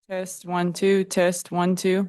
Test 1 2, test 1 2.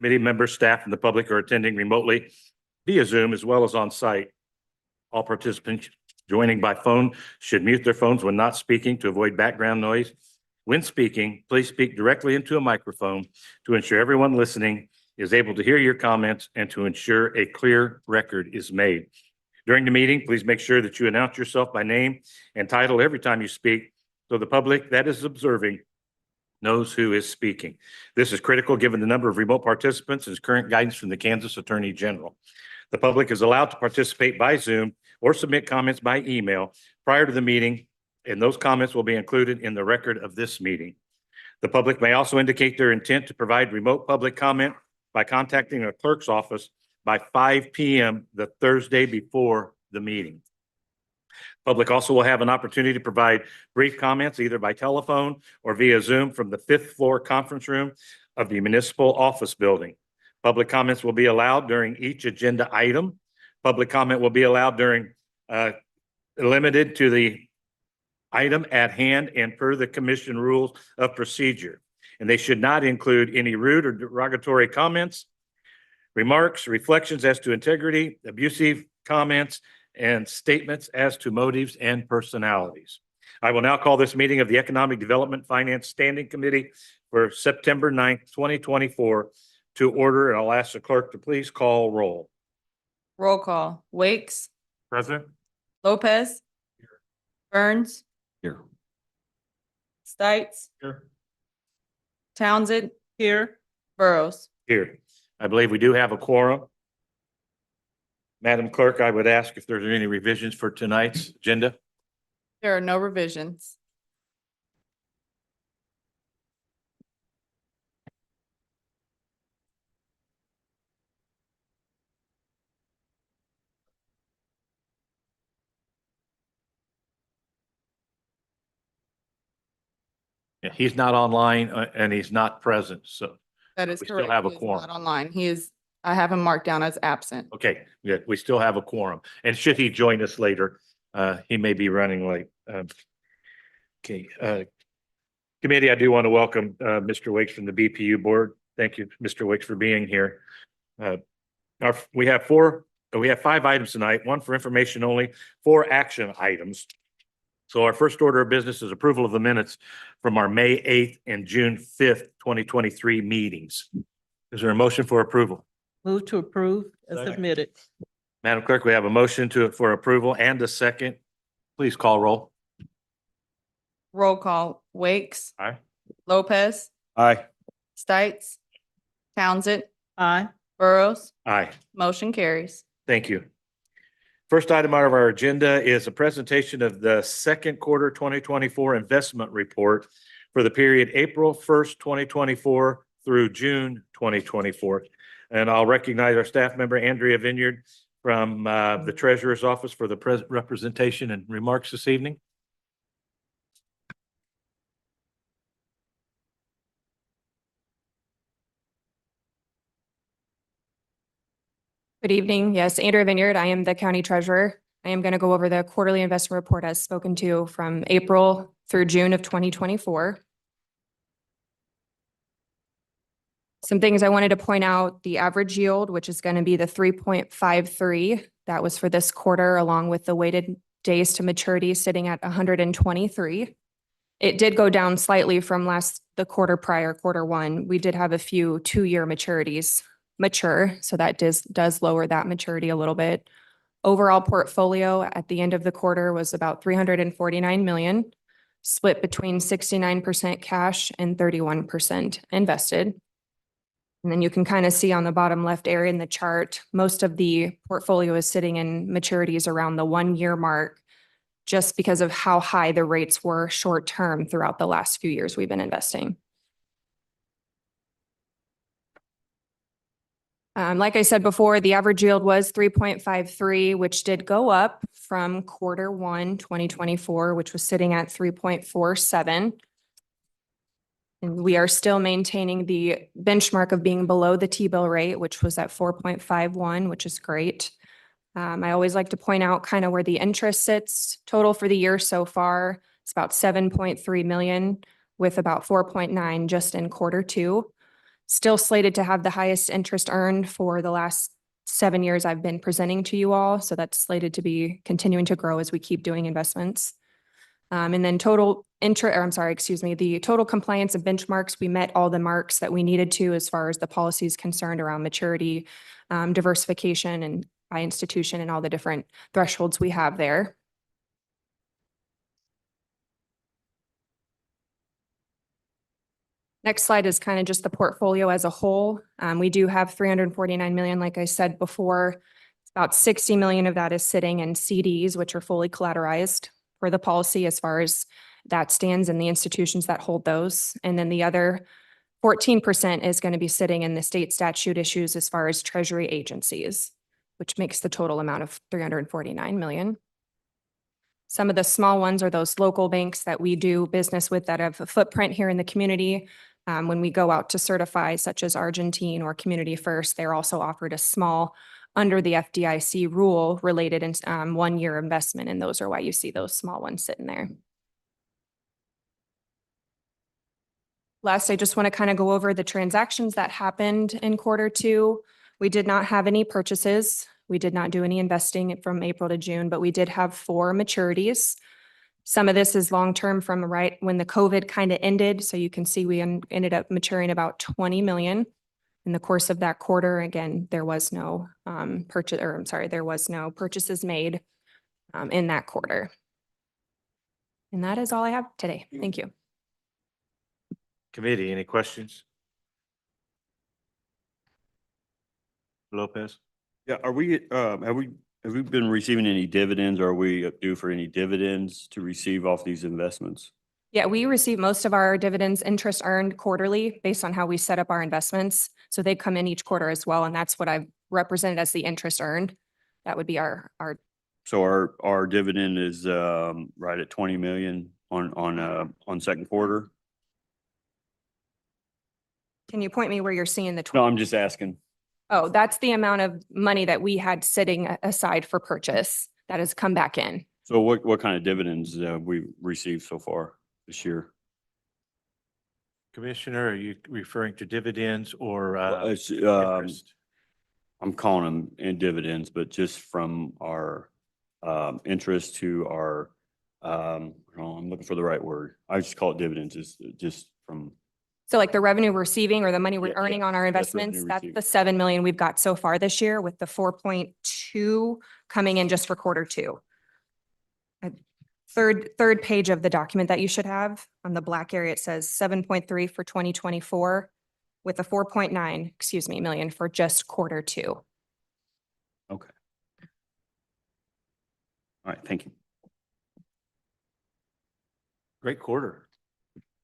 Committee members, staff, and the public are attending remotely via Zoom as well as on site. All participants joining by phone should mute their phones when not speaking to avoid background noise. When speaking, please speak directly into a microphone to ensure everyone listening is able to hear your comments and to ensure a clear record is made. During the meeting, please make sure that you announce yourself by name and title every time you speak so the public that is observing knows who is speaking. This is critical given the number of remote participants and current guidance from the Kansas Attorney General. The public is allowed to participate by Zoom or submit comments by email prior to the meeting, and those comments will be included in the record of this meeting. The public may also indicate their intent to provide remote public comment by contacting a clerk's office by 5 p.m. the Thursday before the meeting. Public also will have an opportunity to provide brief comments either by telephone or via Zoom from the 5th floor conference room of the municipal office building. Public comments will be allowed during each agenda item. Public comment will be allowed during limited to the item at hand and per the commission rules of procedure. And they should not include any rude or derogatory comments, remarks, reflections as to integrity, abusive comments, and statements as to motives and personalities. I will now call this meeting of the Economic Development Finance Standing Committee for September 9th, 2024 to order, and I'll ask the clerk to please call roll. Roll call. Wakes, Present. Lopez. Burns. Here. Stites. Here. Townsend. Here. Burrows. Here. I believe we do have a quorum. Madam Clerk, I would ask if there's any revisions for tonight's agenda. There are no revisions. Yeah, he's not online and he's not present, so That is we still correct. have a He is quorum. not online. I have him marked down as absent. okay, yeah, we still have a quorum. And should he join us later, he may be running late. Committee, I do want to welcome Mr. Wakes from the BPU board. Thank you, Mr. Wakes, for being here. We have 5 items tonight, 1 for information only, 4 action items. So our first order of business is approval of the minutes from our May 8th and June 5th, 2023 meetings. Is there a motion for approval? Move to approve as Second. submitted. Madam Clerk, we have a motion for approval and a second. Please call roll. Roll call. Wakes. Aye. Lopez. Aye. Stites. Townsend. Aye. Burrows. Aye. Motion carries. Thank you. First item out of our agenda is a presentation of the second quarter 2024 investment report for the period April 1st, 2024 through June 2024. And I'll recognize our staff member, Andrea Vineyard, from the Treasurer's Office for the representation and remarks this evening. Good evening. Yes, Andrea Vineyard. I am the county treasurer. I am going to go over the quarterly investment report as spoken to from April through June of 2024. Some things I wanted to point out, the average yield, which is going to be the 3.53. That was for this quarter, along with the weighted days to maturity sitting at 123. It did go down slightly from the quarter prior, quarter 1. We did have a few 2-year maturities mature, so that does lower that maturity a little bit. Overall portfolio at the end of the quarter was about 349 million, split between 69% cash and 31% invested. And then you can kind of see on the bottom left area in the chart, most of the portfolio is sitting in maturities around the 1-year mark, just because of how high the rates were short term throughout the last few years we've been investing. Like I said before, the average yield was 3.53, which did go up from quarter 1, 2024, which was sitting at 3.47. And we are still maintaining the benchmark of being below the T-bill rate, which was at 4.51, which is great. I always like to point out kind of where the interest sits total for the year so far. It's about 7.3 million with about 4.9 just in quarter 2. Still slated to have the highest interest earned for the last 7 years I've been presenting to you all. So that's slated to be continuing to grow as we keep doing investments. And then the total compliance and benchmarks, we met all the marks that we needed to as far as the policies concerned around maturity, diversification and by institution and all the different thresholds we have there. Next slide is kind of just the portfolio as a whole. We do have 349 million, like I said before. About 60 million of that is sitting in CDs, which are fully collateralized for the policy as far as that stands in the institutions that hold those. And then the other 14% is going to be sitting in the state statute issues as far as treasury agencies, which makes the total amount of 349 million. Some of the small ones are those local banks that we do business with that have a footprint here in the community. When we go out to certify, such as Argentine or Community First, they're also offered a small under the FDIC rule related 1-year investment. And those are why you see those small ones sitting there. Last, I just want to kind of go over the transactions that happened in Q2. We did not have any purchases. We did not do any investing from April to June, but we did have 4 maturities. Some of this is long-term from right when the COVID kind of ended. So you can see we ended up maturing about 20 million in the course of that quarter. Again, there was no there was no purchases made in that quarter. And that is all I have today. Thank you. Committee, any questions? Lopez? Yeah, have we been receiving any dividends? Are we due for any dividends to receive off these investments? Yeah, we receive most of our dividends interest earned quarterly based on how we set up our investments. So they come in each quarter as well. And that's what I've represented as the interest earned. That would be our. So our dividend is right at 20 million on second quarter? Can you point me where you're seeing the? No, I'm just asking. Oh, that's the amount of money that we had sitting aside for purchase that has come back in. So what kind of dividends we received so far this year? Commissioner, are you referring to dividends or It's, I'm calling them in dividends, but just from our interest to our, I'm looking for the right word. I just call it dividends, just from. So like the revenue we're receiving or the money we're Yeah, earning on our that's revenue investments, that's received. the 7 million we've got so far this year with the 4.2 coming in just for Q2. Third page of the document that you should have on the black area, it says 7.3 for 2024 with a 4.9 million for just Q2. Okay. All right, thank you. great quarter?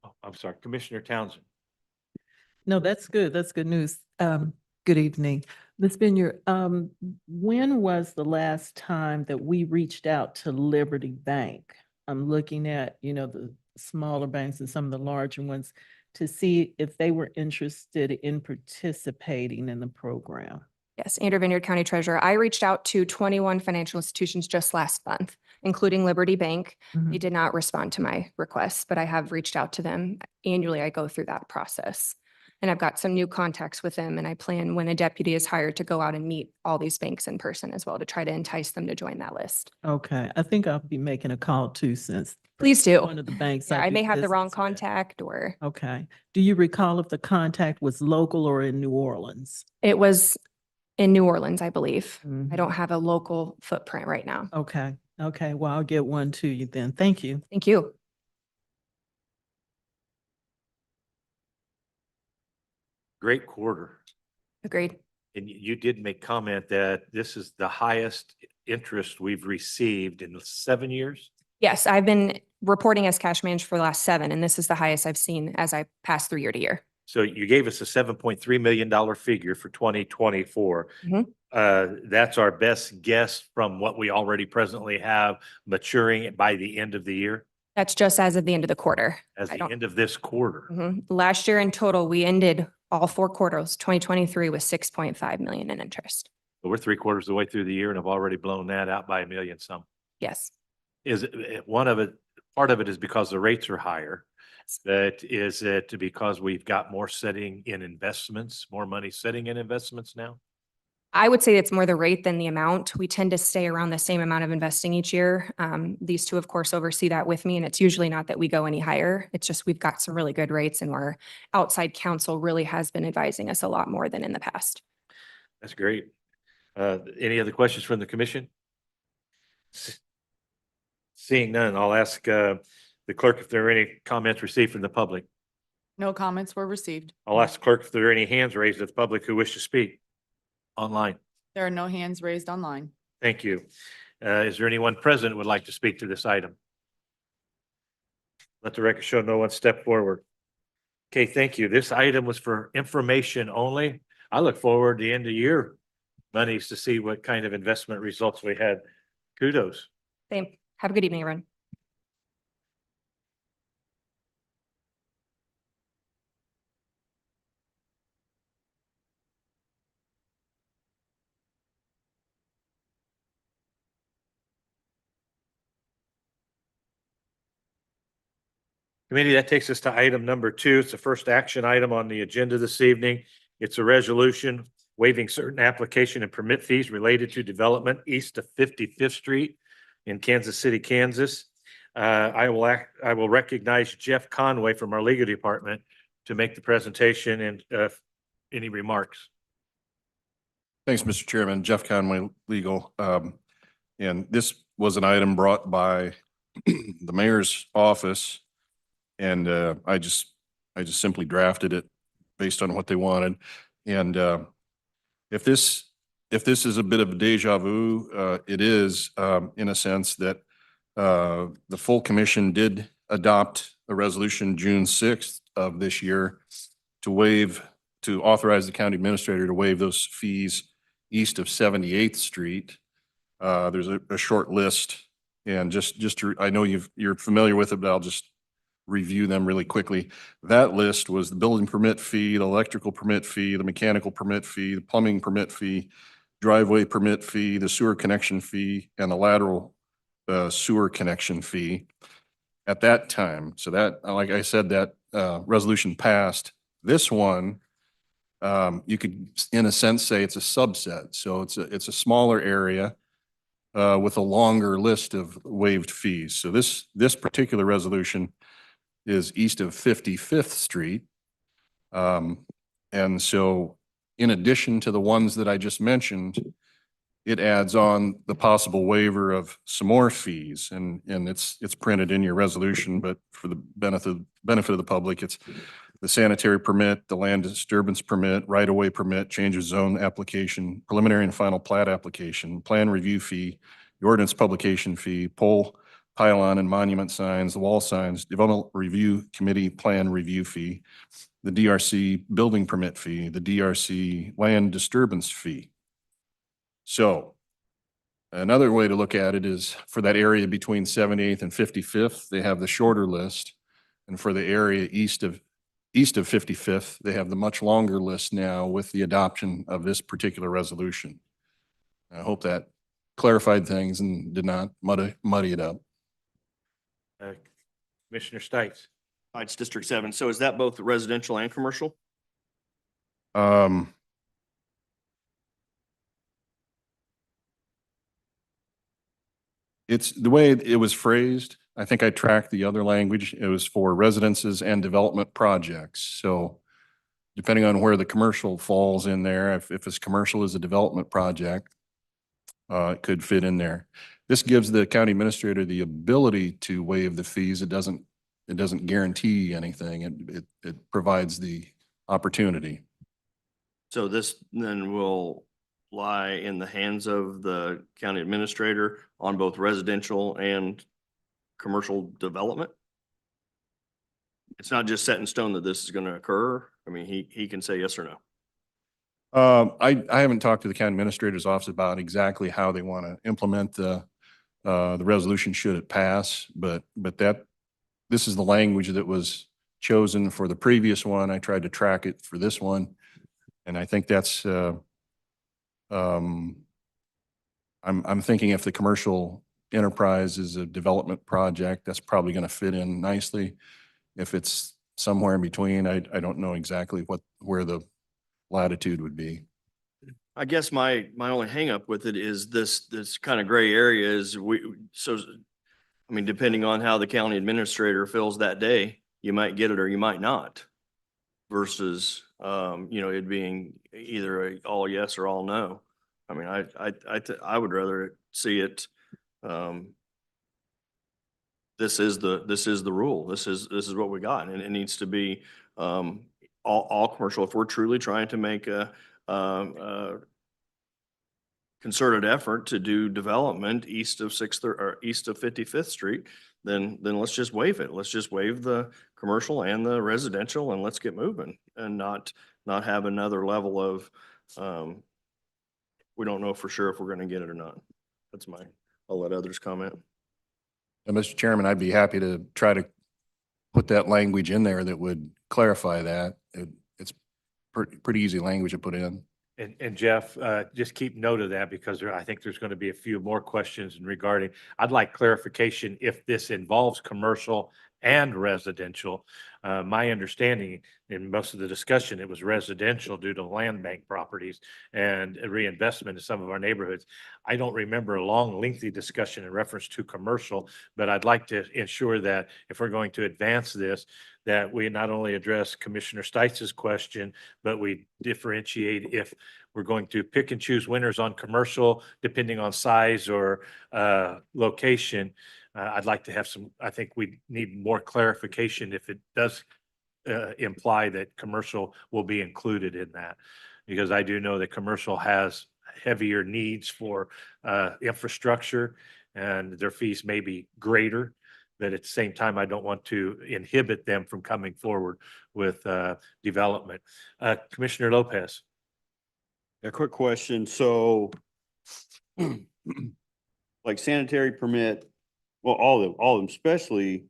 Oh, I'm sorry, Commissioner Townsend. No, that's good. That's good news. Good evening. Ms. Vineyard, when was the last time that we reached out to Liberty Bank? I'm looking at, the smaller banks and some of the larger ones to see if they were interested in participating in the program. Yes, Andrew Vineyard County Treasurer. I reached out to 21 financial institutions just last month, including Liberty Bank. They did not respond to my request, but I have reached out to them. Annually, I go through that process. And I've got some new contacts with them, and I plan when a deputy is hired to go out and meet all these banks in person as well to try to entice them to join that list. Okay, I think I'll be making a call too, since Please do. one of the banks. Yeah, I do may have the wrong business with. contact or Okay. Do you recall if the contact was local or in New Orleans? it was in New Orleans, I believe. I Mhm. don't have a local footprint right now. Okay, okay. Well, I'll get one to you then. Thank you. Thank you. Great quarter. Agreed. And you did make comment that this is the highest interest we've received in 7 years. Yes, I've been reporting as cash manager for the last 7, and this is the highest I've seen as I pass through year to year. So you gave us a $7.3 million figure for 2024. Mhm. That's our best guess from what we already presently have maturing by the end of the year, That's just as of the end of the quarter. as I the don't- end of this quarter. Last year in total, we ended all 4 quarters, 2023 with 6.5 million in interest. But we're 3/4 of the way through the year and have already blown that out by $1 million some. Yes. Is it, part of it is because the rates are higher. That is it because we've got more setting in investments, more money sitting in investments now? I would say it's more the rate than the amount. We tend to stay around the same amount of investing each year. These two, of course, oversee that with me, and it's usually not that we go any higher. It's just we've got some really good rates, and our outside counsel really has been advising us a lot more than in the past. That's great. Any other questions from the commission? Seeing none, I'll ask the clerk if there are any comments received from the public. No comments were received. I'll ask the clerk if there are any hands raised of the public who wish to speak online. There are no hands raised online. Thank you. Is there anyone present who would like to speak to this item? Let the record show no one stepped forward. Okay, thank you. This item was for information only. I look forward to the end of year monies to see what kind of investment results we had. Kudos. Same. Have a good evening, everyone. Committee, that takes us to item number 2. It's the first action item on the agenda this evening. It's a resolution waiving certain application and permit fees related to development east of 55th Street in Kansas City, Kansas. I will recognize Jeff Conway from our legal department to make the presentation and any remarks. Thanks, Mr. Chairman. Jeff Conway, legal. And this was an item brought by the mayor's office. And I just simply drafted it based on what they wanted. And if this is a bit of a deja vu, it is in a sense that the full commission did adopt a resolution June 6th of this year to authorize the county administrator to waive those fees east of 78th Street. There's a short list, and I know you're familiar with it, but I'll just review them really quickly. That list was the building permit fee, the electrical permit fee, the mechanical permit fee, the plumbing permit fee, driveway permit fee, the sewer connection fee, and the lateral sewer connection fee at that time. So that, like I said, that resolution passed. This one, you could, in a sense, say it's a subset. So it's a smaller area with a longer list of waived fees. So this particular resolution is east of 55th Street. And so in addition to the ones that I just mentioned, it adds on the possible waiver of some more fees, and it's printed in your resolution, but for the benefit of the public, it's the sanitary permit, the land disturbance permit, right-of-way permit, change of zone application, preliminary and final plat application, plan review fee, the ordinance publication fee, pole, pylon and monument signs, the wall signs, development review committee plan review fee, the DRC building permit fee, the DRC land disturbance fee. So another way to look at it is for that area between 78th and 55th, they have the shorter list. And for the area east of 55th, they have the much longer list now with the adoption of this particular resolution. I hope that clarified things and did not muddy it up. Commissioner Stites. It's District 7. So is that both residential and commercial? It's the way it was phrased. I think I tracked the other language. It was for residences and development projects. So depending on where the commercial falls in there, if it's commercial as a development project, it could fit in there. This gives the county administrator the ability to waive the fees. It doesn't guarantee anything. It provides the opportunity. So this then will lie in the hands of the county administrator on both residential and commercial development? It's not just set in stone that this is going to occur. I mean, he can say yes or no. I haven't talked to the county administrator's office about exactly how they want to implement the resolution should it pass, but this is the language that was chosen for the previous one. I tried to track it for this one, and I think that's I'm thinking if the commercial enterprise is a development project, that's probably going to fit in nicely. If it's somewhere in between, I don't know exactly where the latitude would be. I guess my only hangup with it is this kind of gray area is I mean, depending on how the county administrator feels that day, you might get it or you might not. Versus, it being either a all yes or all no. I mean, I would rather see it, this is the rule. This is what we got, and it needs to be, all commercial. If we're truly trying to make a concerted effort to do development east of or east of 55th Street, then let's just waive it. Let's just waive the commercial and the residential and let's get moving and not have another level of, we don't know for sure if we're gonna get it or not. I'll let others comment. And Mr. Chairman, I'd be happy to try to put that language in there that would clarify that. It's pretty easy language to put in. And Jeff, just keep note of that because I think there's going to be a few more questions regarding, I'd like clarification if this involves commercial and residential. My understanding in most of the discussion, it was residential due to land bank properties and reinvestment in some of our neighborhoods. I don't remember a long lengthy discussion in reference to commercial, but I'd like to ensure that if we're going to advance this, that we not only address Commissioner Stites' question, but we differentiate if we're going to pick and choose winners on commercial, depending on size or location. I'd like to have I think we need more clarification if it does imply that commercial will be included in that. Because I do know that commercial has heavier needs for infrastructure and their fees may be greater. But at the same time, I don't want to inhibit them from coming forward with development. Commissioner Lopez. A quick question. So like sanitary permit, well, all of them, especially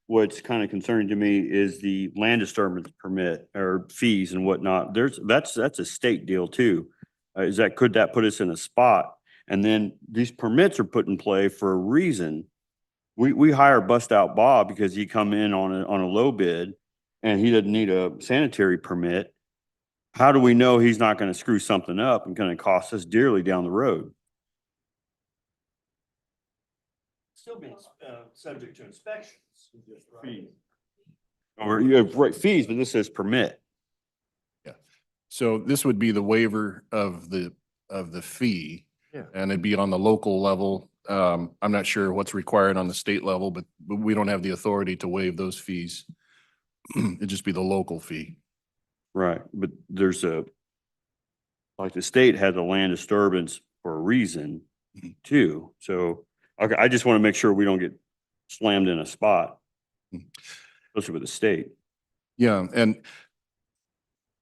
what's kind of concerning to me is the land disturbance permit or fees and whatnot. That's a state deal too. Could that put us in a spot? And then these permits are put in play for a reason. We hire Bust Out Bob because he come in on a low bid and he doesn't need a sanitary permit. How do we know he's not going to screw something up and going to cost us dearly down the road? Still being subject to inspections. Fees. Or you have right fees, but this says permit. So this would be the waiver of the fee. Yeah. And it'd be on the local level. I'm not sure what's required on the state level, but we don't have the authority to waive those fees. It'd just be the local fee. Right, but like the state had the land disturbance for a reason too. So, okay, I just want to make sure we don't get slammed in a spot, especially with the state. Yeah, and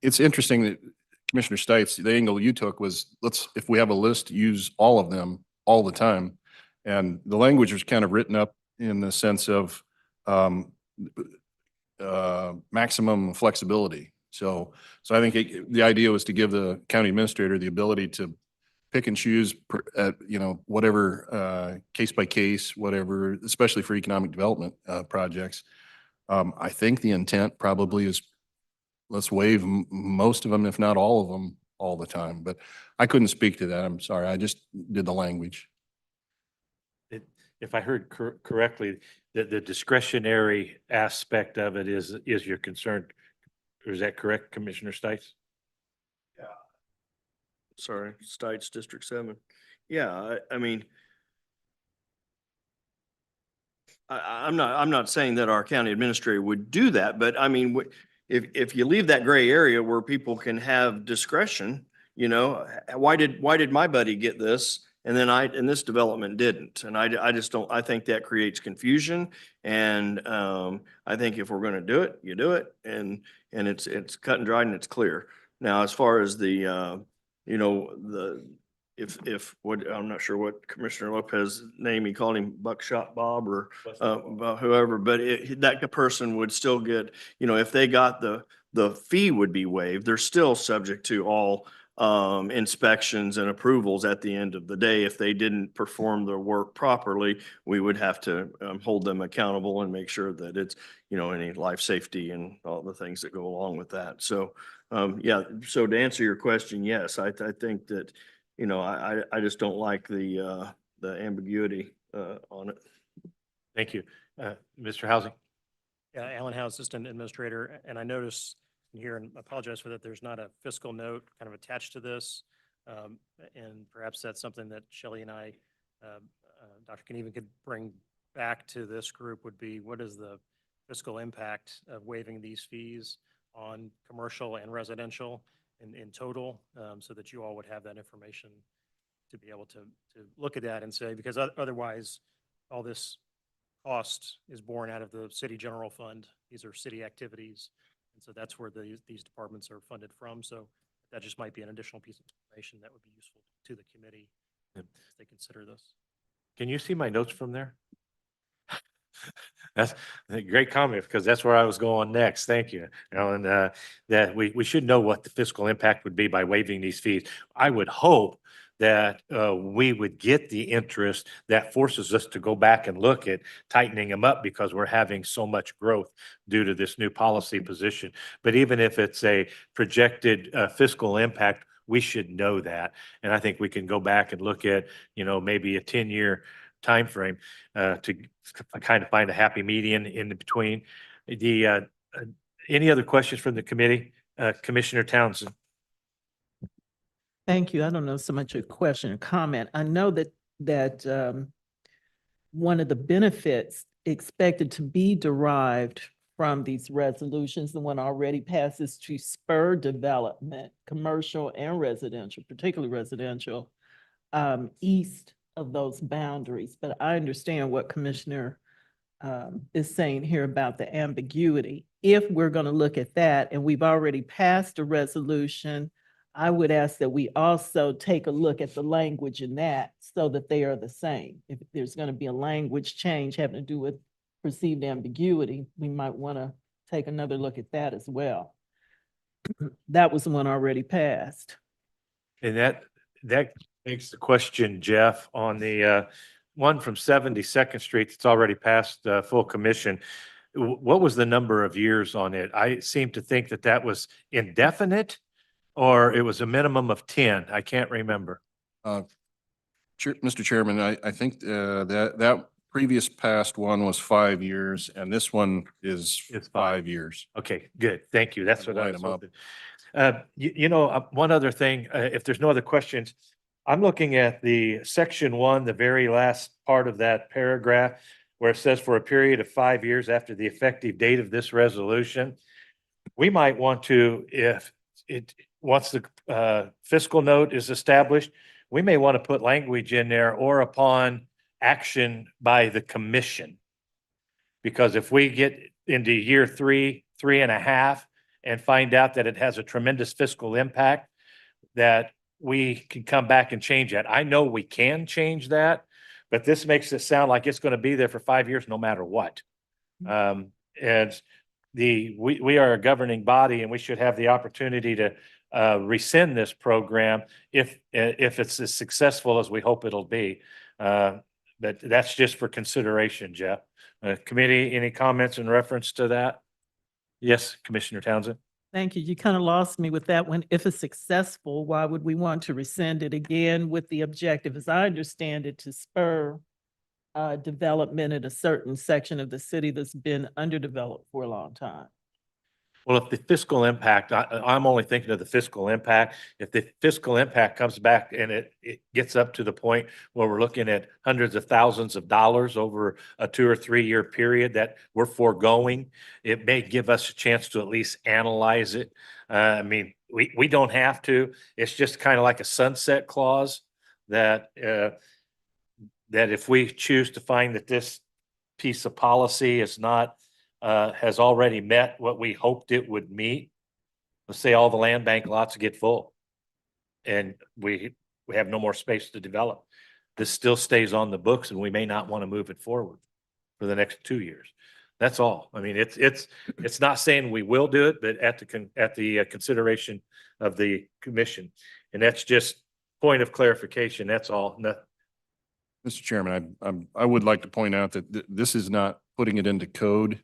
it's interesting that Commissioner Stites, the angle you took was if we have a list, use all of them all the time. And the language was kind of written up in the sense of maximum flexibility. So I think the idea was to give the county administrator the ability to pick and choose, whatever case by case, whatever, especially for economic development projects. I think the intent probably is let's waive most of them, if not all of them, all the time. But I couldn't speak to that. I'm sorry. I just did the language. If I heard correctly, the discretionary aspect of it is your concern. Or is that correct, Commissioner Stites? Sorry, Stites, District 7. Yeah, I mean, I'm not saying that our county administrator would do that, but I mean, if you leave that gray area where people can have discretion, why did my buddy get this and then this development didn't? And I just don't, I think that creates confusion. And I think if we're going to do it, you do it, and it's cut and dried and it's clear. Now, as far as the I'm not sure what Commissioner Lopez name, he called him Buckshot Bob or whoever, but that person would still get, if they got the fee would be waived, they're still subject to all inspections and approvals at the end of the day. If they didn't perform their work properly, we would have to hold them accountable and make sure that it's, any life safety and all the things that go along with that. So, yeah, so to answer your question, yes, I think that, I just don't like the ambiguity on it. Thank you. Mr. Housing? Yeah, Alan Howe, Assistant Administrator, and I notice here, and apologize for that, there's not a fiscal note kind of attached to this. And perhaps that's something that Shelley and I, Dr. Knieven could bring back to this group would be, what is the fiscal impact of waiving these fees on commercial and residential in total, so that you all would have that information to be able to look at that and say, because otherwise, all this cost is borne out of the city general fund. These are city activities. And so that's where these departments are funded from. So that just might be an additional piece of information that would be useful to the committee as they consider this. Can you see my notes from there? That's a great comment, because that's where I was going next. Thank you. And that we should know what the fiscal impact would be by waiving these fees. I would hope that we would get the interest that forces us to go back and look at tightening them up, because we're having so much growth due to this new policy position. But even if it's a projected fiscal impact, we should know that. And I think we can go back and look at, maybe a 10-year timeframe to kind of find a happy median in between. Any other questions from the committee? Commissioner Townsend? Thank you. I don't know so much a question or comment. I know that one of the benefits expected to be derived from these resolutions, the one already passed, is to spur development, commercial and residential, particularly residential, east of those boundaries. But I understand what Commissioner is saying here about the ambiguity. If we're going to look at that, and we've already passed a resolution, I would ask that we also take a look at the language in that so that they are the same. If there's going to be a language change having to do with perceived ambiguity, we might want to take another look at that as well. That was the one already passed. And that makes the question, Jeff, on the one from 72nd Street that's already passed full commission. What was the number of years on it? I seem to think that was indefinite, or it was a minimum of 10. I can't remember. Mr. Chairman, I think that previous past one was 5 years, and this one is It's 5 years. Okay, good. Thank you. That's I'd what I light was 'em up. hoping. One other thing, if there's no other questions, I'm looking at the section 1, the very last part of that paragraph, where it says for a period of 5 years after the effective date of this resolution. We might want to, once the fiscal note is established, we may want to put language in there, or upon action by the commission. Because if we get into year 3, 3.5, and find out that it has a tremendous fiscal impact, that we can come back and change that. I know we can change that, but this makes it sound like it's going to be there for 5 years no matter what. And we are a governing body, and we should have the opportunity to rescind this program if it's as successful as we hope it'll be. But that's just for consideration, Jeff. Committee, any comments in reference to that? Yes, Commissioner Townsend? Thank you. You kind of lost me with that one. If it's successful, why would we want to rescind it again with the objective, as I understand it, to spur development in a certain section of the city that's been underdeveloped for a long time? Well, if the fiscal impact, I'm only thinking of the fiscal impact. If the fiscal impact comes back and it gets up to the point where we're looking at hundreds of thousands of dollars over a 2 or 3 year period that we're foregoing, it may give us a chance to at least analyze it. I mean, we don't have to. It's just kind of like a sunset clause that that if we choose to find that this piece of policy is not has already met what we hoped it would meet. Let's say all the land bank lots get full and we have no more space to develop. This still stays on the books, and we may not want to move it forward for the next 2 years. That's all. I mean, it's not saying we will do it, but at the consideration of the commission. And that's just point of clarification. That's all. Mr. Chairman, I would like to point out that this is not putting it into code.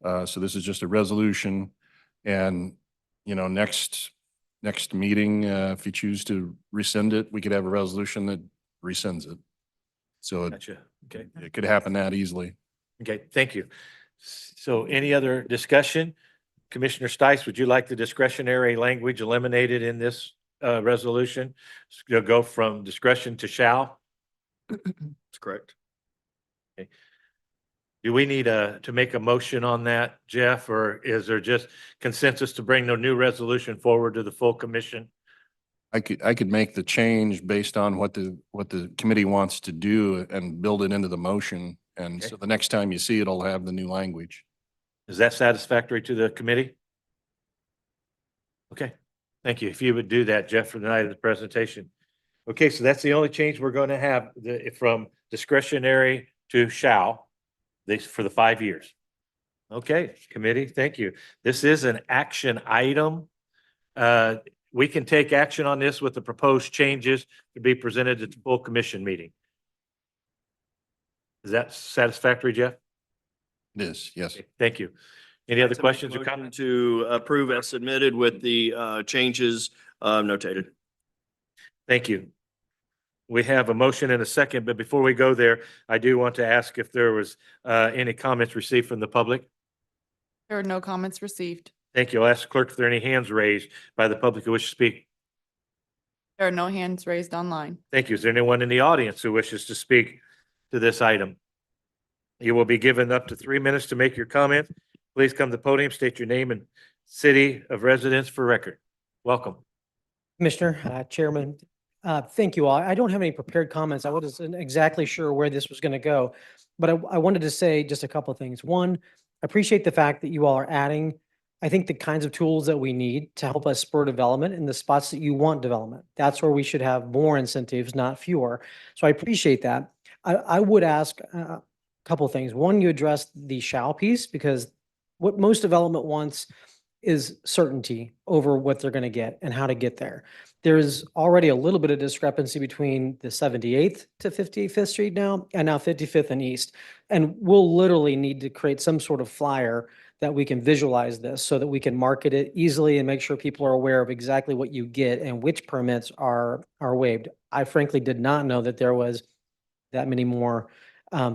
So this is just a resolution. And, you know, next meeting, if you choose to rescind it, we could have a resolution that rescinds it. So Gotcha. Okay. it could happen that easily. Okay, thank you. So any other discussion? Commissioner Stice, would you like the discretionary language eliminated in this resolution? You'll go from discretion to shall? That's correct. Do we need to make a motion on that, Jeff, or is there just consensus to bring the new resolution forward to the full commission? I could make the change based on what the committee wants to do and build it into the motion. And Okay. so the next time you see it, it'll have the new language. Is that satisfactory to the committee? Okay, thank you. If you would do that, Jeff, for the night of the presentation. Okay, so that's the only change we're going to have, from discretionary to shall, for the 5 years. Okay, committee, thank you. This is an action item. We can take action on this with the proposed changes to be presented at the full commission meeting. Is that satisfactory, Jeff? It is, yes. Okay, thank you. Any other To make a questions or motion comments? To approve as submitted with the changes notated. Thank you. We have a motion and a second, but before we go there, I do want to ask if there was any comments received from the public. There are no comments received. Thank you. I'll ask the clerk if there are any hands raised by the public who wish to speak. There are no hands raised online. Thank you. Is there anyone in the audience who wishes to speak to this item? You will be given up to 3 minutes to make your comment. Please come to the podium, state your name and city of residence for record. Welcome. Commissioner, Chairman, thank you all. I don't have any prepared comments. I wasn't exactly sure where this was going to go, but I wanted to say just a couple of things. One, I appreciate the fact that you all are adding, I think, the kinds of tools that we need to help us spur development in the spots that you want development. That's where we should have more incentives, not fewer. So I appreciate that. I would ask a couple of things. One, you addressed the shall piece, because what most development wants is certainty over what they're going to get and how to get there. There's already a little bit of discrepancy between the 78th to 55th Street now, and now 55th and East. And we'll literally need to create some sort of flyer that we can visualize this so that we can market it easily and make sure people are aware of exactly what you get and which permits are waived. I frankly did not know that there was that many more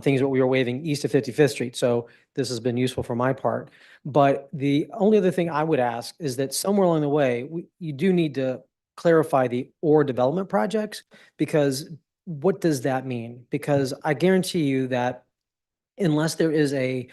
things that we were waiving east of 55th Street. So this has been useful for my part. But the only other thing I would ask is that somewhere along the way, you do need to clarify the or development projects, because what does that mean? Because I guarantee you that unless there is a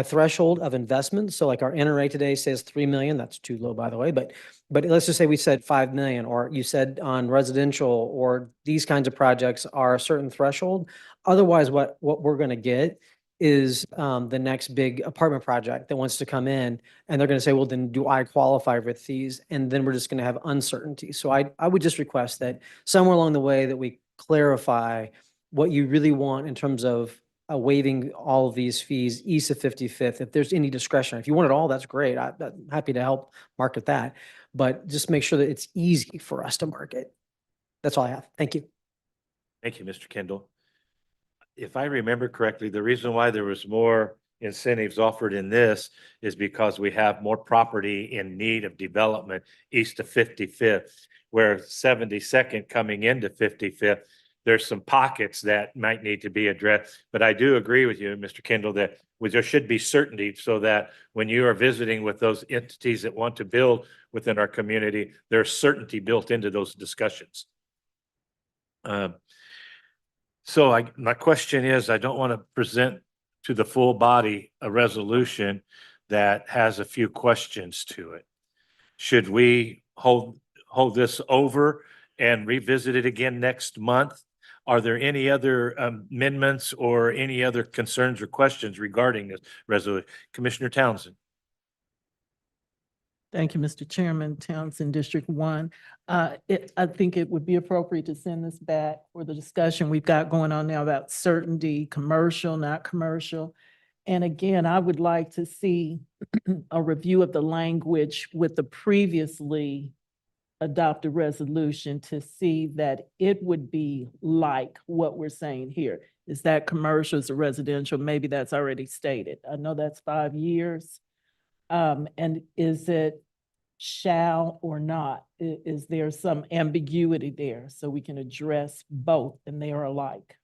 threshold of investment, so like our NRA today says 3 million, that's too low, by the way, but let's just say we said 5 million, or you said on residential or these kinds of projects are a certain threshold. Otherwise, what we're going to get is the next big apartment project that wants to come in, and they're going to say, well, then do I qualify with these? And then we're just going to have uncertainty. So I would just request that somewhere along the way that we clarify what you really want in terms of waiving all of these fees east of 55th. If there's any discretion, if you want it all, that's great. I'm happy to help market that, but just make sure that it's easy for us to market. That's all I have. Thank you. Thank you, Mr. Kendall. If I remember correctly, the reason why there was more incentives offered in this is because we have more property in need of development east of 55th, where 72nd coming into 55th, there's some pockets that might need to be addressed. But I do agree with you, Mr. Kendall, that there should be certainty so that when you are visiting with those entities that want to build within our community, there's certainty built into those discussions. So my question is, I don't want to present to the full body a resolution that has a few questions to it. Should we hold this over and revisit it again next month? Are there any other amendments or any other concerns or questions regarding this resolution? Commissioner Townsend. Thank you, Mr. Chairman. Townsend, District 1. I think it would be appropriate to send this back for the discussion we've got going on now about certainty, commercial, not commercial. And again, I would like to see a review of the language with the previously adopt a resolution to see that it would be like what we're saying here. Is that commercial, is it residential? Maybe that's already stated. I know that's 5 years. And is it shall or not? Is there some ambiguity there so we can address both and they are alike?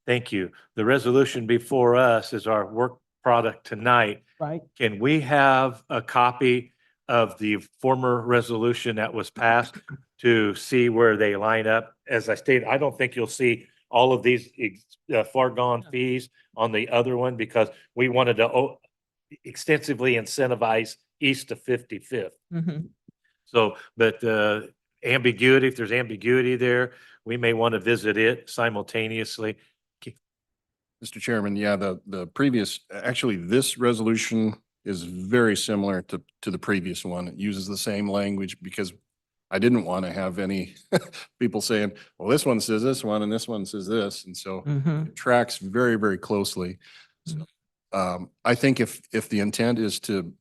Thank you. The resolution before us is our work product tonight. Right? Can we have a copy of the former resolution that was passed to see where they line up? As I stated, I don't think you'll see all of these foregone fees on the other one because we wanted to extensively incentivize east of 55th. Mhm. So, but ambiguity, if there's ambiguity there, we may want to visit it simultaneously. Mr. Chairman, yeah, the previous, actually, this resolution is very similar to the previous one. It uses the same language because I didn't want to have any people saying, well, this one says this one and this one says this. And so Mhm. it tracks very, very closely. So, I think if the intent is to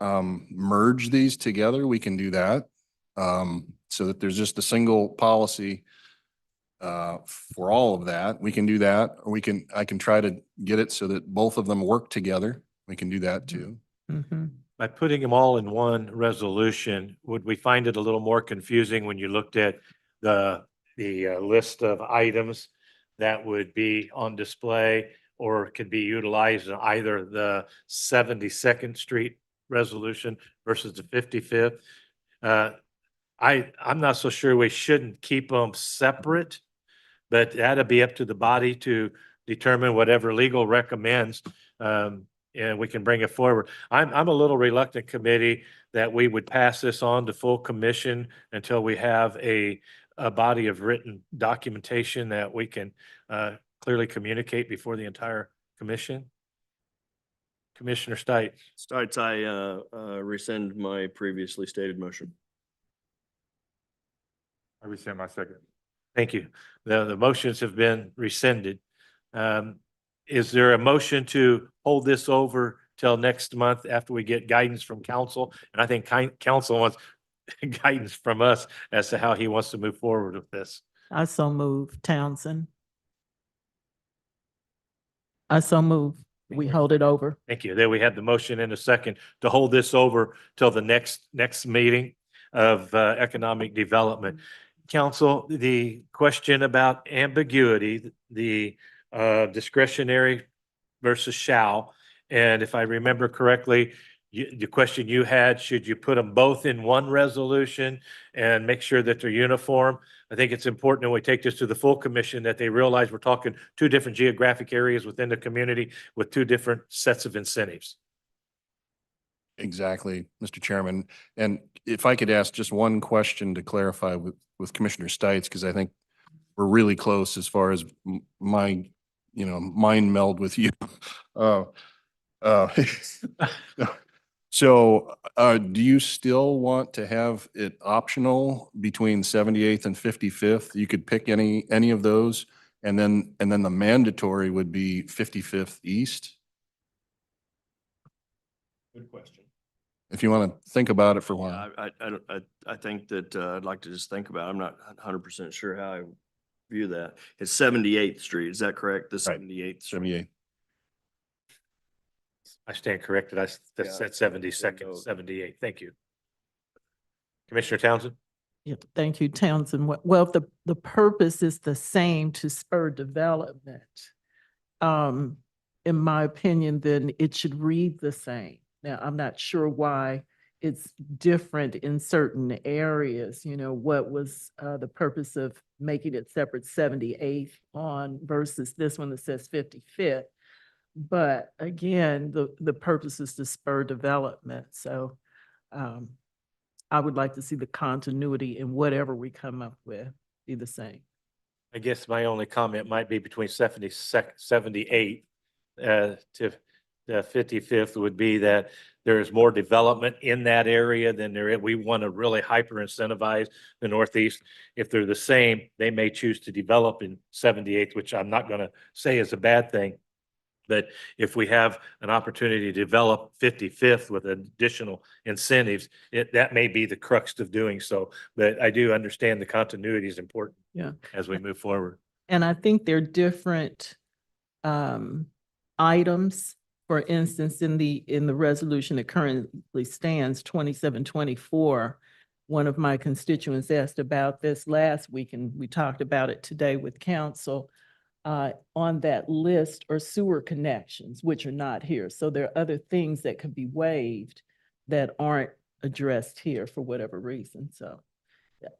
merge these together, we can do that. So that there's just a single policy for all of that. We can do that, or I can try to get it so that both of them work together. We can do that too. Mhm. By putting them all in one resolution, would we find it a little more confusing when you looked at the list of items that would be on display or could be utilized in either the 72nd Street resolution versus the 55th? I'm not so sure we shouldn't keep them separate, but that'll be up to the body to determine whatever legal recommends. And we can bring it forward. I'm a little reluctant, committee, that we would pass this on to full commission until we have a body of written documentation that we can clearly communicate before the entire commission. Commissioner Stites. Stites, I rescind my previously stated motion. I rescind my second. Thank you. The motions have been rescinded. Is there a motion to hold this over till next month after we get guidance from council? And I think council wants guidance from us as to how he wants to move forward with this. I so move, Townsend. I so move. We hold it over. Thank you. There we have the motion in a second to hold this over till the next meeting of economic development. Council, the question about ambiguity, the discretionary versus shall, and if I remember correctly, the question you had, should you put them both in one resolution and make sure that they're uniform? I think it's important when we take this to the full commission that they realize we're talking two different geographic areas within the community with two different sets of incentives. Exactly, Mr. Chairman. And if I could ask just one question to clarify with Commissioner Stites, because I think we're really close as far as my, mind meld with you. So, do you still want to have it optional between 78th and 55th? You could pick any of those, and then the mandatory would be 55th East? Good question. If you want to think about it for a while. I think that I'd like to just think about it. I'm not 100% sure how I view that. It's 78th Street. Is that correct? The 78th Street. 78. I stand corrected. I Yeah. said 72nd, 78. Thank you. Commissioner Townsend? Yeah, thank you, Townsend. Well, if the purpose is the same to spur development, in my opinion, then it should read the same. Now, I'm not sure why it's different in certain areas, what was the purpose of making it separate 78th on versus this one that says 55th. But again, the purpose is to spur development. So I would like to see the continuity in whatever we come up with be the same. I guess my only comment might be between 78 to the 55th would be that there is more development in that area than we want to really hyper incentivize the Northeast. If they're the same, they may choose to develop in 78th, which I'm not going to say is a bad thing. But if we have an opportunity to develop 55th with additional incentives, that may be the crux of doing so. But I do understand the continuity is important Yeah. as we move forward. And I think they're different items. For instance, in the resolution that currently stands 2724, one of my constituents asked about this last week, and we talked about it today with council. On that list are sewer connections, which are not here. So there are other things that could be waived that aren't addressed here for whatever reason. So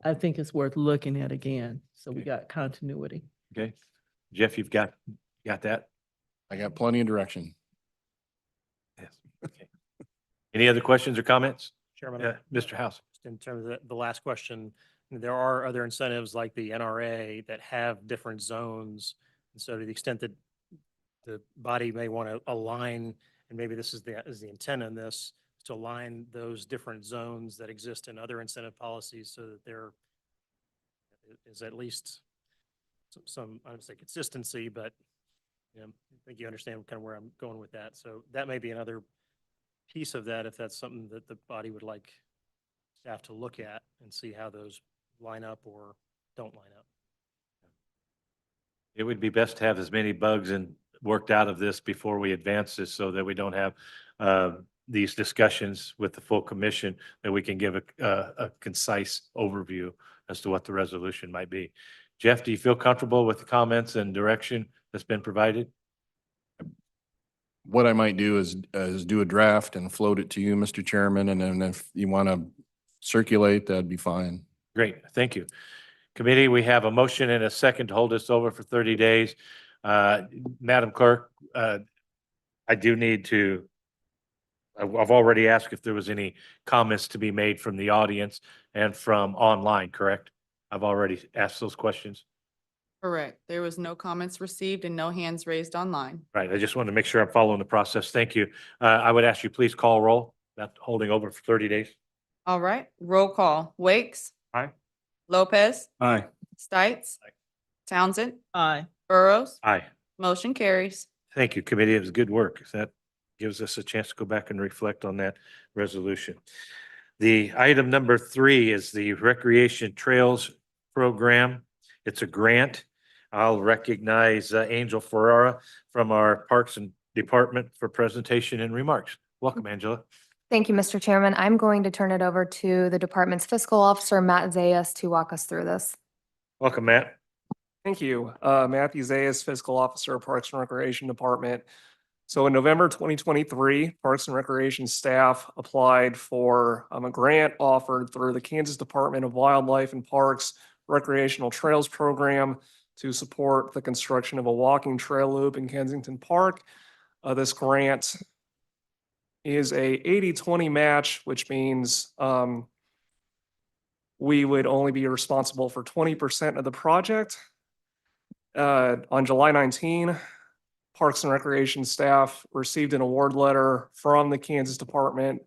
I think it's worth looking at again. So we Okay. got continuity. Okay. Jeff, you've got that? I got plenty of direction. Yes. Okay. Any other questions or comments? Chairman. Mr. House. Just in terms of the last question, there are other incentives like the NRA that have different zones. And so to the extent that the body may want to align, and maybe this is the intent in this, to align those different zones that exist in other incentive policies so that there is at least some, I don't say consistency, but I think you understand kind of where I'm going with that. So that may be another piece of that, if that's something that the body would like staff to look at and see how those line up or don't line up. It would be best to have as many bugs and worked out of this before we advance this so that we don't have these discussions with the full commission, that we can give a concise overview as to what the resolution might be. Jeff, do you feel comfortable with the comments and direction that's been provided? What I might do is do a draft and float it to you, Mr. Chairman, and then if you want to circulate, that'd be fine. Great, thank you. Committee, we have a motion and a second to hold this over for 30 days. Madam Clerk, I do need to, I've already asked if there was any comments to be made from the audience and from online, correct? I've already asked those questions. Correct. There was no comments received and no hands raised online. Right, I just wanted to make sure I'm following the process. Thank you. I would ask you, please call roll, that holding over for 30 days. All right, roll call. Wakes. Aye. Lopez. Aye. Stites. Townsend. Aye. Burrows. Aye. Motion carries. Thank you, committee. It was good work. That gives us a chance to go back and reflect on that resolution. The item number 3 is the Recreation Trails Program. It's a grant. I'll recognize Angel Ferrara from our Parks and Department for presentation and remarks. Welcome, Angela. Thank you, Mr. Chairman. I'm going to turn it over to the department's fiscal officer, Matt Zayas, to walk us through this. Welcome, Matt. Thank you. Matthew Zayas, Fiscal Officer, Parks and Recreation Department. So in November 2023, Parks and Recreation staff applied for a grant offered through the Kansas Department of Wildlife and Parks Recreational Trails Program to support the construction of a walking trail loop in Kensington Park. This grant is a 80-20 match, which means we would only be responsible for 20% of the project. On July 19, Parks and Recreation staff received an award letter from the Kansas Department of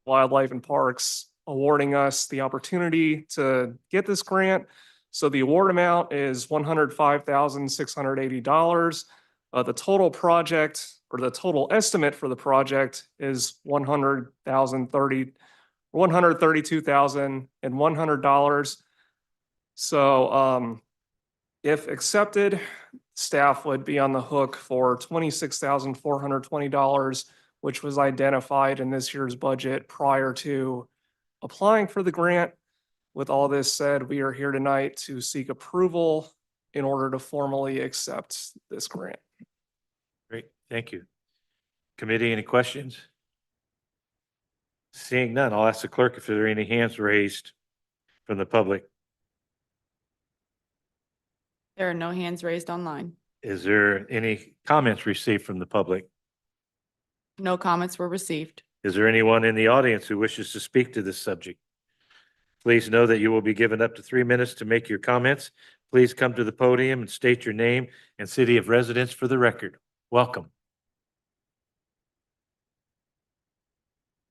Wildlife and Parks awarding us the opportunity to get this grant. So the award amount is $105,680. The total project, or the total estimate for the project, is $132,100. So if accepted, staff would be on the hook for $26,420, which was identified in this year's budget prior to applying for the grant. With all this said, we are here tonight to seek approval in order to formally accept this grant. Great, thank you. Committee, any questions? Seeing none, I'll ask the clerk if there are any hands raised from the public. There are no hands raised online. Is there any comments received from the public? No comments were received. Is there anyone in the audience who wishes to speak to this subject? Please know that you will be given up to 3 minutes to make your comments. Please come to the podium and state your name and city of residence for the record. Welcome.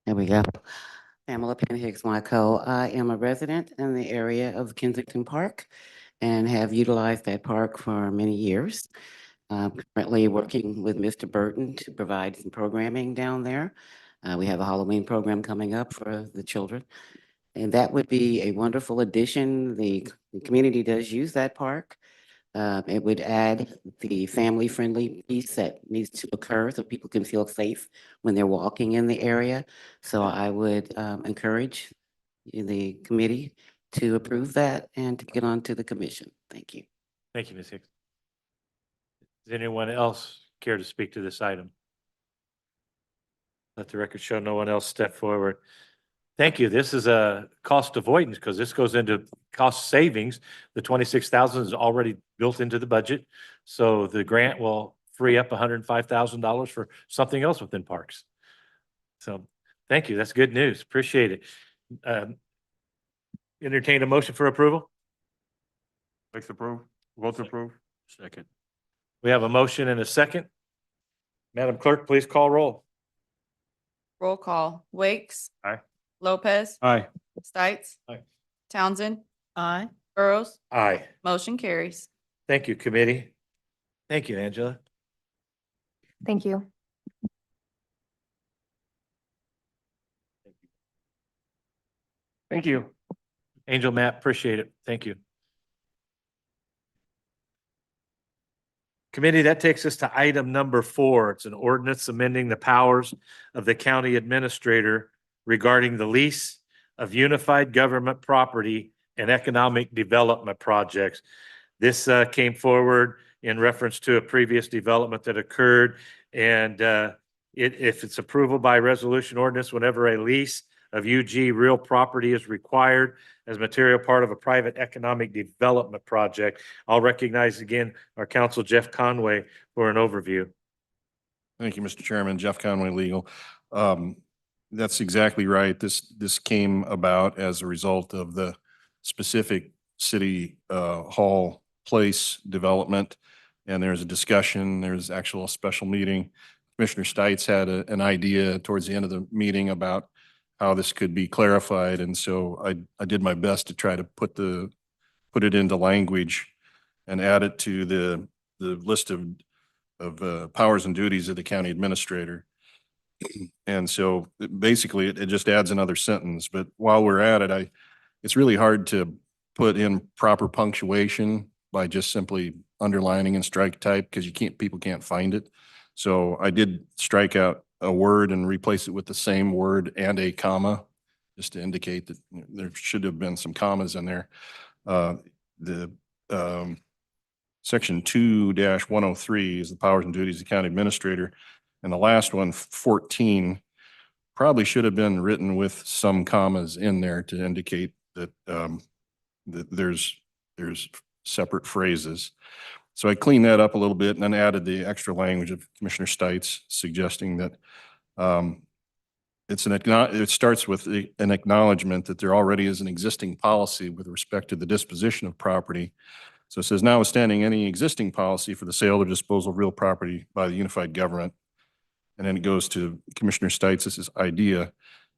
There we go. Pamela Penn Hicks, Wyco. I am a resident in the area of Kensington Park and have utilized that park for many years. Currently working with Mr. Burton to provide some programming down there. We have a Halloween program coming up for the children. And that would be a wonderful addition. The community does use that park. It would add the family-friendly piece that needs to occur so people can feel safe when they're walking in the area. So I would encourage the committee to approve that and to get on to the commission. Thank you. Thank you, Ms. Hicks. Does anyone else care to speak to this item? Let the record show no one else step forward. Thank you. This is a cost avoidance because this goes into cost savings. The 26,000 is already built into the budget. So the grant will free up $105,000 for something else within parks. So thank you. That's good news. Appreciate it. Entertain a motion for approval. Vote to approve. Second. We have a motion and a second. Madam Clerk, please call roll. Roll call. Wakes. Aye. Lopez. Aye. Stites. Aye. Townsend. Aye. Burrows. Aye. Motion carries. Thank you, committee. Thank you, Angela. Thank you. Thank you. Angel, Matt, appreciate it. Thank you. Committee, that takes us to item number 4. It's an ordinance amending the powers of the county administrator regarding the lease of unified government property and economic development projects. This came forward in reference to a previous development that occurred. And if it's approval by resolution ordinance, whenever a lease of UG real property is required as material part of a private economic development project. I'll recognize again our counsel, Jeff Conway, for an overview. Thank you, Mr. Chairman. Jeff Conway, legal. That's exactly right. This came about as a result of the specific city hall place development. And there's a discussion, there's actual special meeting. Commissioner Stites had an idea towards the end of the meeting about how this could be clarified. And so I did my best to try to put it into language and add it to the list of powers and duties of the county administrator. And so basically it just adds another sentence. But while we're at it, it's really hard to put in proper punctuation by just simply underlining and strike type because people can't find it. So I did strike out a word and replace it with the same word and a comma, just to indicate that there should have been some commas in there. Section 2-103 is the powers and duties of the county administrator. And the last one, 14, probably should have been written with some commas in there to indicate that, that there's separate phrases. So I cleaned that up a little bit and then added the extra language of Commissioner Stites suggesting that it starts with an acknowledgement that there already is an existing policy with respect to the disposition of property. So it says, notwithstanding any existing policy for the sale or disposal of real property by the unified government. And then it goes to Commissioner Stites' idea.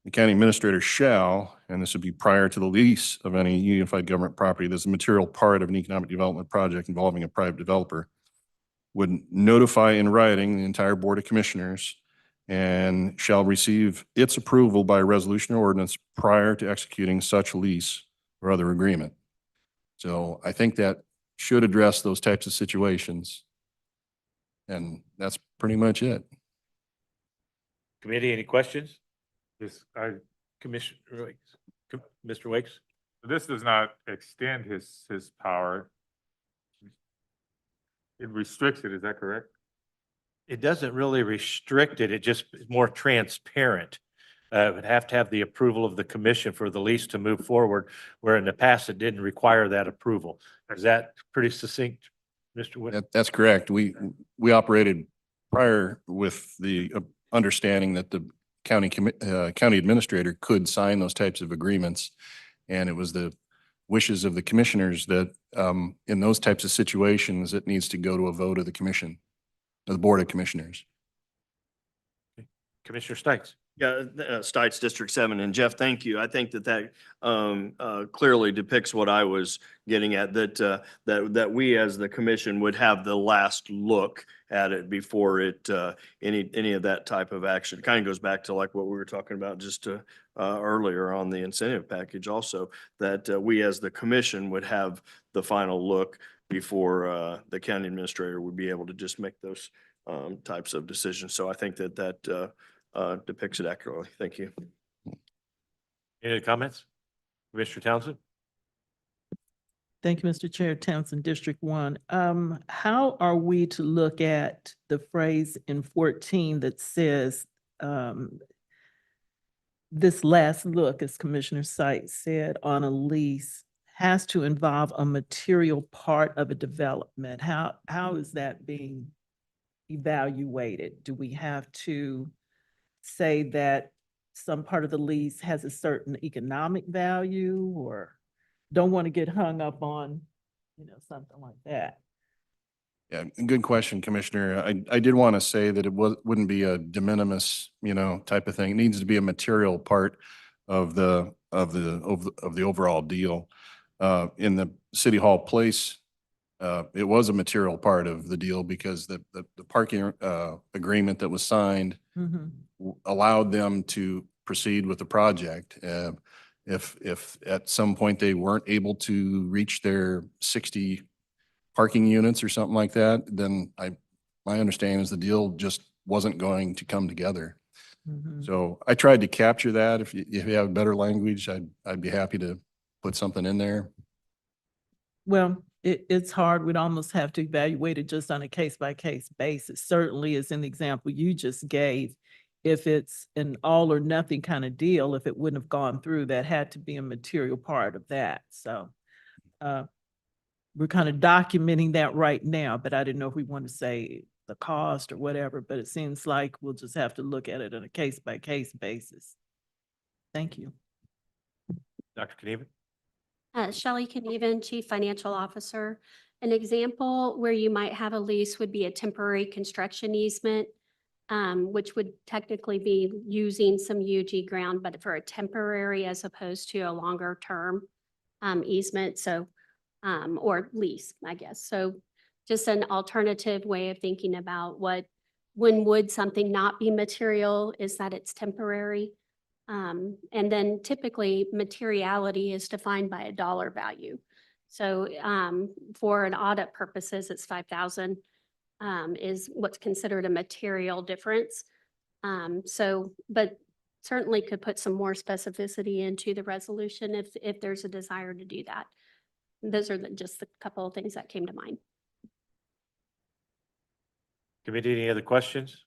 The county administrator shall, and this would be prior to the lease of any unified government property that's a material part of an economic development project involving a private developer, would notify in writing the entire Board of Commissioners and shall receive its approval by resolution or ordinance prior to executing such lease or other agreement. So I think that should address those types of situations. And that's pretty much it. Committee, any questions? Commissioner Wakes. Mr. Wakes? This does not extend his power. It restricts it, is that correct? It doesn't really restrict it. It just is more transparent. It would have to have the approval of the commission for the lease to move forward, where in the past it didn't require that approval. Is that pretty succinct, Mr. Wood? That's correct. We operated prior with the understanding that the county administrator could sign those types of agreements. And it was the wishes of the commissioners that in those types of situations, it needs to go to a vote of the commission, of the Board of Commissioners. Commissioner Stites? Yeah, Stites District 7. And Jeff, thank you. I think that clearly depicts what I was getting at, that we as the commission would have the last look at it before any of that type of action. Kind of goes back to like what we were talking about just earlier on the incentive package also, that we as the commission would have the final look before the county administrator would be able to just make those types of decisions. So I think that depicts it accurately. Thank you. Any other comments? Commissioner Townsend? Thank you, Mr. Chair. Townsend, District 1. How are we to look at the phrase in 14 that says, this last look, as Commissioner Sight said, on a lease has to involve a material part of a development? How is that being evaluated? Do we have to say that some part of the lease has a certain economic value, or don't want to get hung up on, something like that? Yeah, good question, Commissioner. I did want to say that it wouldn't be a de minimis, type of thing. It needs to be a material part of the overall deal. In the City Hall Place, it was a material part of the deal because the parking agreement that was signed Mhm. allowed them to proceed with the project. If at some point they weren't able to reach their 60 parking units or something like that, then my understanding is the deal just wasn't going to come together. Mhm. So I tried to capture that. If you have better language, I'd be happy to put something in there. Well, it's hard. We'd almost have to evaluate it just on a case-by-case basis. Certainly, as in the example you just gave, if it's an all or nothing kind of deal, if it wouldn't have gone through, that had to be a material part of that. So we're kind of documenting that right now, but I didn't know if we want to say the cost or whatever, but it seems like we'll just have to look at it on a case-by-case basis. Thank you. Dr. Knieven? Shelley Knieven, Chief Financial Officer. An example where you might have a lease would be a temporary construction easement, which would technically be using some UG ground, but for a temporary as opposed to a longer term easement. So, or lease, I guess. So just an alternative way of thinking about when would something not be material is that it's temporary. And then typically materiality is defined by a dollar value. So for an audit purposes, it's 5,000 is what's considered a material difference. But certainly could put some more specificity into the resolution if there's a desire to do that. Those are just a couple of things that came to mind. Committee, any other questions?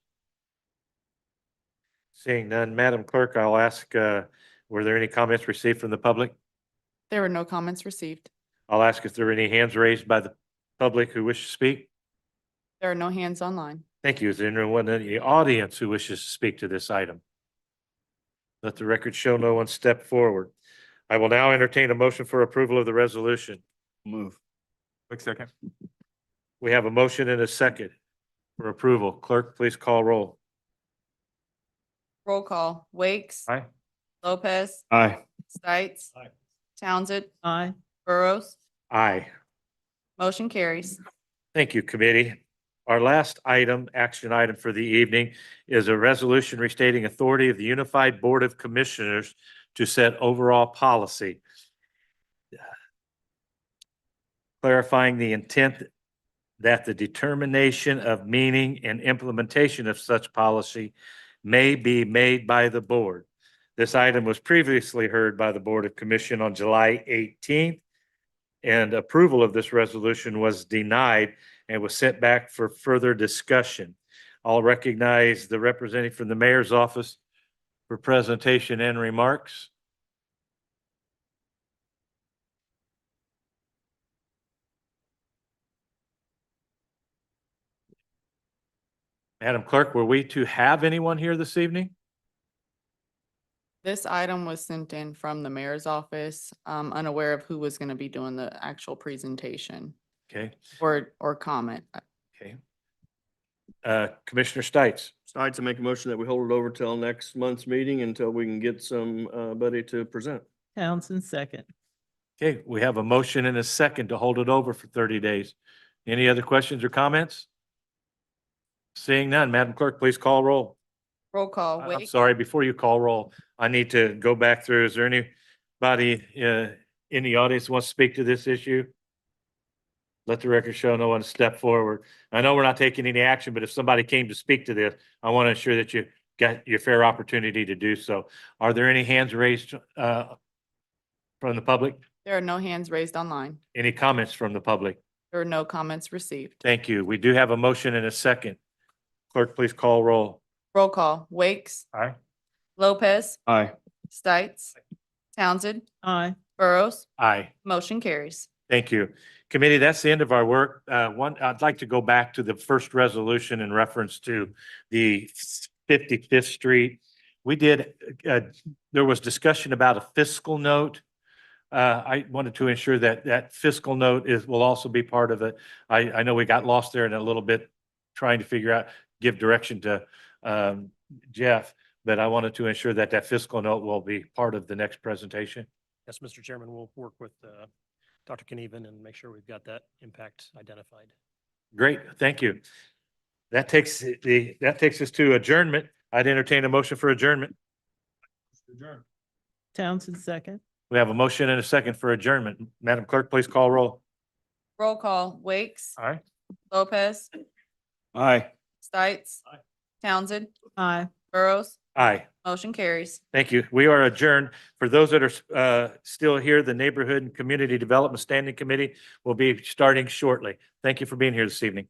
Seeing none, Madam Clerk, I'll ask, were there any comments received from the public? There were no comments received. I'll ask if there are any hands raised by the public who wish to speak. There are no hands online. Thank you. Is there anyone in the audience who wishes to speak to this item? Let the record show no one stepped forward. I will now entertain a motion for approval of the resolution. Move. Quick second. We have a motion and a second for approval. Clerk, please call roll. Roll call. Wakes. Aye. Lopez. Aye. Stites. Aye. Townsend. Aye. Burrows. Aye. Motion carries. Thank you, committee. Our last item, action item for the evening, is a resolution restating authority of the Unified Board of Commissioners to set overall policy. Clarifying the intent that the determination of meaning and implementation of such policy may be made by the board. This item was previously heard by the Board of Commission on July 18th, and approval of this resolution was denied and was sent back for further discussion. I'll recognize the representative from the mayor's office for presentation and remarks. Madam Clerk, were we to have anyone here this evening? This item was sent in from the mayor's office, unaware of who was going to be doing the actual presentation Okay, or comment. okay. Commissioner Stites. All right, to make a motion that we hold it over till next month's meeting until we can get somebody to present. Townsend, second. Okay, we have a motion and a second to hold it over for 30 days. Any other questions or comments? Seeing none, Madam Clerk, please call roll. Roll call, I'm Wake, sorry, before you call roll, I need to go back through. Is there anybody in the audience who wants to speak to this issue? Let the record show no one step forward. I know we're not taking any action, but if somebody came to speak to this, I want to ensure that you got your fair opportunity to do so. Are there any hands raised from the public? there are no hands raised online. Any comments from the public? There are no comments received. Thank you. We do have a motion and a second. Clerk, please call roll. Roll call, Wakes, Aye. Lopez, Aye. Stites, Townsend, Aye. Burrows, Aye. motion carries. Thank you. Committee, that's the end of our work. I'd like to go back to the first resolution in reference to the 55th Street. We did, there was discussion about a fiscal note. I wanted to ensure that that fiscal note will also be part of it. I know we got lost there in a little bit trying to figure out, give direction to Jeff, but I wanted to ensure that that fiscal note will be part of the next presentation. Yes, Mr. Chairman, we'll work with Dr. Knieven and make sure we've got that impact identified. Great, thank you. That takes us to adjournment. I'd entertain a motion for adjournment. Townsend, second. We have a motion and a second for adjournment. Madam Clerk, please call roll. Roll call, Wakes, Aye. Lopez, Aye. Stites, Townsend, Aye. Burrows, Aye. motion carries. Thank you. We are adjourned. For those that are still here, the Neighborhood and Community Development Standing Committee will be starting shortly. Thank you for being here this evening.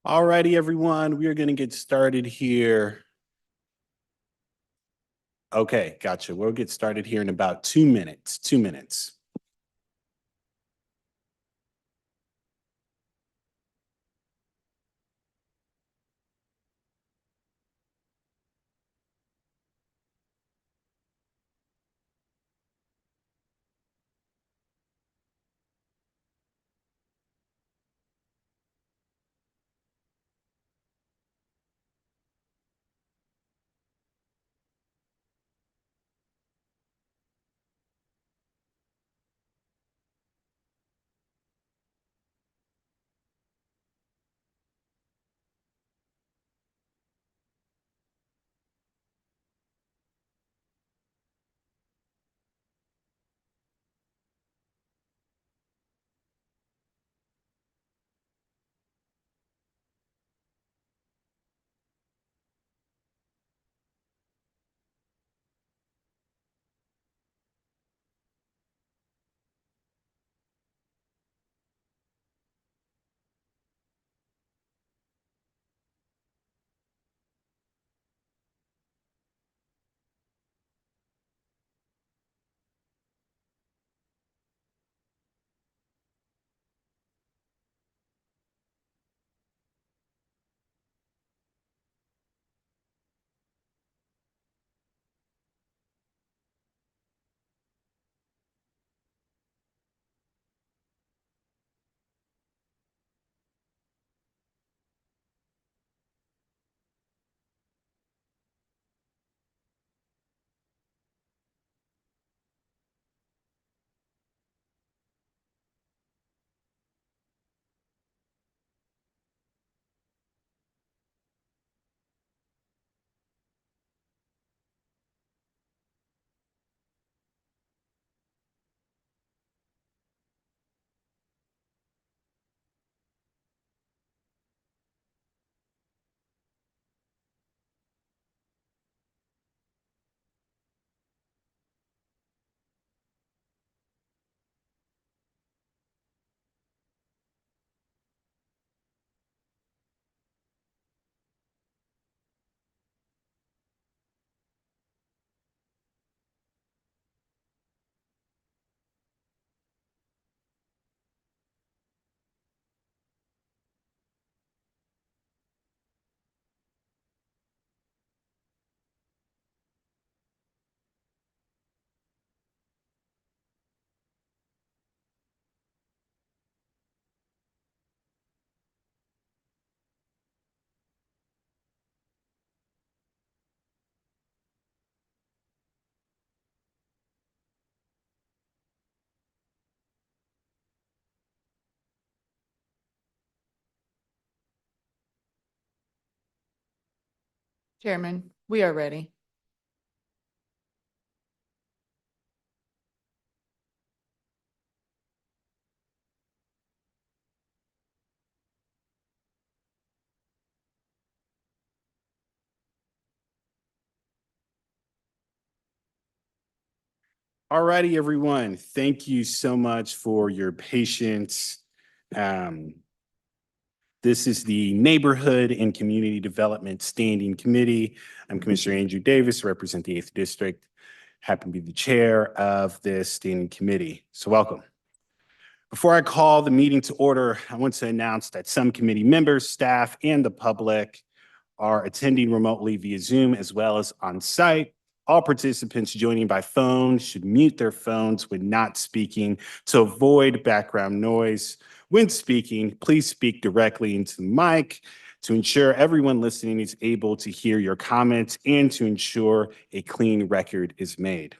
All righty, everyone, we are going to get started here. Okay, gotcha. We'll get started here in about 2 minutes, 2 minutes. Chairman, we are ready. All righty, everyone. Thank you so much for your patience. This is the Neighborhood and Community Development Standing Committee. I'm Commissioner Andrew Davis, represent the 8th District. Happen to be the chair of this standing committee. So welcome. Before I call the meeting to order, I want to announce that some committee members, staff, and the public are attending remotely via Zoom as well as on site. All participants joining by phone should mute their phones when not speaking to avoid background noise. When speaking, please speak directly into the mic to ensure everyone listening is able to hear your comments and to ensure a clean record is made.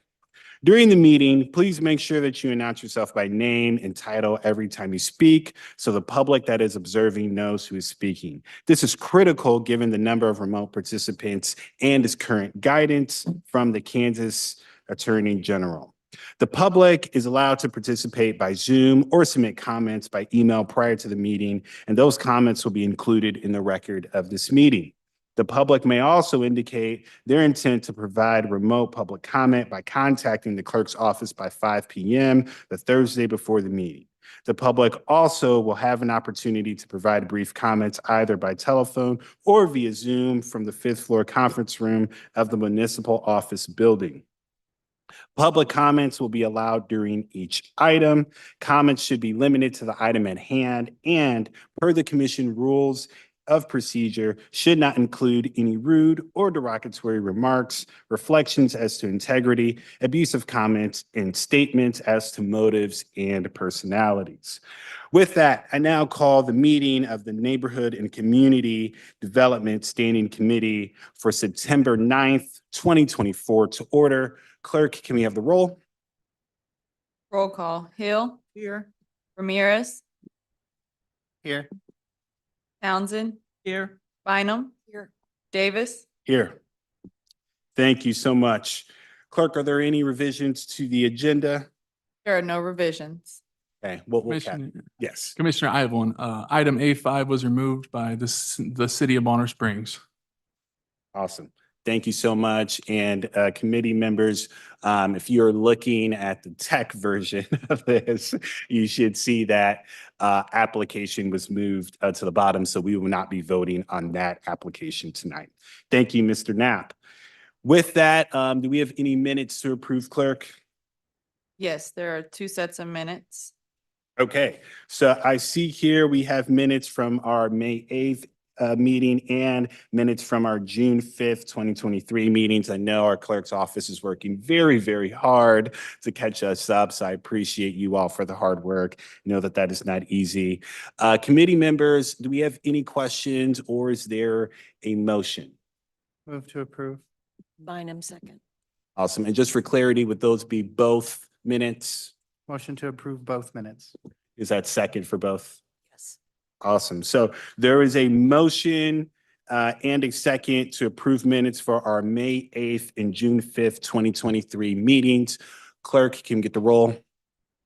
During the meeting, please make sure that you announce yourself by name and title every time you speak so the public that is observing knows who is speaking. This is critical given the number of remote participants and its current guidance from the Kansas Attorney General. The public is allowed to participate by Zoom or submit comments by email prior to the meeting, and those comments will be included in the record of this meeting. The public may also indicate their intent to provide remote public comment by contacting the clerk's office by 5 p.m. the Thursday before the meeting. The public also will have an opportunity to provide brief comments either by telephone or via Zoom from the fifth floor conference room of the municipal office building. Public comments will be allowed during each item. Comments should be limited to the item at hand and, per the commission rules of procedure, should not include any rude or derogatory remarks, reflections as to integrity, abusive comments, and statements as to motives and personalities. With that, I now call the meeting of the Neighborhood and Community Development Standing Committee for September 9th, 2024 to order. Clerk, can we have the roll? Roll call. Hill. Here. Ramirez. Here. Townsend. Here. Bynum. Here. Davis. Here. Thank you so much. Clerk, are there any revisions to the agenda? There are no revisions. Okay, we'll Commissioner, yes. Commissioner, I have one. Item A5 was removed by the city of Bonner Springs. Awesome. Thank you so much. And committee members, if you're looking at the tech version of this, you should see that application was moved to the bottom. So we will not be voting on that application tonight. Thank you, Mr. Knapp. With that, do we have any minutes to approve, clerk? Yes, there are 2 sets of minutes. Okay, so I see here we have minutes from our May 8th meeting and minutes from our June 5th, 2023 meetings. I know our clerk's office is working very, very hard to catch us up. So I appreciate you all for the hard work. Know that that is not easy. Committee members, do we have any questions or is there a motion? Move to approve. Bynum second. Awesome. And just for clarity, would those be both minutes? Motion to approve both minutes. Is that second for both? Yes. Awesome. So there is a motion and a second to approve minutes for our May 8th and June 5th, 2023 meetings. Clerk, can we get the roll?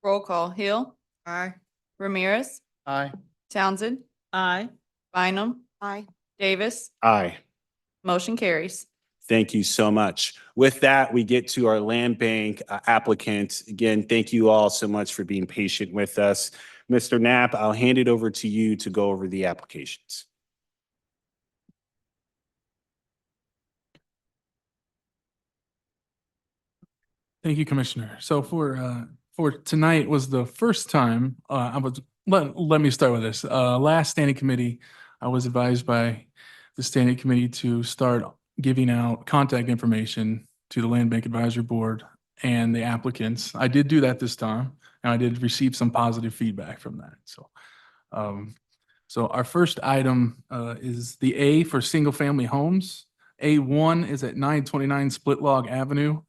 Roll call. Hill. Aye. Ramirez. Aye. Townsend. Aye. Bynum. Aye. Davis. Aye. Motion carries. Thank you so much. With that, we get to our land bank applicant. Again, thank you all so much for being patient with us. Mr. Knapp, I'll hand it over to you to go over the applications. Thank you, Commissioner. So for tonight was the first time let me start with this. Last standing committee, I was advised by the standing committee to start giving out contact information to the Land Bank Advisory Board and the applicants. I did do that this time, and I did receive some positive feedback from that. So our first item is the A for single family homes. A1 is at 929 Split Log Avenue.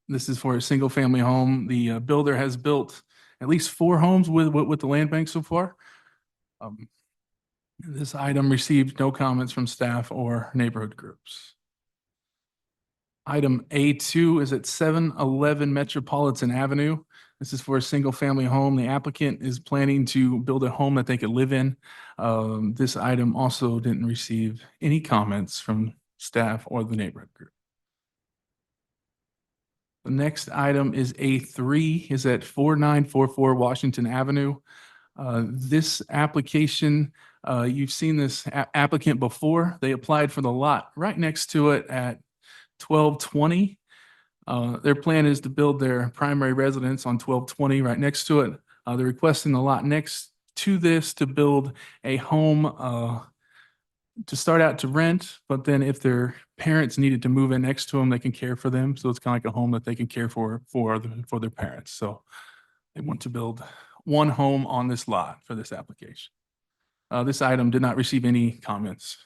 This is for a single family home. The builder has built at least 4 homes with the land bank so far. This item received no comments from staff or neighborhood groups. Item A2 is at 711 Metropolitan Avenue. This is for a single family home. The applicant is planning to build a home that they could live in. This item also didn't receive any comments from staff or the neighborhood group. The next item is A3, is at 4944 Washington Avenue. This application, you've seen this applicant before. They applied for the lot right next to it at 1220. Their plan is to build their primary residence on 1220 right next to it. They're requesting the lot next to this to build a home to start out to rent, but then if their parents needed to move in next to them, they can care for them. So it's kind of like a home that they can care for their parents. So they want to build one home on this lot for this application. This item did not receive any comments.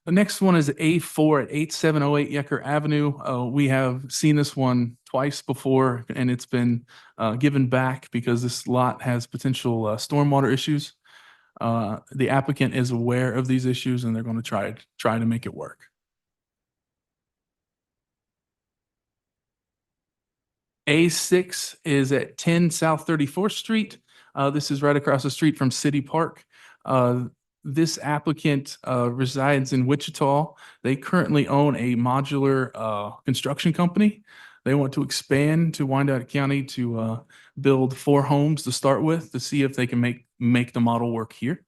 The next one is A4 at 8708 Yecker Avenue. We have seen this one twice before, and it's been given back because this lot has potential stormwater issues. The applicant is aware of these issues, and they're going to try to make it work. A6 is at 10 South 34th Street. This is right across the street from City Park. This applicant resides in Wichita. They currently own a modular construction company. They want to expand to Wyandotte County to build 4 homes to start with, to see if they can make the model work here.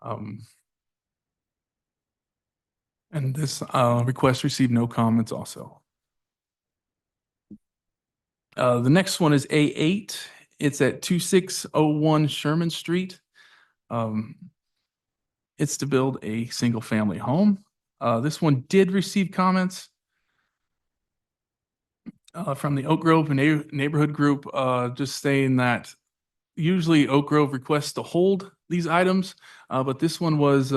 And this request received no comments also. The next one is A8. It's at 2601 Sherman Street. It's to build a single-family home. This one did receive comments from the Oak Grove neighborhood group, just saying that usually Oak Grove requests to hold these items, but this one was,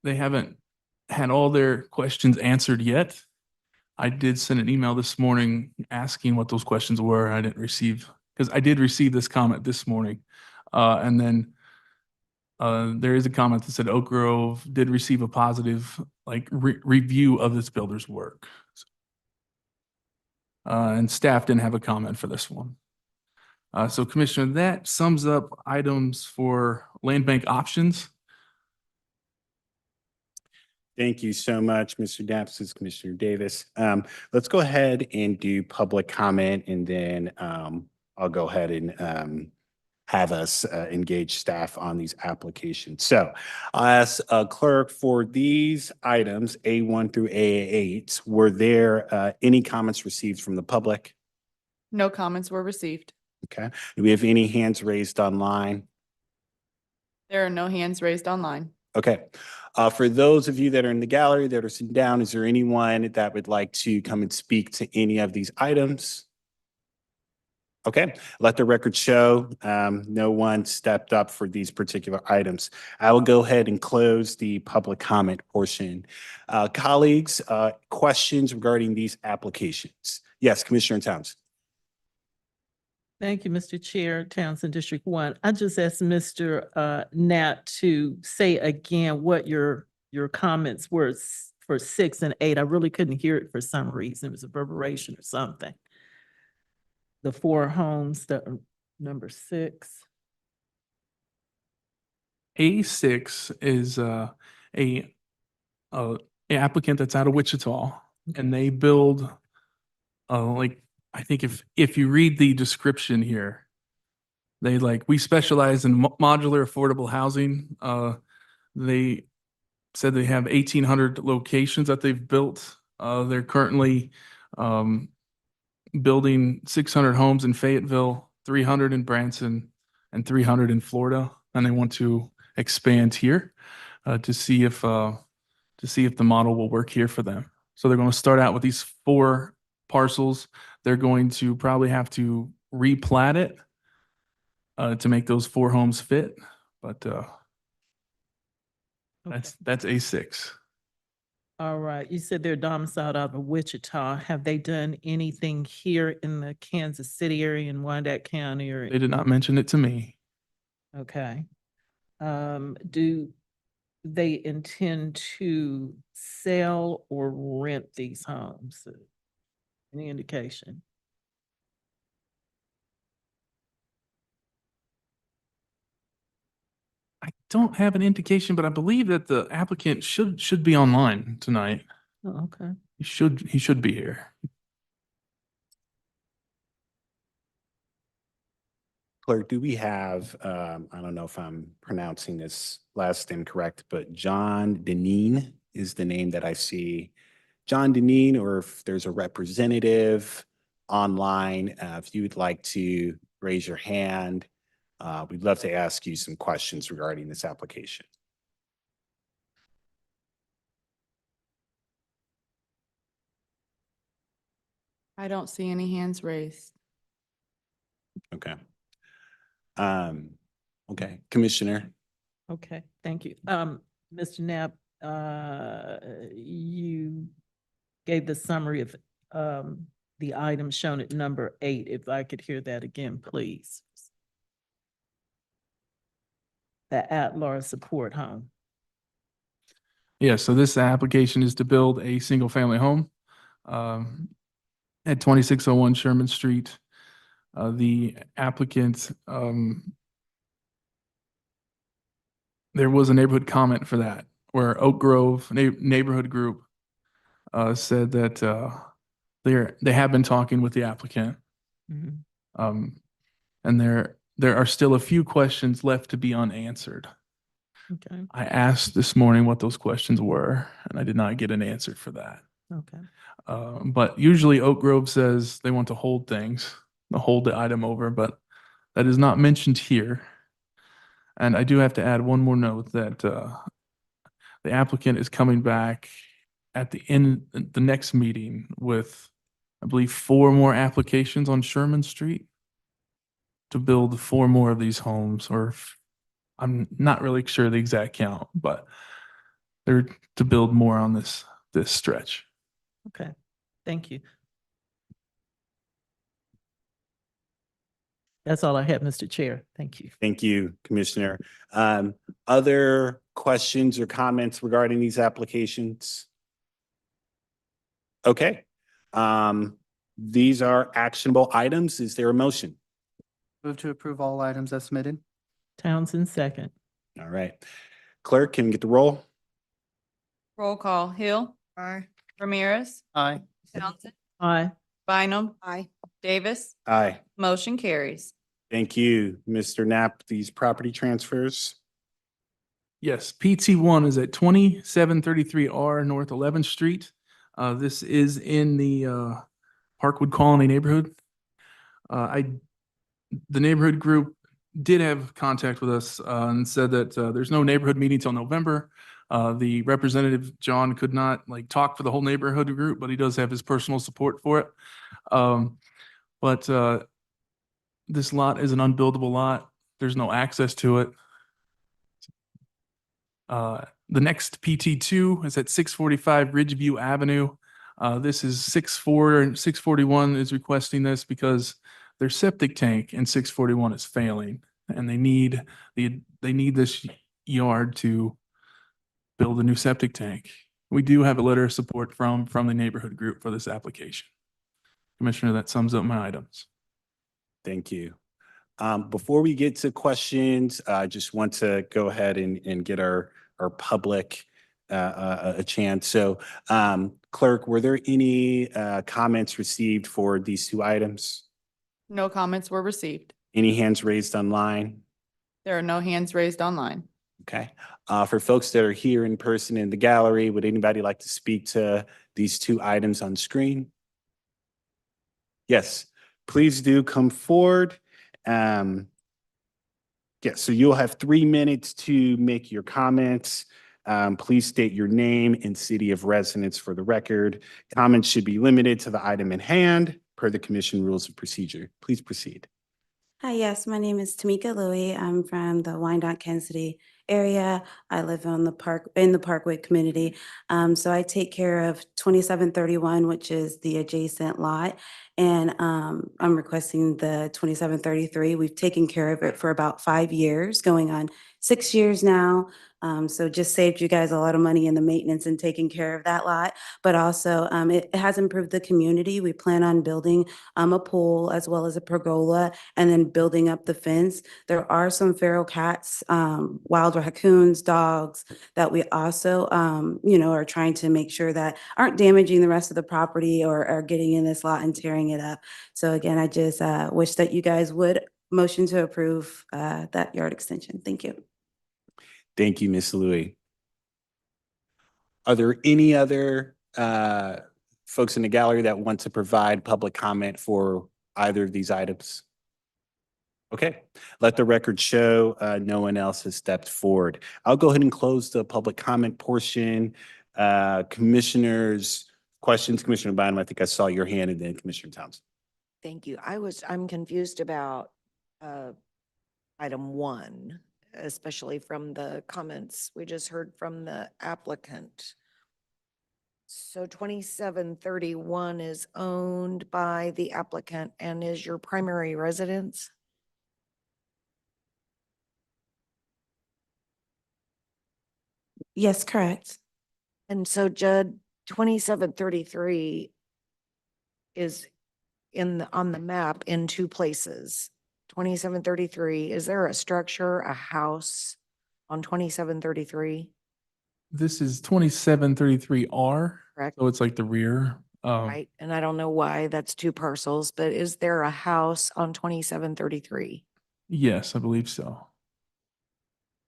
they haven't had all their questions answered yet. I did send an email this morning asking what those questions were. I didn't receive, because I did receive this comment this morning. And then there is a comment that said Oak Grove did receive a positive review of this builder's work. And staff didn't have a comment for this one. So Commissioner, that sums up items for land bank options. Thank you so much, Mr. Dapsus, Commissioner Davis. Let's go ahead and do public comment, and then I'll go ahead and have us engage staff on these applications. So I'll ask clerk for these items, A1 through A8. Were there any comments received from the public? No comments were received. Okay. Do we have any hands raised online? There are no hands raised online. Okay. For those of you that are in the gallery that are sitting down, is there anyone that would like to come and speak to any of these items? Okay, let the record show no one stepped up for these particular items. I will go ahead and close the public comment portion. Colleagues, questions regarding these applications? Yes, Commissioner Towns. Thank you, Mr. Chair, Townsend District 1. I just asked Mr. Nat to say again what your comments were for 6 and 8. I really couldn't hear it for some reason. It was a reverberation or something. The 4 homes that are number 6. A6 is a applicant that's out of Wichita, and they build I think if you read the description here, we specialize in modular affordable housing. They said they have 1,800 locations that they've built. They're currently building 600 homes in Fayetteville, 300 in Branson, and 300 in Florida, and they want to expand here to see if the model will work here for them. So they're going to start out with these 4 parcels. They're going to probably have to replat it to make those 4 homes fit, but that's A6. All right. You said they're domiciled out of Wichita. Have they done anything here in the Kansas City area in Wyandotte County or? They did not mention it to me. Okay. Do they intend to sell or rent these homes? Any indication? I don't have an indication, but I believe that the applicant should be online tonight. Oh, okay. He should be here. Clerk, do we have, I don't know if I'm pronouncing this last name correct, but John Deneen is the name that I see. John Deneen, or if there's a representative online, if you would like to raise your hand, we'd love to ask you some questions regarding this application. I don't see any hands raised. Okay. Okay, Commissioner. Okay, thank you. Mr. Knapp, you gave the summary of the item shown at number 8. If I could hear that again, please. The at-large support home. Yeah, so this application is to build a single-family home at 2601 Sherman Street. The applicant, there was a neighborhood comment for that, where Oak Grove neighborhood group said that they have been talking with the applicant. Mhm. And there are still a few questions left to be unanswered. Okay, I asked this morning what those questions were, and I did not get an answer for that. okay. But usually Oak Grove says they want to hold things, to hold the item over, but that is not mentioned here. And I do have to add one more note that the applicant is coming back at the next meeting with, I believe, 4 more applications on Sherman Street to build 4 more of these homes, or I'm not really sure the exact count, but they're to build more on this stretch. Okay, thank you. That's all I have, Mr. Chair. Thank you. Thank you, Commissioner. Other questions or comments regarding these applications? Okay. These are actionable items. Is there a motion? Move to approve all items as submitted. Townsend, second. All right. Clerk, can we get the roll? Roll call. Hill. Aye. Ramirez. Aye. Townsend. Aye. Bynum. Aye. Davis. Aye. Motion carries. Thank you, Mr. Knapp. These property transfers. Yes, PT1 is at 2733R North 11th Street. This is in the Parkwood Colony neighborhood. The neighborhood group did have contact with us and said that there's no neighborhood meeting till November. The representative, John, could not talk for the whole neighborhood group, but he does have his personal support for it. But this lot is an unbuildable lot. There's no access to it. The next PT2 is at 645 Ridgeview Avenue. This is 64 and 641 is requesting this because their septic tank in 641 is failing, and they need this yard to build a new septic tank. We do have a letter of support from the neighborhood group for this application. Commissioner, that sums up my items. Thank you. Before we get to questions, I just want to go ahead and get our public a chance. So, Clerk, were there any comments received for these 2 items? No comments were received. Any hands raised online? There are no hands raised online. Okay. For folks that are here in person in the gallery, would anybody like to speak to these 2 items on screen? Yes, please do come forward. Yeah, so you'll have 3 minutes to make your comments. Please state your name and city of residence for the record. Comments should be limited to the item in hand per the commission rules of procedure. Please proceed. Hi, yes, my name is Tamika Louie. I'm from the Wyandotte, Kansas City area. I live in the Parkwood community. So I take care of 2731, which is the adjacent lot. And I'm requesting the 2733. We've taken care of it for about 5 years, going on 6 years now. So just saved you guys a lot of money in the maintenance and taking care of that lot. But also it has improved the community. We plan on building a pool as well as a pergola and then building up the fence. There are some feral cats, wild raccoons, dogs that we also, are trying to make sure that aren't damaging the rest of the property or are getting in this lot and tearing it up. So again, I just wish that you guys would motion to approve that yard extension. Thank you. Thank you, Ms. Louie. Are there any other folks in the gallery that want to provide public comment for either of these items? Okay, let the record show no one else has stepped forward. I'll go ahead and close the public comment portion. Commissioners, questions? Commissioner Bynum, I think I saw your hand, and then Commissioner Townsend. Thank you. I'm confused about item 1, especially from the comments we just heard from the applicant. So 2731 is owned by the applicant and is your primary residence? Yes, correct. And so Judd, 2733 is on the map in 2 places. 2733, is there a structure, a house on 2733? This is 2733R. Correct. So it's like the rear right? And I don't know why that's two parcels, but is there a house on 2733? Yes, I believe so.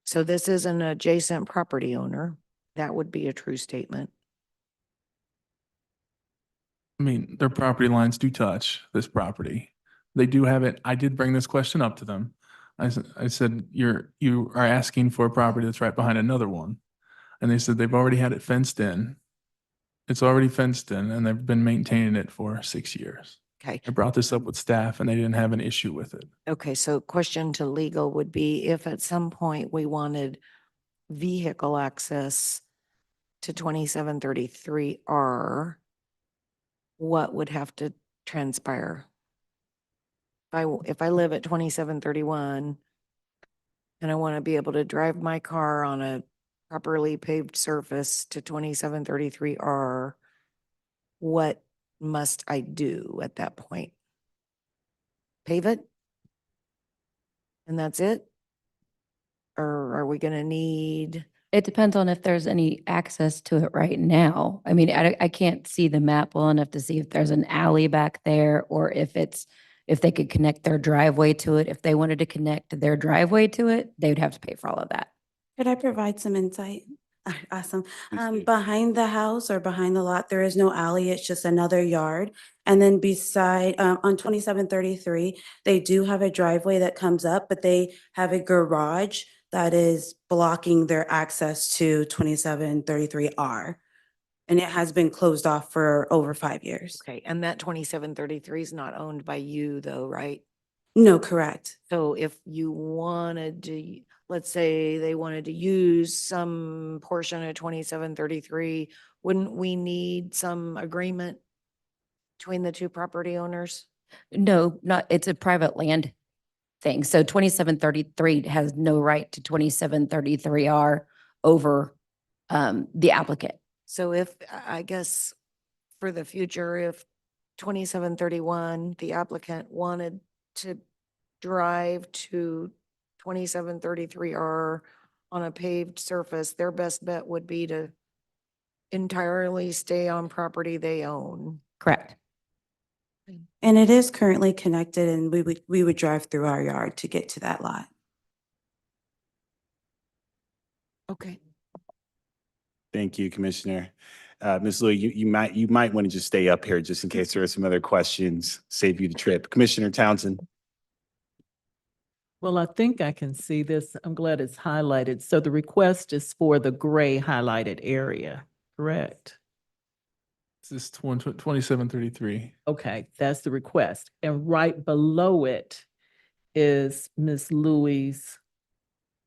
So this is an adjacent property owner. That would be a true statement. I mean, their property lines do touch this property. They do have it. I did bring this question up to them. I said, you are asking for a property that's right behind another one. And they said they've already had it fenced in. It's already fenced in and they've been maintaining it for 6 years. Okay. I brought this up with staff and they didn't have an issue with it. Okay, so question to legal would be if at some point we wanted vehicle access to 2733R, what would have to transpire? If I live at 2731 and I want to be able to drive my car on a properly paved surface to 2733R, what must I do at that point? Pave it? And that's it? Or are we gonna need, It depends on if there's any access to it right now. I mean, I can't see the map well enough to see if there's an alley back there or if they could connect their driveway to it. If they wanted to connect their driveway to it, they would have to pay for all of that. Could I provide some insight? Awesome. Please do. Behind the house or behind the lot, there is no alley. It's just another yard. And then beside, on 2733, they do have a driveway that comes up, but they have a garage that is blocking their access to 2733R. And it has been closed off for over 5 years. okay, and that 2733 is not owned by you though, right? No, correct. So if you wanted to, let's say they wanted to use some portion of 2733, wouldn't we need some agreement between the two property owners? No, not, it's a private land thing. So 2733 has no right to 2733R over the applicant. So if, I guess, for the future, if 2731, the applicant wanted to drive to 2733R on a paved surface, their best bet would be to entirely stay on property they own. Correct. And it is currently connected and we would drive through our yard to get to that lot. Okay. Thank you, Commissioner. Ms. Louis, you might want to just stay up here just in case there are some other questions, save you the trip. Commissioner Townsend. Well, I think I can see this. I'm glad it's highlighted. So the request is for the gray highlighted area, correct? This is 2733. Okay, that's the request. And right below it is Ms. Louie's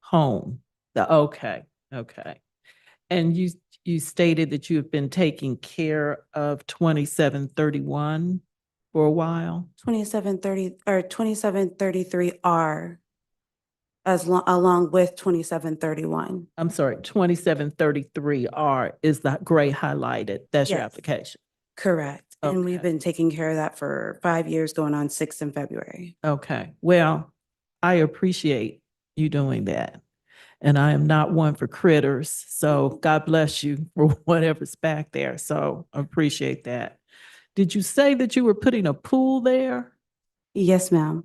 home. Okay. And you stated that you have been taking care of 2731 for a while? 2730 or 2733R along with 2731. I'm sorry, 2733R is the gray highlighted. That's your Yes. application. Correct. And we've Okay. been taking care of that for 5 years, going on 6 in February. Okay, well, I appreciate you doing that. And I am not one for critters, so God bless you for whatever's back there. So I appreciate that. Did you say that you were putting a pool there? Yes, ma'am.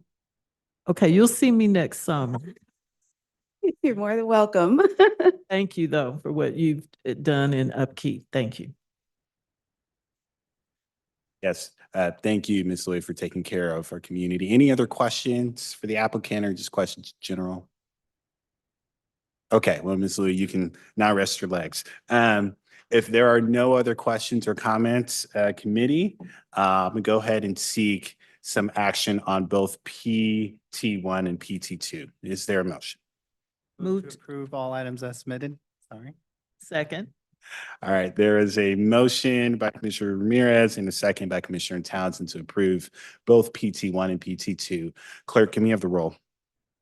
Okay, you'll see me next summer. You're more than welcome. Thank you, though, for what you've done in upkeep. Thank you. Yes, thank you, Ms. Louis, for taking care of our community. Any other questions for the applicant or just questions in general? Okay, well, Ms. Louis, you can now rest your legs. If there are no other questions or comments, committee, go ahead and seek some action on both PT1 and PT2. Is there a motion? Move to Moved. approve all items as submitted. Sorry. Second. All right, there is a motion by Commissioner Ramirez and a second by Commissioner Townsend to approve both PT1 and PT2. Clerk, can we have the roll?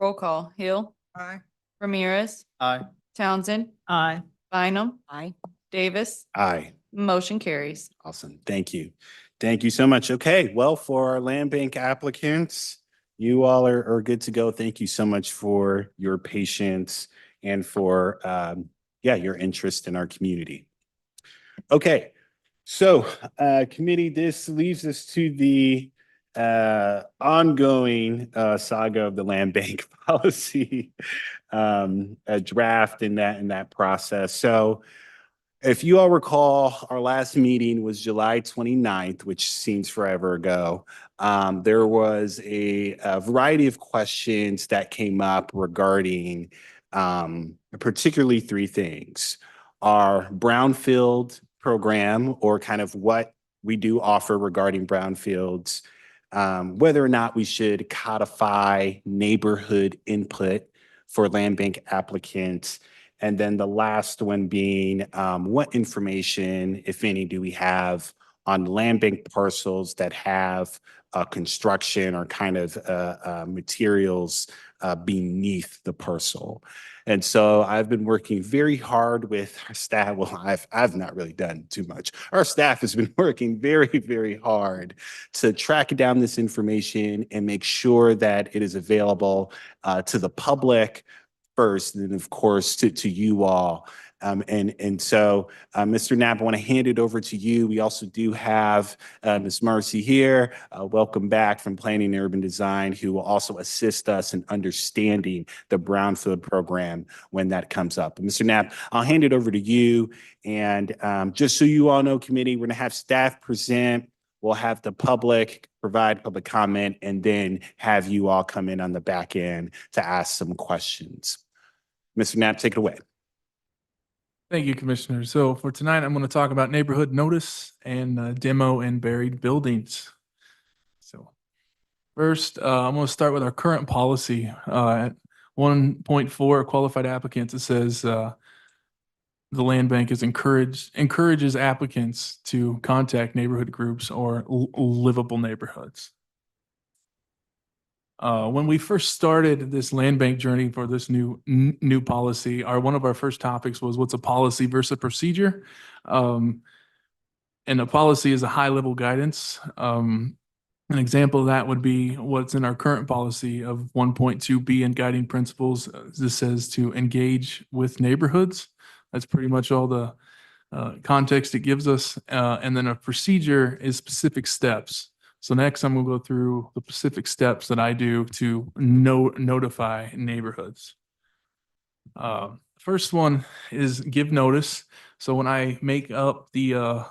Roll call. Hill. Aye. Ramirez. Aye. Townsend. Aye. Bynum. Aye. Davis. Aye. Motion carries. Awesome. Thank you. Thank you so much. Okay, well, for our land bank applicants, you all are good to go. Thank you so much for your patience and for, your interest in our community. Okay, So, committee, this leaves us to the ongoing saga of the land bank policy draft in that process. So, if you all recall, our last meeting was July 29th, which seems forever ago. There was a variety of questions that came up regarding particularly three things. Our brownfield program, or kind of what we do offer regarding brownfields, whether or not we should codify neighborhood input for land bank applicants, and then the last one being, what information, if any, do we have on land bank parcels that have construction or kind of materials beneath the parcel? And so I've been working very hard with our staff. Well, I've not really done too much. Our staff has been working very, very hard to track down this information and make sure that it is available to the public first, and then of course to you all. So, Mr. Knapp, I want to hand it over to you. We also do have Ms. Marcy here. Welcome back from Planning and Urban Design, who will also assist us in understanding the brownfield program when that comes up. But Mr. Knapp, I'll hand it over to you. And just so you all know, committee, we're going to have staff present. We'll have the public provide public comment, and then have you all come in on the back end to ask some questions. Mr. Knapp, take it away. Thank you, Commissioner. So for tonight, I'm going to talk about neighborhood notice and demo and buried buildings. So first, I'm going to start with our current policy. At 1.4 qualified applicants, it says the land bank encourages applicants to contact neighborhood groups or livable neighborhoods. When we first started this land bank journey for this new policy, one of our first topics was what's a policy versus a procedure. And a policy is a high level guidance. An example of that would be what's in our current policy of 1.2B in guiding principles. This says to engage with neighborhoods. That's pretty much all the context it gives us. And then a procedure is specific steps. So next, I'm going to go through the specific steps that I do to notify neighborhoods. First one is give notice. So when I make up the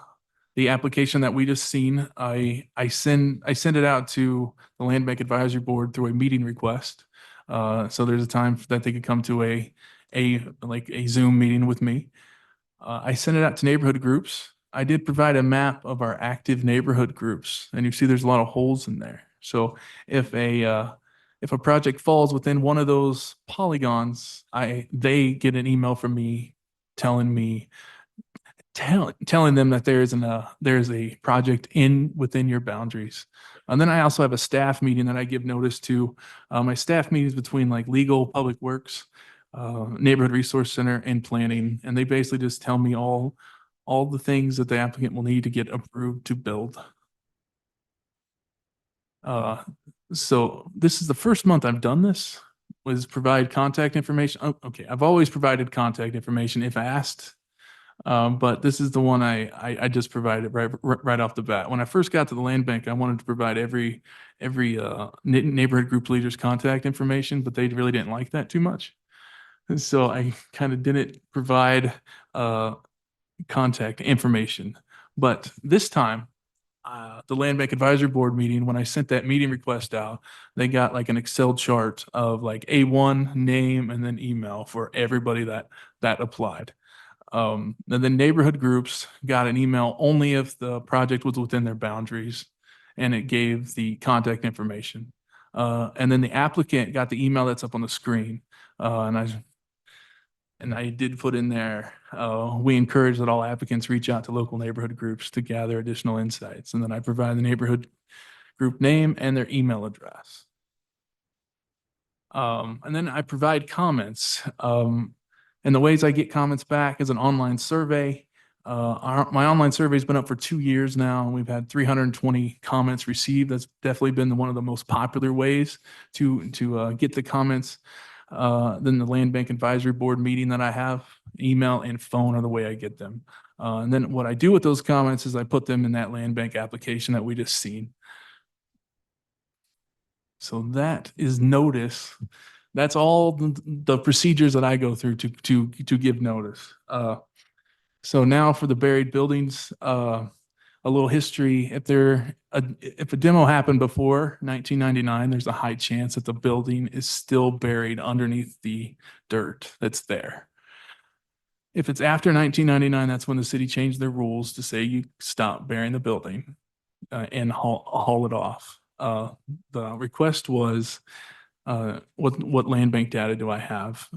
application that we just seen, I send it out to the Land Bank Advisory Board through a meeting request. So there's a time that they could come to a Zoom meeting with me. I send it out to neighborhood groups. I did provide a map of our active neighborhood groups, and you see there's a lot of holes in there. So if a project falls within one of those polygons, they get an email from me telling them that there's a project within your boundaries. And then I also have a staff meeting that I give notice to. My staff meetings between like legal, public works, neighborhood resource center, and planning, and they basically just tell me all the things that the applicant will need to get approved to build. So this is the first month I've done this, was provide contact information. Oh, okay, I've always provided contact information if asked, but this is the one I just provided right off the bat. When I first got to the land bank, I wanted to provide every neighborhood group leader's contact information, but they really didn't like that too much. And so I kind of didn't provide contact information. But this time, the Land Bank Advisory Board meeting, when I sent that meeting request out, they got like an Excel chart of like A1, name, and then email for everybody that applied. And then neighborhood groups got an email only if the project was within their boundaries, and it gave the contact information. And then the applicant got the email that's up on the screen. And I did put in there, we encourage that all applicants reach out to local neighborhood groups to gather additional insights. And then I provide the neighborhood group name and their email address. And then I provide comments. And the ways I get comments back is an online survey. My online survey has been up for 2 years now, and we've had 320 comments received. That's definitely been one of the most popular ways to get the comments. Then the Land Bank Advisory Board meeting that I have, email and phone are the way I get them. And then what I do with those comments is I put them in that land bank application that we just seen. So that is notice. That's all the procedures that I go through to give notice. So now for the buried buildings, a little history. If a demo happened before 1999, there's a high chance that the building is still buried underneath the dirt that's there. If it's after 1999, that's when the city changed their rules to say you stop burying the building and haul it off. The request was, what land bank data do I have?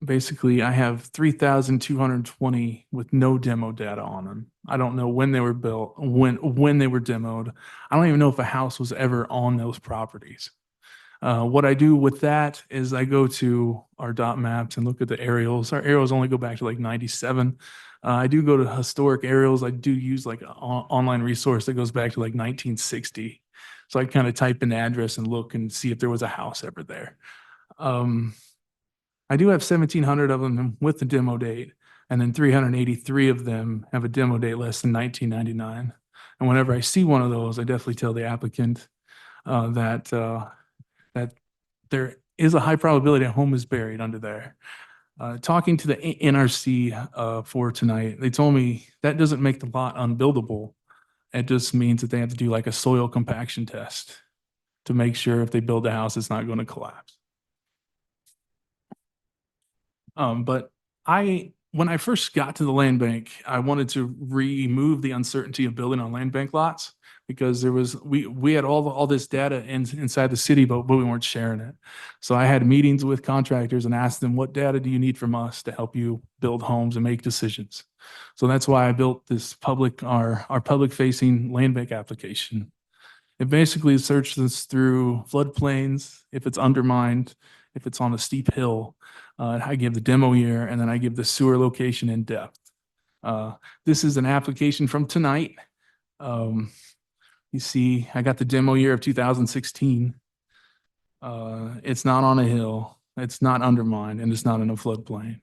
Basically, I have 3,220 with no demo data on them. I don't know when they were built, when they were demoed. I don't even know if a house was ever on those properties. What I do with that is I go to our dot maps and look at the aerials. Our aerials only go back to like 97. I do go to historic aerials. I do use like an online resource that goes back to like 1960. So I kind of type in the address and look and see if there was a house ever there. I do have 1,700 of them with the demo date, and then 383 of them have a demo date less than 1999. And whenever I see one of those, I definitely tell the applicant that there is a high probability a home is buried under there. Talking to the NRC for tonight, they told me that doesn't make the lot unbuildable. It just means that they have to do like a soil compaction test to make sure if they build a house, it's not going to collapse. But when I first got to the land bank, I wanted to remove the uncertainty of building on land bank lots because we had all this data inside the city, but we weren't sharing it. So I had meetings with contractors and asked them, what data do you need from us to help you build homes and make decisions? So that's why I built this our public facing land bank application. It basically searches through floodplains, if it's undermined, if it's on a steep hill. I give the demo year, and then I give the sewer location in depth. This is an application from tonight. You see, I got the demo year of 2016. It's not on a hill, it's not undermined, and it's not in a floodplain.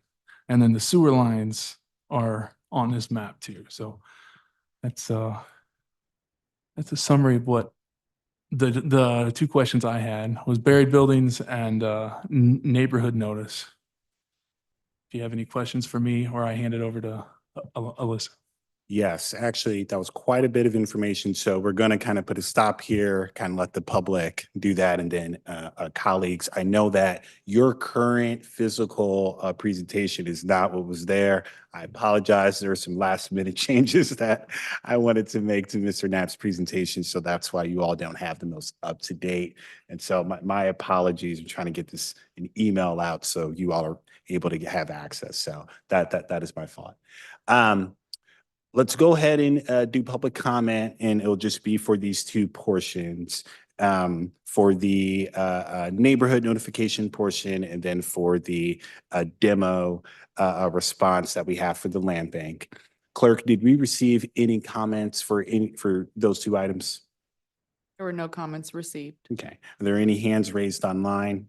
And then the sewer lines are on this map too. So that's a summary of what the two questions I had was buried buildings and neighborhood notice. If you have any questions for me, or I hand it over to Alyssa. Yes, actually, that was quite a bit of information. So we're going to kind of put a stop here, kind of let the public do that. And then colleagues, I know that your current physical presentation is not what was there. I apologize. There are some last minute changes that I wanted to make to Mr. Knapp's presentation. So that's why you all don't have the most up to date. And so my apologies. I'm trying to get this an email out so you all are able to have access. So that is my fault. Let's go ahead and do public comment, and it'll just be for these two portions. For the neighborhood notification portion, and then for the demo response that we have for the land bank. Clerk, did we receive any comments for those two items? There were no comments received. Okay. Are there any hands raised online?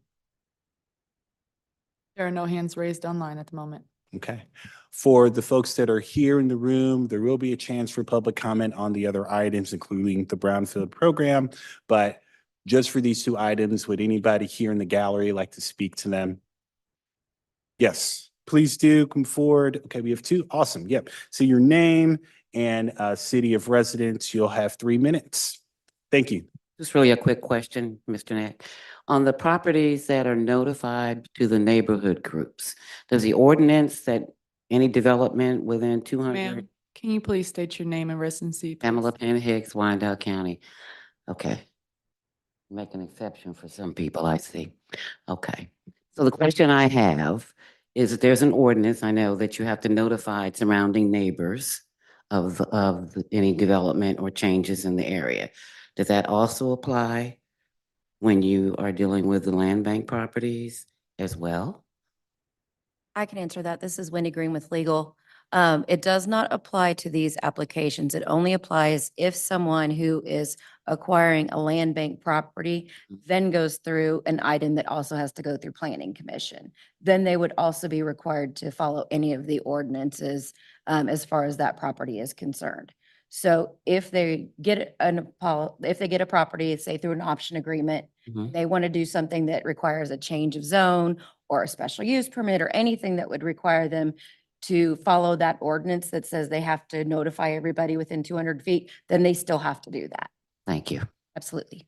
There are no hands raised online at the moment. Okay. For the folks that are here in the room, there will be a chance for public comment on the other items, including the Brownfield program. But just for these two items, would anybody here in the gallery like to speak to them? Yes, please do come forward. Okay, we have two. Awesome. Yep. So your name and city of residence, you'll have 3 minutes. Thank you. Just really a quick question, Mr. Knapp. On the properties that are notified to the neighborhood groups, does the ordinance that any development within 200? Ma'am, can you please state your name and residency? Pamela Penn Hicks, Wyandotte County. Okay. Make an exception for some people, I see. Okay. So the question I have is that there's an ordinance, I know, that you have to notify surrounding neighbors of any development or changes in the area. Does that also apply when you are dealing with the land bank properties as well? I can answer that. This is Wendy Green with Legal. It does not apply to these applications. It only applies if someone who is acquiring a land bank property, then goes through an item that also has to go through planning commission. Then they would also be required to follow any of the ordinances as far as that property is concerned. So if they get if they get a property, say through an option agreement, they want to do something that requires a change of zone or a special use permit or anything that would require them to follow that ordinance that says they have to notify everybody within 200 feet, then they still have to do that. Thank you. Absolutely.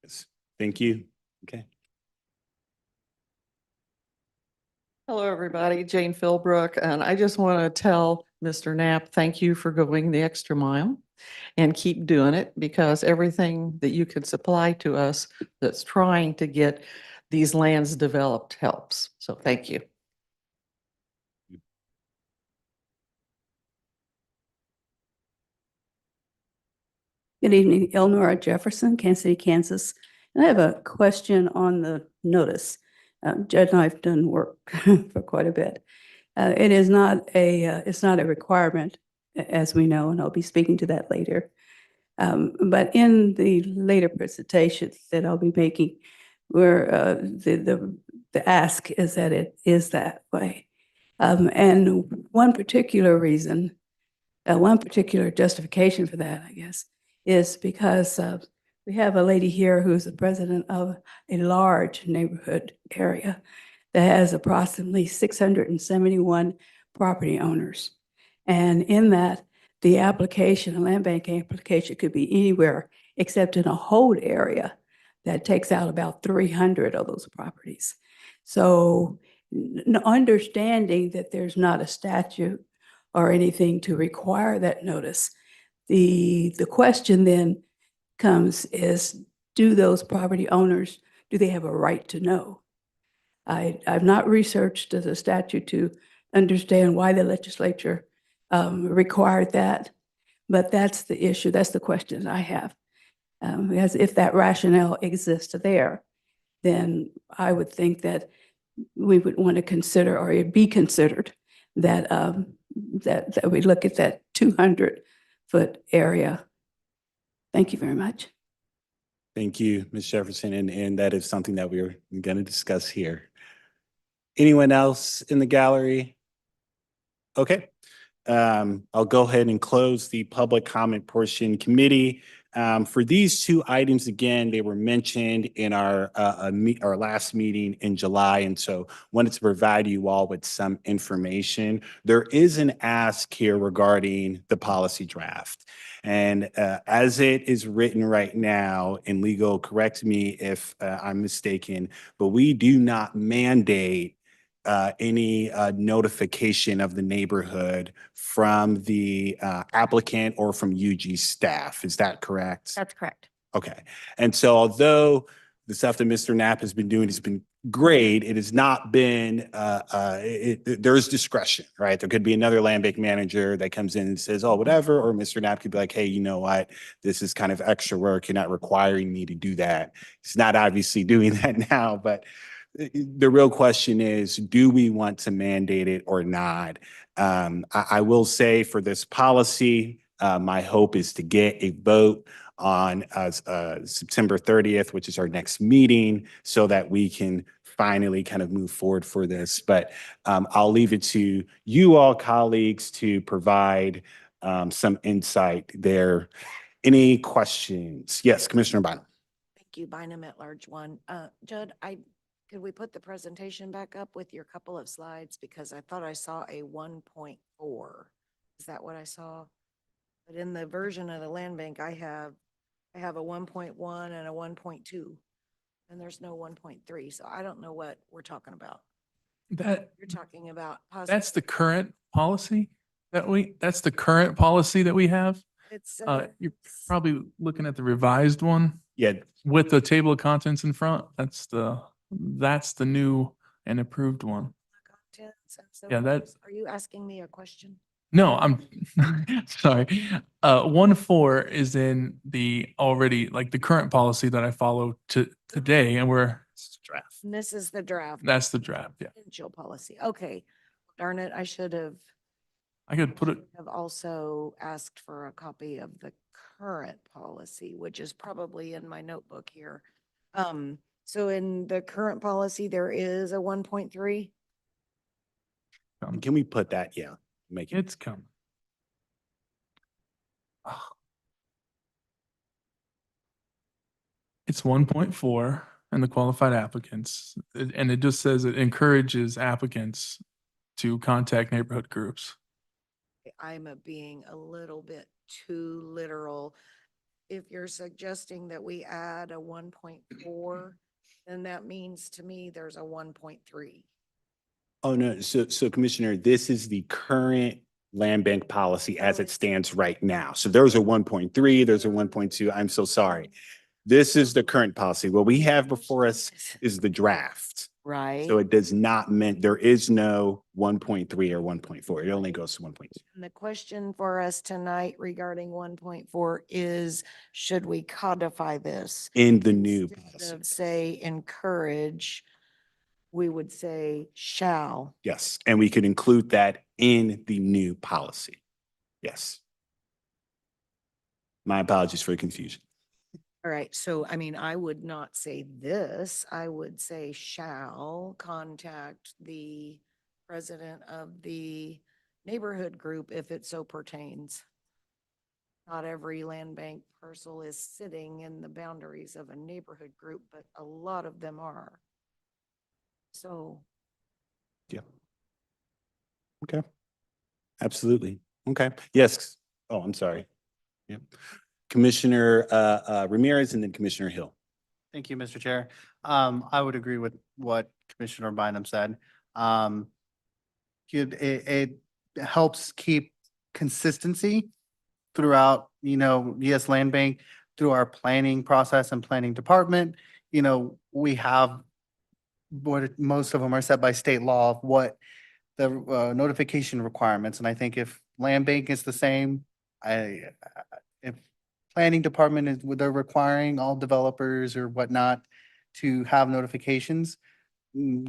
Yes. Thank you. Okay. Hello, everybody. Jane Philbrook, and I just want to tell Mr. Knapp, thank you for going the extra mile and keep doing it, because everything that you could supply to us that's trying to get these lands developed helps. So thank you. Good evening, Elnora Jefferson, Kansas City, Kansas. And I have a question on the notice. Judd and I have done work for quite a bit. It is not it's not a requirement, as we know, and I'll be speaking to that later. But in the later presentation that I'll be making, where the ask is that it is that way. And one particular reason, one particular justification for that, I guess, is because we have a lady here who's the president of a large neighborhood area that has approximately 671 property owners. And in that, the application, a land bank application, could be anywhere except in a hold area that takes out about 300 of those properties. So understanding that there's not a statute or anything to require that notice, the question then comes is, do those property owners, do they have a right to know? I've not researched the statute to understand why the legislature required that, but that's the issue. That's the question I have. As if that rationale exists there, then I would think that we would want to consider, or it'd be considered, that that we look at that 200-foot area. Thank you very much. Thank you, Ms. Jefferson, and that is something that we're going to discuss here. Anyone else in the gallery? Okay. I'll go ahead and close the public comment portion. Committee. For these two items, again, they were mentioned in our last meeting in July, and so wanted to provide you all with some information. There is an ask here regarding the policy draft. And as it is written right now, and legal, correct me if I'm mistaken, but we do not mandate any notification of the neighborhood from the applicant or from UG staff. Is that correct? That's correct. Okay. And so although the stuff that Mr. Knapp has been doing has been great, it has not been, there's discretion, right? There could be another land bank manager that comes in and says, oh, whatever, or Mr. Knapp could be like, hey, you know what? This is kind of extra work. You're not requiring me to do that. He's not obviously doing that now, but the real question is, do we want to mandate it or not? I will say for this policy, my hope is to get a vote on September 30th, which is our next meeting, so that we can finally kind of move forward for this. But I'll leave it to you all, colleagues, to provide some insight there. Any questions? Yes, Commissioner Bynum. Thank you, Bynum at large one. Judd, could we put the presentation back up with your couple of slides? Because I thought I saw a 1.4. Is that what I saw? But in the version of the land bank I have a 1.1 and a 1.2, and there's no 1.3. So I don't know what we're talking about. You're talking about. That's the current policy that's the current policy that we have. It's You're probably looking at the revised one. Yeah. With the table of contents in front. That's the new and approved one. Yeah, Are you asking me a question? No, I'm sorry. 1.4 is in the already, like the current policy that I follow today, and draft. And this is the draft. That's the draft, yeah. Potential policy. Okay. Darn it, I should have. I could put it, Have also asked for a copy of the current policy, which is probably in my notebook here. So in the current policy, there is a 1.3. Can we put that? Yeah, make it. it's coming. Ah. It's 1.4 and the qualified applicants, and it just says it encourages applicants to contact neighborhood groups. I'm being a little bit too literal. If you're suggesting that we add a 1.4, then that means to me there's a 1.3. Oh, no. So Commissioner, this is the current land bank policy as it stands right now. So there's a 1.3, there's a 1.2. I'm so sorry. This is the current policy. What we have before us is the draft. Right? So it does not mean, there is no 1.3 or 1.4. It only goes to 1.2. And the question for us tonight regarding 1.4 is, should we codify this? In the new Instead policy. of say encourage, we would say shall. Yes, and we could include that in the new policy. Yes. My apologies for the confusion. All right, so I mean, I would not say this, I would say shall contact the president of the neighborhood group if it so pertains. Not every land bank parcel is sitting in the boundaries of a neighborhood group, but a lot of them are. So. Yeah. Okay. Absolutely. Okay. Yes. Oh, I'm sorry. Yep. Commissioner Ramirez and then Commissioner Hill. Thank you, Mr. Chair. I would agree with what Commissioner Bynum said. It helps keep consistency throughout, yes, Land Bank, through our planning process and planning department. We have what most of them are set by state law of what the notification requirements. And I think if Land Bank is the same, if planning department is, they're requiring all developers or whatnot to have notifications,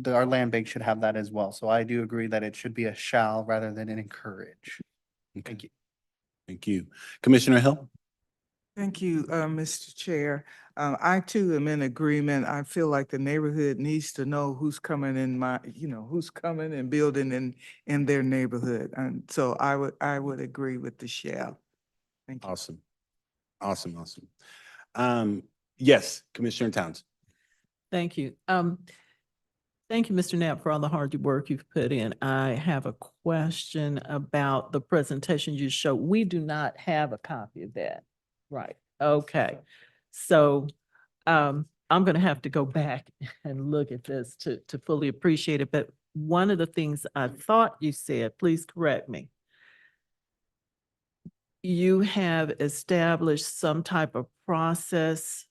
our land bank should have that as well. So I do agree that it should be a shall rather than an encourage. Thank you. Thank you. Commissioner Hill. Thank you, Mr. Chair. I too am in agreement. I feel like the neighborhood needs to know who's coming who's coming and building in their neighborhood. And so I would agree with the shall. Thank you. Awesome. Awesome. Yes, Commissioner Towns. Thank you. Thank you, Mr. Knapp, for all the hard work you've put in. I have a question about the presentation you showed. We do not have a copy of that. Right. Okay. So I'm going to have to go back and look at this to fully appreciate it. But one of the things I thought you said, please correct me. You have established some type of process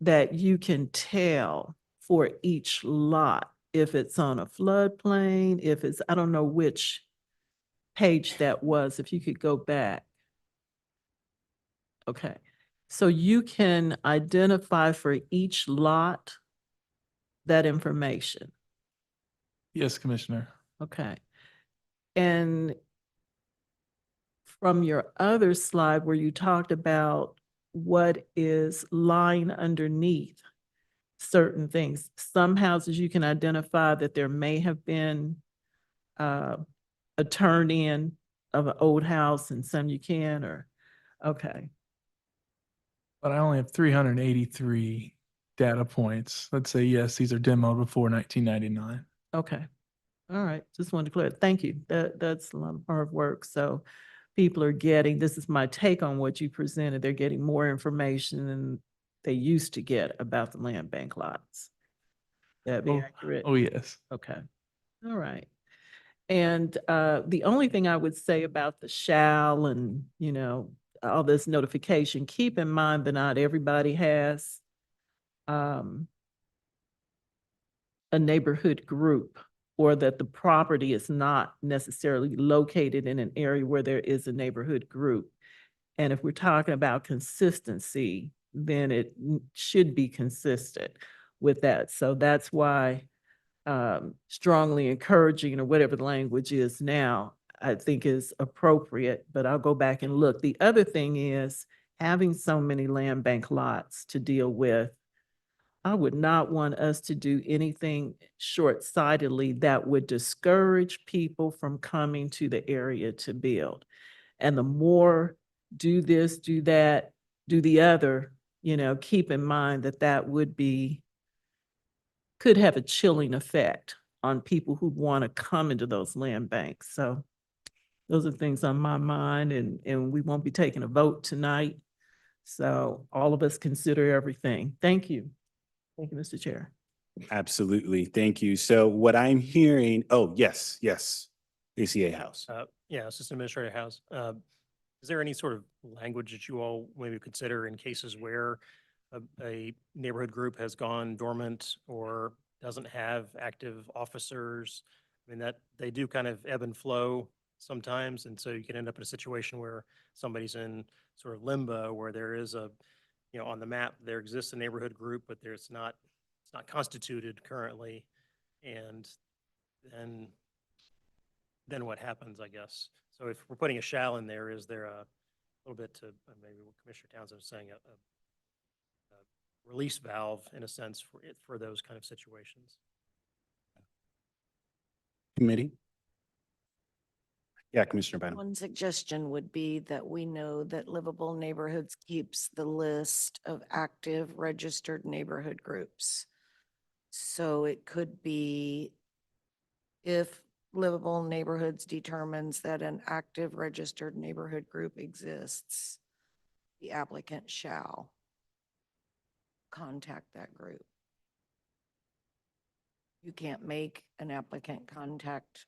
that you can tell for each lot, if it's on a floodplain, if it's, I don't know which page that was, if you could go back. Okay, so you can identify for each lot that information. Yes, Commissioner. Okay. And from your other slide where you talked about what is lying underneath certain things, some houses you can identify that there may have been a turn-in of an old house and some you can, or, okay. But I only have 383 data points. Let's say, yes, these are demoed before 1999. Okay. All right. Just wanted to clear. Thank you. That's a lot of hard work. So people are getting, this is my take on what you presented. They're getting more information than they used to get about the land bank lots. That be accurate? Oh, yes. Okay. All right. And the only thing I would say about the shall and, all this notification, keep in mind that not everybody has a neighborhood group, or that the property is not necessarily located in an area where there is a neighborhood group. And if we're talking about consistency, then it should be consistent with that. So that's why strongly encouraging, or whatever the language is now, I think is appropriate, but I'll go back and look. The other thing is having so many land bank lots to deal with. I would not want us to do anything short-sightedly that would discourage people from coming to the area to build. And the more do this, do that, do the other, keep in mind that that could have a chilling effect on people who want to come into those land banks. So those are things on my mind, and we won't be taking a vote tonight. So all of us consider everything. Thank you. Thank you, Mr. Chair. Absolutely. Thank you. So what I'm hearing, oh, yes, ACA House. Yeah, Assistant Administrator House. Is there any sort of language that you all maybe consider in cases where a neighborhood group has gone dormant or doesn't have active officers? I mean, that they do kind of ebb and flow sometimes. And so you can end up in a situation where somebody's in sort of limbo, where there is on the map, there exists a neighborhood group, but it's not constituted currently. And then what happens, I guess? So if we're putting a shall in there, is there a little bit to maybe what Commissioner Townsend was saying, a release valve in a sense for those kind of situations? Committee? Yeah, Commissioner Bynum. One suggestion would be that we know that Livable Neighborhoods keeps the list of active registered neighborhood groups. So it could be if Livable Neighborhoods determines that an active registered neighborhood group exists, the applicant shall contact that group. You can't make an applicant contact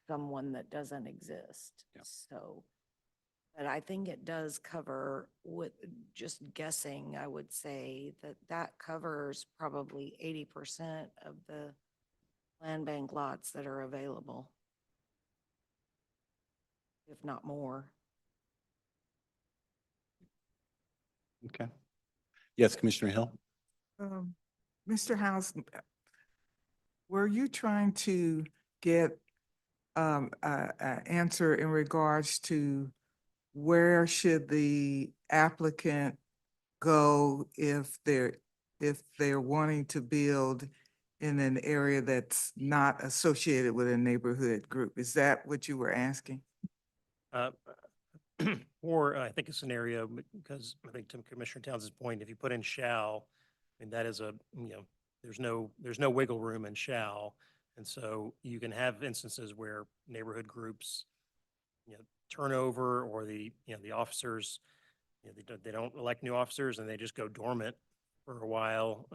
someone that doesn't exist. So, but I think it does cover, with just guessing, I would say that covers probably 80% of the land bank lots that are available, if not more. Okay. Yes, Commissioner Hill. Mr. House, were you trying to get an answer in regards to where should the applicant go if they're wanting to build in an area that's not associated with a neighborhood group? Is that what you were asking? Or I think a scenario, because I think to Commissioner Townsend's point, if you put in shall, I mean, that is there's no wiggle room in shall. And so you can have instances where neighborhood groups, turn over, or the officers, they don't elect new officers and they just go dormant for a while.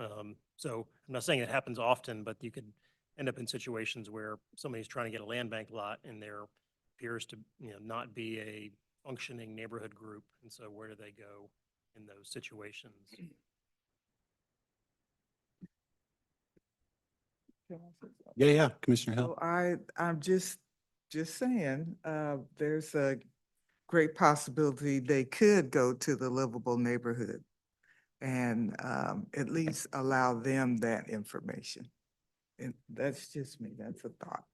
So I'm not saying it happens often, but you could end up in situations where somebody's trying to get a land bank lot and there appears to, not be a functioning neighborhood group. And so where do they go in those situations? Yeah, Commissioner Hill. So I'm just saying, there's a great possibility they could go to the livable neighborhood and at least allow them that information. And that's just me, that's a thought.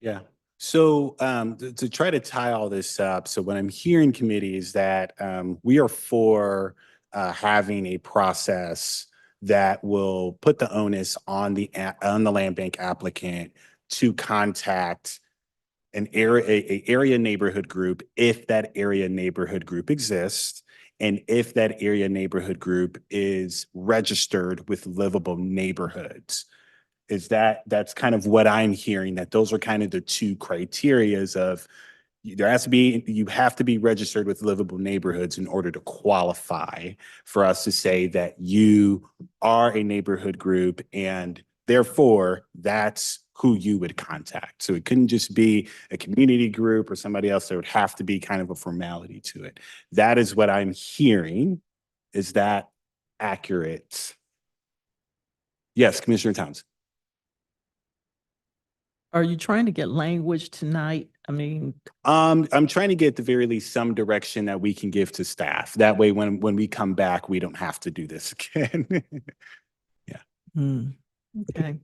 Yeah. So to try to tie all this up, so what I'm hearing, committee, is that we are for having a process that will put the onus on the land bank applicant to contact an area neighborhood group if that area neighborhood group exists, and if that area neighborhood group is registered with Livable Neighborhoods. That's kind of what I'm hearing, that those are kind of the two criterias of you have to be registered with Livable Neighborhoods in order to qualify for us to say that you are a neighborhood group, and therefore that's who you would contact. So it couldn't just be a community group or somebody else. There would have to be kind of a formality to it. That is what I'm hearing. Is that accurate? Yes, Commissioner Townsend. Are you trying to get language tonight? I mean, I'm trying to get at the very least some direction that we can give to staff. That way, when we come back, we don't have to do this again. okay.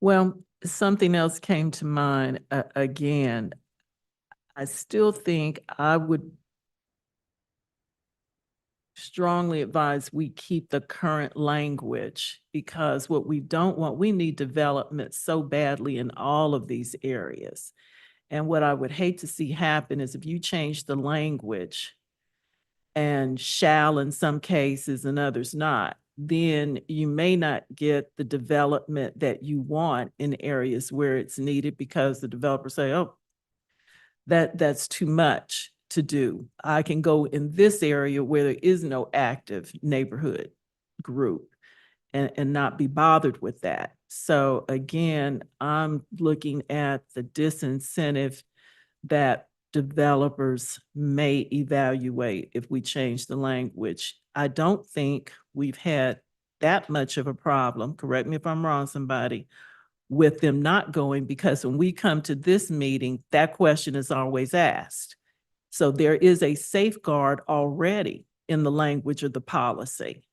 Well, something else came to mind, again, I still think I would strongly advise we keep the current language, because what we don't want, we need development so badly in all of these areas. And what I would hate to see happen is if you change the language and shall in some cases and others not, then you may not get the development that you want in areas where it's needed, because the developers say, oh, that's too much to do. I can go in this area where there is no active neighborhood group and not be bothered with that. So again, I'm looking at the disincentive that developers may evaluate if we change the language. I don't think we've had that much of a problem, correct me if I'm wrong, somebody, with them not going, because when we come to this meeting, that question is always asked. So there is a safeguard already in the language of the policy.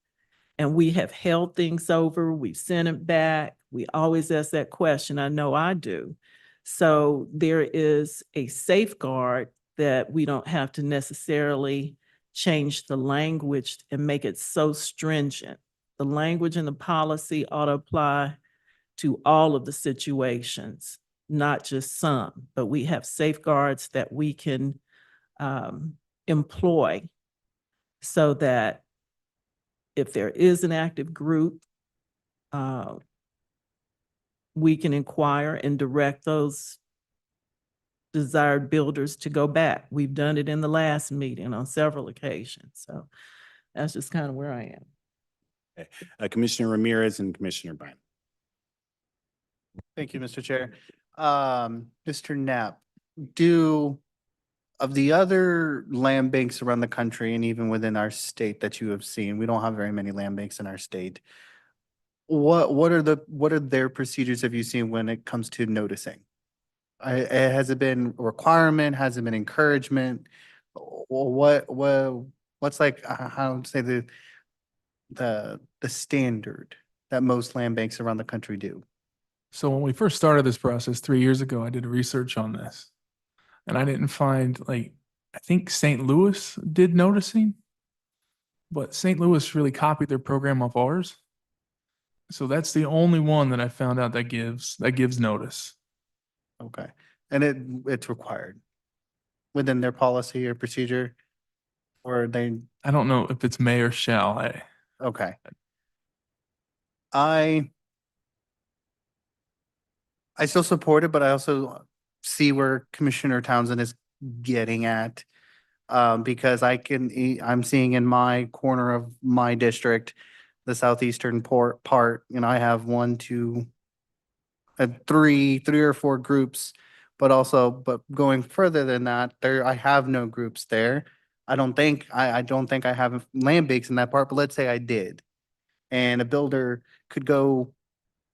And we have held things over, we've sent it back. We always ask that question. I know I do. So there is a safeguard that we don't have to necessarily change the language and make it so stringent. The language in the policy ought to apply to all of the situations, not just some, but we have safeguards that we can employ so that if there is an active group, we can inquire and direct those desired builders to go back. We've done it in the last meeting on several occasions. So that's just kind of where I am. Okay. Commissioner Ramirez and Commissioner Bynum. Thank you, Mr. Chair. Mr. Knapp, of the other land banks around the country and even within our state that you have seen, we don't have very many land banks in our state. What are their procedures have you seen when it comes to noticing? Has it been a requirement? Has it been encouragement? What's like, how to say the standard that most land banks around the country do? So when we first started this process 3 years ago, I did research on this. And I didn't find, like, I think St. Louis did noticing, but St. Louis really copied their program off ours. So that's the only one that I found out that gives notice. Okay, and it's required within their policy or procedure, or they, I don't know if it's may or shall. okay. I still support it, but I also see where Commissioner Townsend is getting at. Because I'm seeing in my corner of my district, the southeastern part, and I have three or four groups, but going further than that, I have no groups there. I don't think I have land banks in that part, but let's say I did. And a builder could go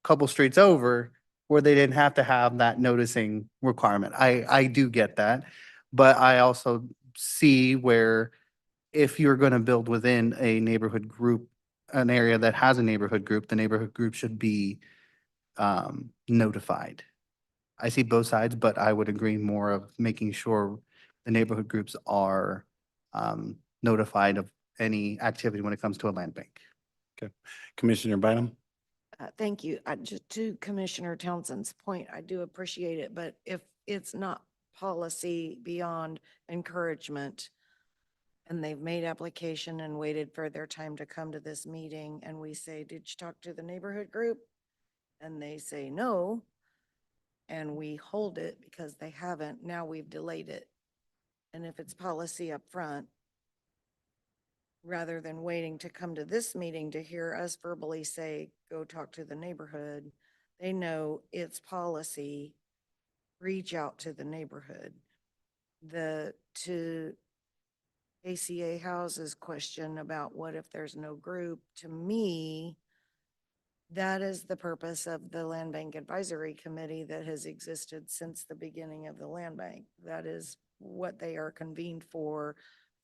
a couple streets over where they didn't have to have that noticing requirement. I do get that, but I also see where if you're going to build within a neighborhood group, an area that has a neighborhood group, the neighborhood group should be notified. I see both sides, but I would agree more of making sure the neighborhood groups are notified of any activity when it comes to a land bank. Okay. Commissioner Bynum. Thank you. Just to Commissioner Townsend's point, I do appreciate it, but if it's not policy beyond encouragement and they've made application and waited for their time to come to this meeting and we say, did you talk to the neighborhood group? And they say no, and we hold it because they haven't, now we've delayed it. And if it's policy up front, rather than waiting to come to this meeting to hear us verbally say, go talk to the neighborhood, they know it's policy, reach out to the neighborhood. To ACA House's question about what if there's no group, to me, that is the purpose of the Land Bank Advisory Committee that has existed since the beginning of the land bank. That is what they are convened for.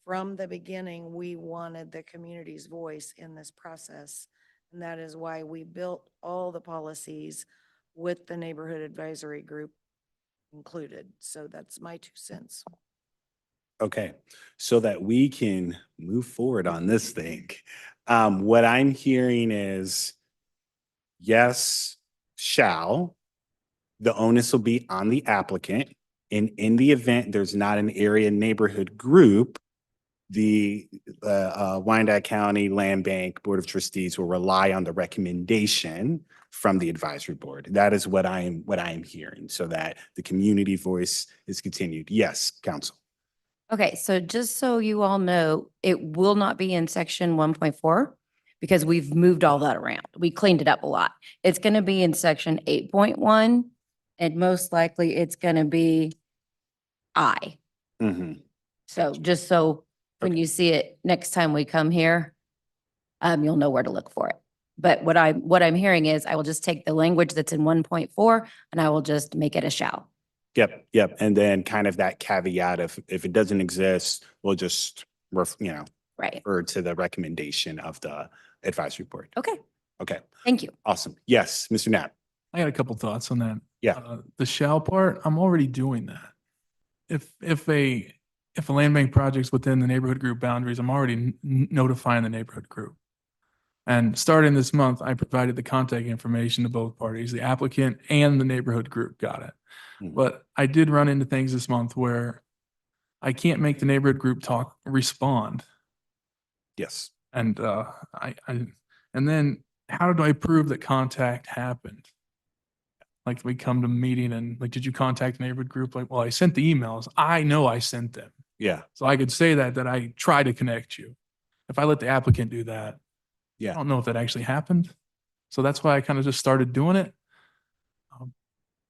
From the beginning, we wanted the community's voice in this process. And that is why we built all the policies with the neighborhood advisory group included. So that's my 2 cents. Okay, so that we can move forward on this thing. What I'm hearing is yes, shall. The onus will be on the applicant. And in the event there's not an area neighborhood group, the Wyandotte County Land Bank Board of Trustees will rely on the recommendation from the advisory board. That is what I am hearing, so that the community voice is continued. Yes, council. Okay, so just so you all know, it will not be in section 1.4 because we've moved all that around. We cleaned it up a lot. It's going to be in section 8.1 and most likely it's going to be I. Mhm. So just so when you see it next time we come here, you'll know where to look for it. But what I'm hearing is I will just take the language that's in 1.4 and I will just make it a shall. Yep. And then kind of that caveat of if it doesn't exist, we'll just, Right. refer to the recommendation of the advisory board. Okay, Okay, thank you. awesome. Yes, Mr. Knapp. I got a couple thoughts on that. Yeah. The shall part, I'm already doing that. If a land bank project's within the neighborhood group boundaries, I'm already notifying the neighborhood group. And starting this month, I provided the contact information to both parties, the applicant and the neighborhood group got it. But I did run into things this month where I can't make the neighborhood group respond. Yes. And and then how do I prove that contact happened? Like we come to a meeting and like, did you contact the neighborhood group? Like, well, I sent the emails. I know I sent them. Yeah. So I could say that I tried to connect you. If I let the applicant do that, I Yeah. don't know if that actually happened. So that's why I kind of just started doing it.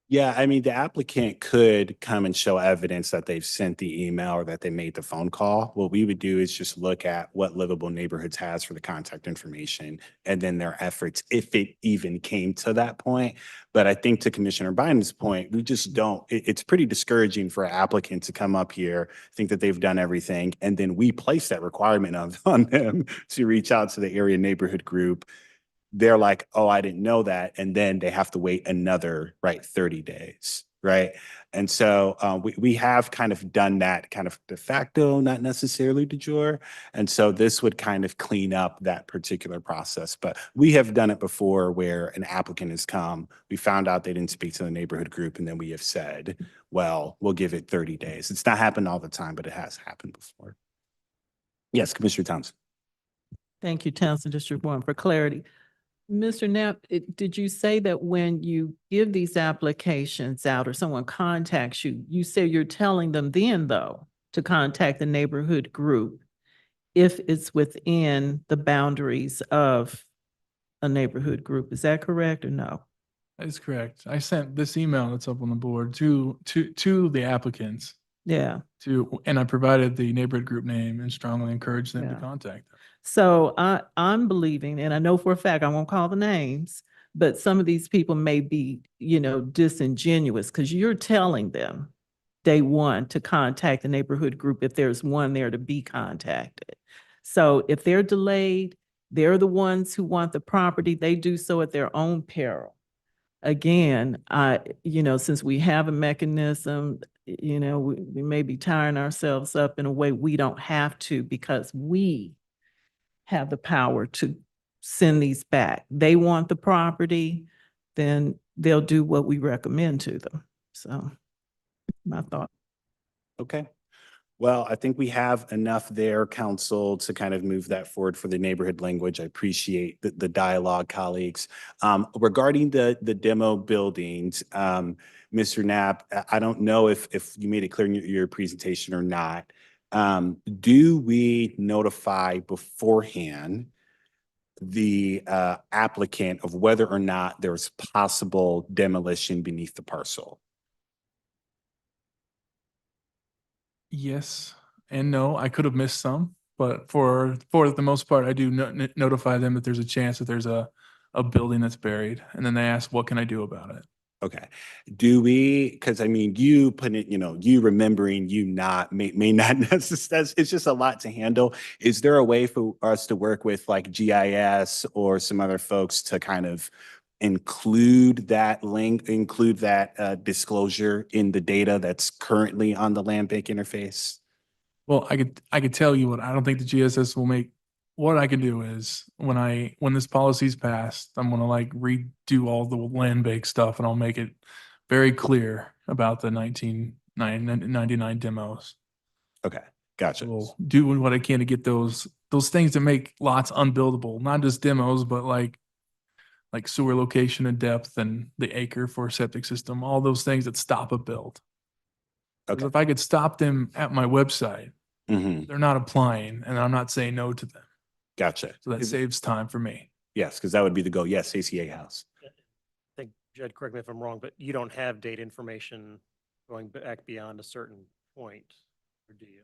Yeah, I mean, the applicant could come and show evidence that they've sent the email or that they made the phone call. What we would do is just look at what Livable Neighborhoods has for the contact information and then their efforts, if it even came to that point. But I think to Commissioner Biden's point, we just don't, it's pretty discouraging for an applicant to come up here, think that they've done everything, and then we place that requirement on them to reach out to the area neighborhood group. They're like, oh, I didn't know that. And then they have to wait another, 30 days, right? And so we have kind of done that kind of de facto, not necessarily de jure. And so this would kind of clean up that particular process. But we have done it before where an applicant has come, we found out they didn't speak to the neighborhood group, and then we have said, well, we'll give it 30 days. It's not happened all the time, but it has happened before. Yes, Commissioner Thompson. Thank you, Townsend District 1, for clarity. Mr. Knapp, did you say that when you give these applications out or someone contacts you, you say you're telling them then, though, to contact the neighborhood group if it's within the boundaries of a neighborhood group? Is that correct or no? That is correct. I sent this email that's up on the board to the applicants. Yeah. And I provided the neighborhood group name and strongly encouraged them to Yeah. contact them. So I'm believing, and I know for a fact, I won't call the names, but some of these people may be, disingenuous because you're telling them day one to contact the neighborhood group if there's one there to be contacted. So if they're delayed, they're the ones who want the property. They do so at their own peril. Again, since we have a mechanism, we may be tying ourselves up in a way we don't have to because we have the power to send these back. They want the property, then they'll do what we recommend to them. So my thought. Okay. Well, I think we have enough there, council, to kind of move that forward for the neighborhood language. I appreciate the dialogue, colleagues. Regarding the demo buildings, Mr. Knapp, I don't know if you made it clear in your presentation or not. Do we notify beforehand the applicant of whether or not there's possible demolition beneath the parcel? Yes and no. I could have missed some, but for the most part, I do notify them that there's a chance that there's a building that's buried, and then they ask, what can I do about it? Okay. Do we, because I mean, you put it, you remembering, you not, may not necessarily, it's just a lot to handle. Is there a way for us to work with like GIS or some other folks to kind of include that disclosure in the data that's currently on the land bank interface? Well, I could tell you what I don't think the GSS will make. What I can do is when this policy's passed, I'm gonna like redo all the land bank stuff and I'll make it very clear about the 1999 demos. Okay, gotcha. We'll do what I can to get those things that make lots unbuildable, not just demos, but like sewer location and depth and the acre for a septic system, all those things that stop a build. Because Okay. if I could stop them at my website, Mhm. they're not applying and I'm not saying no to them. Gotcha. So that saves time for me. Yes, because that would be the goal. Yes, ACA House. I think, Jed, correct me if I'm wrong, but you don't have data information going back beyond a certain point, or do you?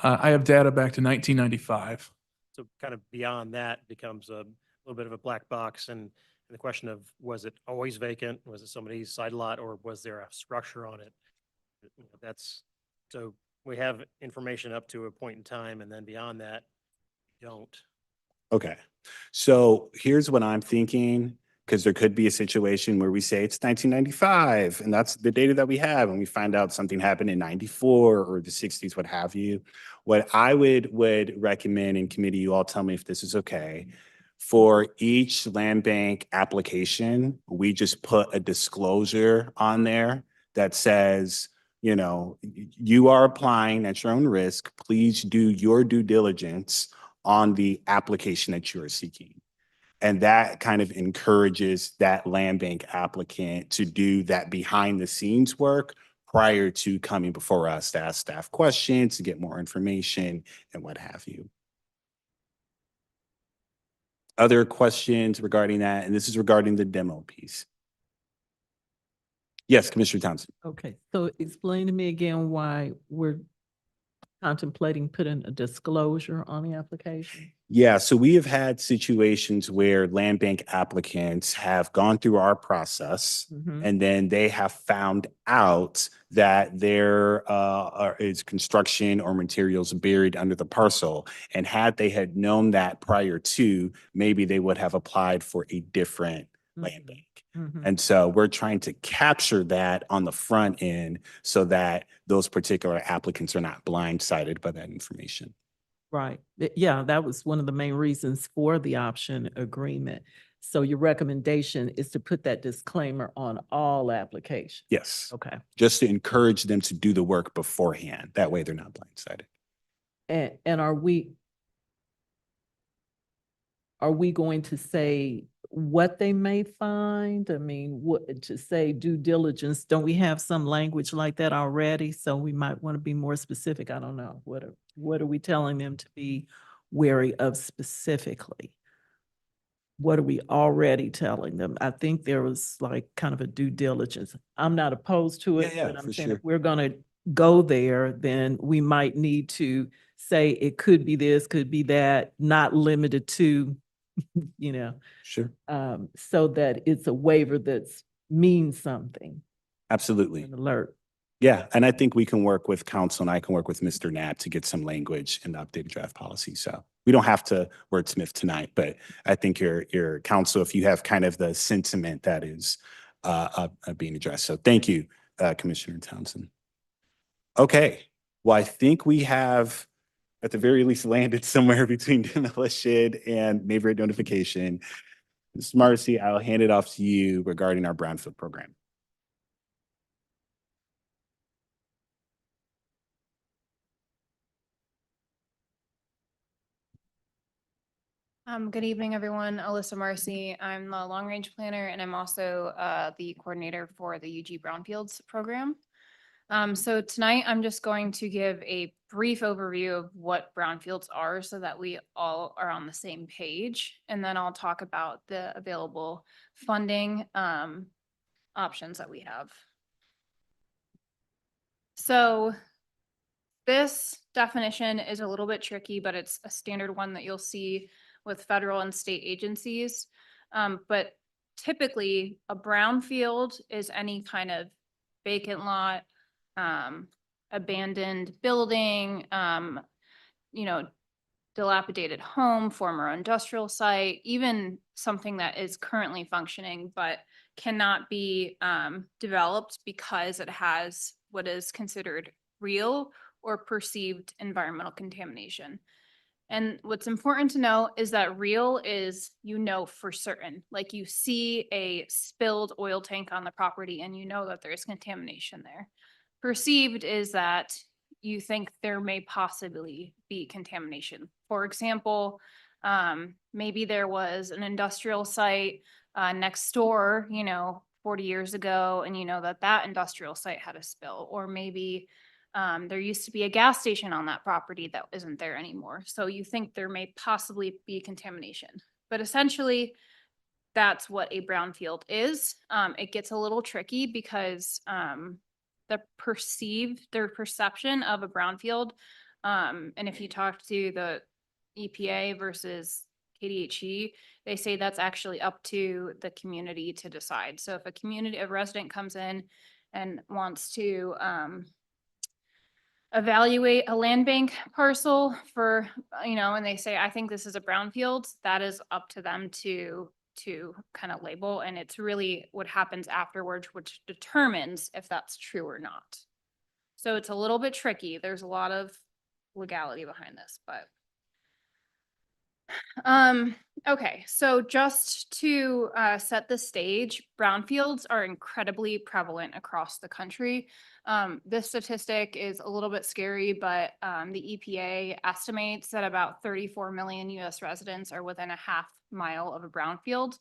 I have data back to 1995. So kind of beyond that becomes a little bit of a black box, and the question of, was it always vacant? Was it somebody's side lot, or was there a structure on it? That's, so we have information up to a point in time, and then beyond that, we don't. Okay. So here's what I'm thinking, because there could be a situation where we say it's 1995 and that's the data that we have, and we find out something happened in 94 or the 60s, what have you. What I would recommend in committee, you all tell me if this is okay. For each land bank application, we just put a disclosure on there that says, you know, you are applying at your own risk. Please do your due diligence on the application that you are seeking. And that kind of encourages that land bank applicant to do that behind the scenes work prior to coming before us to ask staff questions, to get more information and what have you. Other questions regarding that? And this is regarding the demo piece. Yes, Commissioner Thompson. Okay, so explain to me again why we're contemplating putting a disclosure on the application? Yeah, so we have had situations where land bank applicants have gone through our process Mhm. and then they have found out that there is construction or materials buried under the parcel. And had they had known that prior to, maybe they would have applied for a different land bank. Mhm. And so we're trying to capture that on the front end so that those particular applicants are not blindsided by that information. Right. Yeah, that was one of the main reasons for the option agreement. So your recommendation is to put that disclaimer on all applications? Yes. Okay. Just to encourage them to do the work beforehand. That way they're not blindsided. And are we going to say what they may find? I mean, what to say due diligence? Don't we have some language like that already? So we might want to be more specific. I don't know. What are we telling them to be wary of specifically? What are we already telling them? I think there was like kind of a due diligence. I'm not opposed to it, Yeah, but I'm for saying sure. if we're gonna go there, then we might need to say it could be this, could be that, not limited to, you know, Sure. so that it's a waiver that's means something, Absolutely. an alert. Yeah, and I think we can work with council and I can work with Mr. Knapp to get some language in the updated draft policy. So we don't have to wordsmith tonight, but I think your council, if you have kind of the sentiment that is being addressed. So thank you, Commissioner Thompson. Okay, well, I think we have at the very least landed somewhere between demolition and neighborhood notification. Ms. Marcy, I'll hand it off to you regarding our brownfield program. Good evening, everyone. Alyssa Marcy. I'm the long range planner and I'm also the coordinator for the UG Brownfields program. So tonight I'm just going to give a brief overview of what brownfields are so that we all are on the same page. And then I'll talk about the available funding options that we have. So this definition is a little bit tricky, but it's a standard one that you'll see with federal and state agencies. But typically a brownfield is any kind of vacant lot, abandoned building, you know, dilapidated home, former industrial site, even something that is currently functioning but cannot be developed because it has what is considered real or perceived environmental contamination. And what's important to know is that real is, you know, for certain, like you see a spilled oil tank on the property and you know that there's contamination there. Perceived is that you think there may possibly be contamination. For example, maybe there was an industrial site next door, you know, 40 years ago, and you know that that industrial site had a spill, or maybe there used to be a gas station on that property that isn't there anymore. So you think there may possibly be contamination. But essentially, that's what a brownfield is. It gets a little tricky because their perception of a brownfield, and if you talk to the EPA versus KDHE, they say that's actually up to the community to decide. So if a resident comes in and wants to evaluate a land bank parcel for, you know, and they say, I think this is a brownfield, that is up to them to kind of label. And it's really what happens afterwards, which determines if that's true or not. So it's a little bit tricky. There's a lot of legality behind this, but okay, so just to set the stage, brownfields are incredibly prevalent across the country. This statistic is a little bit scary, but the EPA estimates that about 34 million US residents are within a half mile of a brownfield.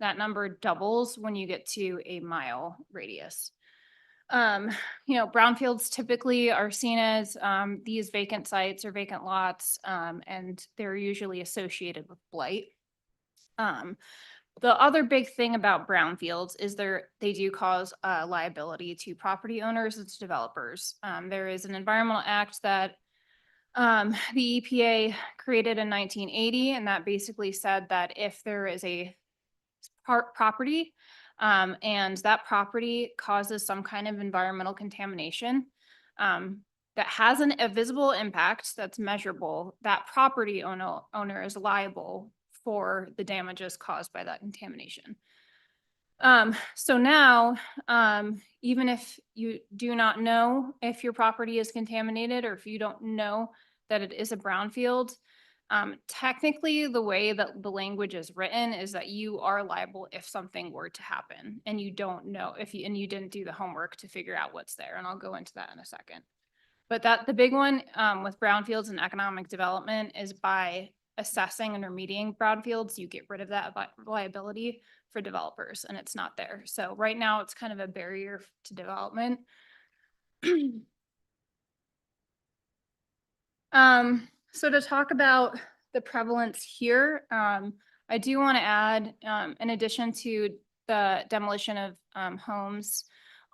That number doubles when you get to a mile radius. You know, brownfields typically are seen as these vacant sites or vacant lots, and they're usually associated with blight. The other big thing about brownfields is they do cause liability to property owners and to developers. There is an environmental act that the EPA created in 1980, and that basically said that if there is a property and that property causes some kind of environmental contamination that has a visible impact that's measurable, that property owner is liable for the damages caused by that contamination. So now, even if you do not know if your property is contaminated, or if you don't know that it is a brownfield, technically the way that the language is written is that you are liable if something were to happen and you don't know and you didn't do the homework to figure out what's there. And I'll go into that in a second. But the big one with brownfields and economic development is by assessing and remediating brownfields, you get rid of that liability for developers, and it's not there. So right now it's kind of a barrier to development. So to talk about the prevalence here, I do want to add, in addition to the demolition of homes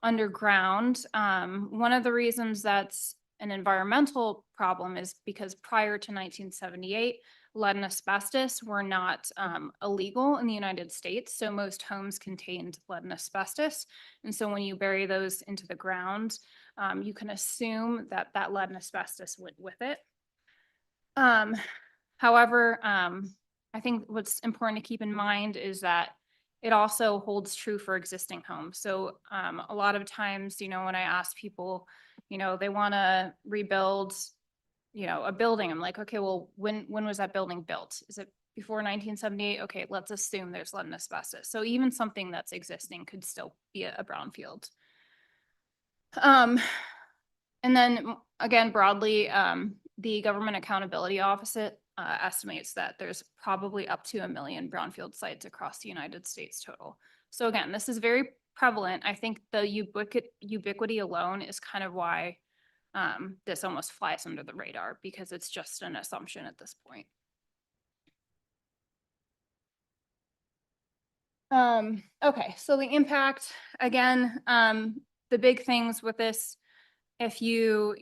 underground, one of the reasons that's an environmental problem is because prior to 1978, lead and asbestos were not illegal in the United States. So most homes contained lead and asbestos. And so when you bury those into the ground, you can assume that that lead and asbestos went with it. However, I think what's important to keep in mind is that it also holds true for existing homes. So a lot of times, you know, when I ask people, you know, they want to rebuild, you know, a building, I'm like, okay, well, when was that building built? Is it before 1978? Okay, let's assume there's lead and asbestos. So even something that's existing could still be a brownfield. And then again, broadly, the Government Accountability Office estimates that there's probably up to 1 million brownfield sites across the United States total. So again, this is very prevalent. I think the ubiquity alone is kind of why this almost flies under the radar, because it's just an assumption at this point. Okay, so the impact, again, the big things with this, if you